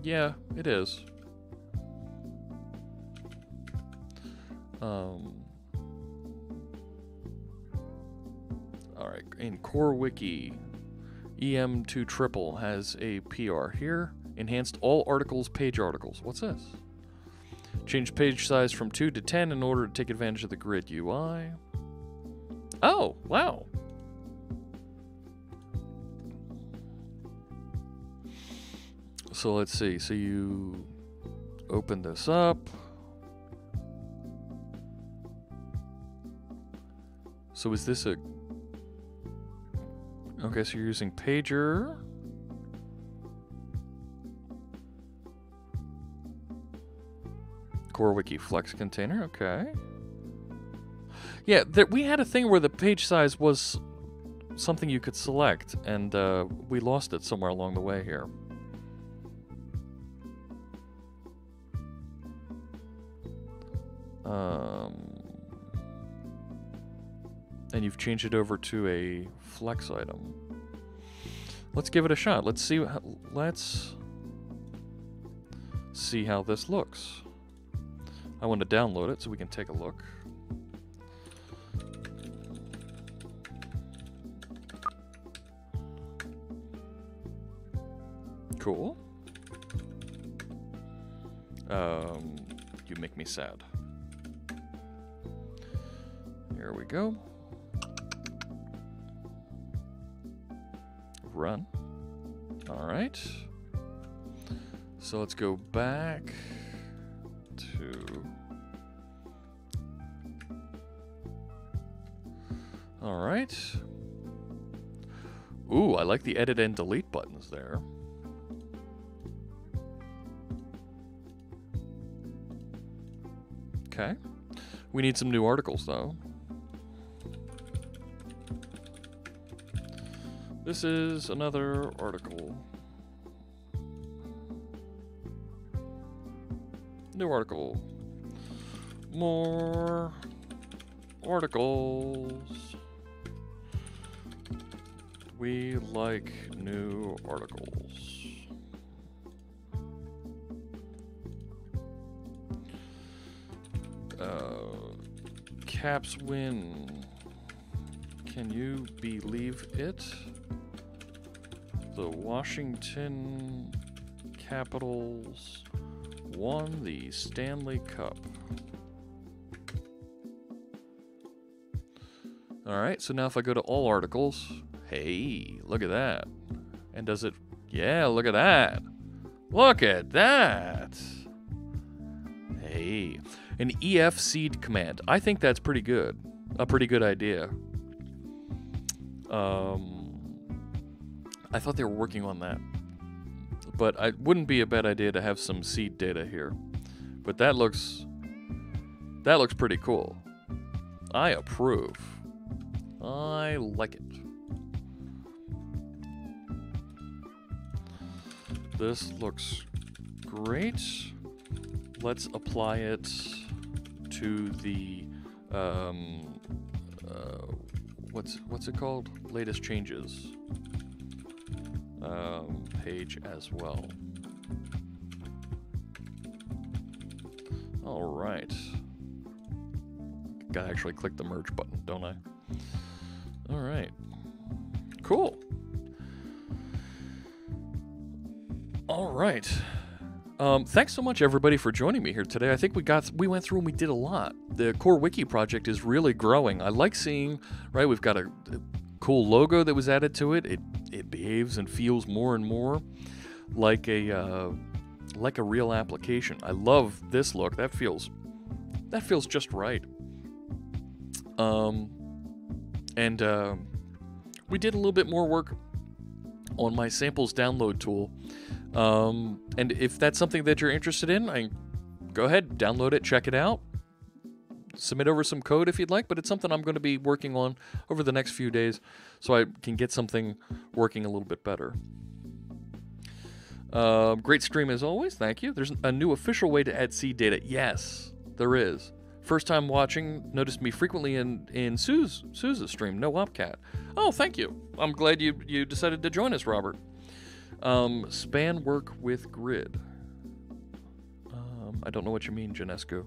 Yeah, it is. Alright, in CoreWiki, EM2 has a PR here. Enhanced all articles, page articles. What's this? Change page size from 2 to 10 in order to take advantage of the grid UI. Oh, wow. So let's see. So you open this up. So is this a... Okay, so you're using Pager. CoreWiki Flex container, okay. Yeah, we had a thing where the page size was something you could select, and we lost it somewhere along the way here. And you've changed it over to a flex item. Let's give it a shot. Let's see how this looks. I want to download it so we can take a look. Cool. You make me sad. Here we go. Run. All right. So let's go back to... All right. Ooh, I like the edit and delete buttons there. Okay. We need some new articles, though. This is another article. New article. More articles. We like new articles. Caps win. Can you believe it? The Washington Capitals won the Stanley Cup. Alright, so now if I go to all articles, hey, look at that. And does it, yeah, look at that. Look at that. Hey, an EF seed command. I think that's pretty good. A pretty good idea. I thought they were working on that. But it wouldn't be a bad idea to have some seed data here. But that looks pretty cool. I approve. I like it. This looks great. Let's apply it to the what's it called? Latest changes page as well. All right. Gotta actually click the merge button, don't I? All right. Cool. All right. Thanks so much, everybody, for joining me here today. I think we went through and we did a lot. The CoreWiki project is really growing. I like seeing, right, we've got a cool logo that was added to it. It behaves and feels more and more like a real application. I love this look. That feels just right. We did a little bit more work on my samples download tool. And if that's something that you're interested in, go ahead, download it, check it out, submit over some code if you'd like, but it's something I'm going to be working on over the next few days so I can get something working a little bit better. Great stream as always, thank you. There's a new official way to add seed data. Yes, there is. First time watching, noticed me frequently in Sue's stream, no opcat. Oh, thank you. I'm glad you decided to join us, Robert. Span work with grid. I don't know what you mean, Janescu.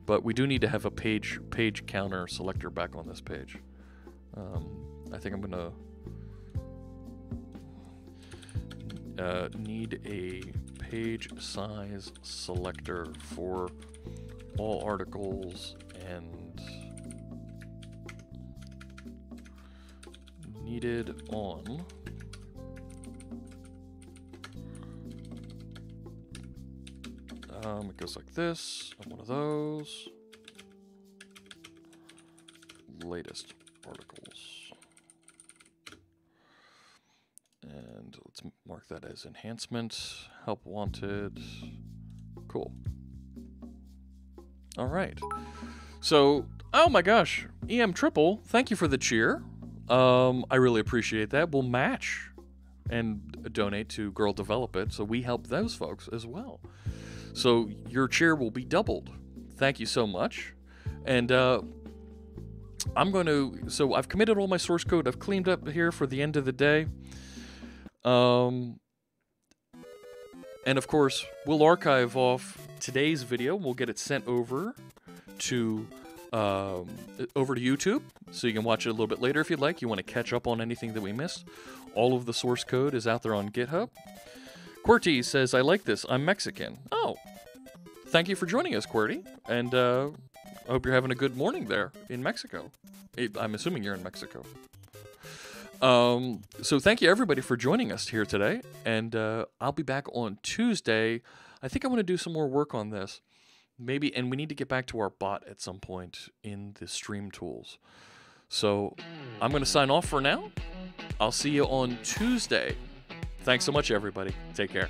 But we do need to have a page counter selector back on this page. I think I'm gonna need a page size selector for all articles and needed on it goes like this, on one of those. Latest articles. And let's mark that as enhancement. Help wanted. Cool. All right. So, oh my gosh, EM Triple, thank you for the cheer. I really appreciate that. We'll match and donate to Girl Develop It, so we help those folks as well. So your cheer will be doubled. Thank you so much. And so I've committed all my source code. I've cleaned up here for the end of the day. And of course, we'll archive off today's video. We'll get it sent over to YouTube, so you can watch it a little bit later if you'd like. You want to catch up on anything that we missed. All of the source code is out there on GitHub. QWERTY says, I like this. I'm Mexican. Oh, thank you for joining us, QWERTY. And I hope you're having a good morning there in Mexico. I'm assuming you're in Mexico. So thank you, everybody, for joining us here today. And I'll be back on Tuesday. I think I want to do some more work on this. Maybe, and we need to get back to our bot at some point in the stream tools. So I'm going to sign off for now. I'll see you on Tuesday. Thanks so much, everybody. Take care.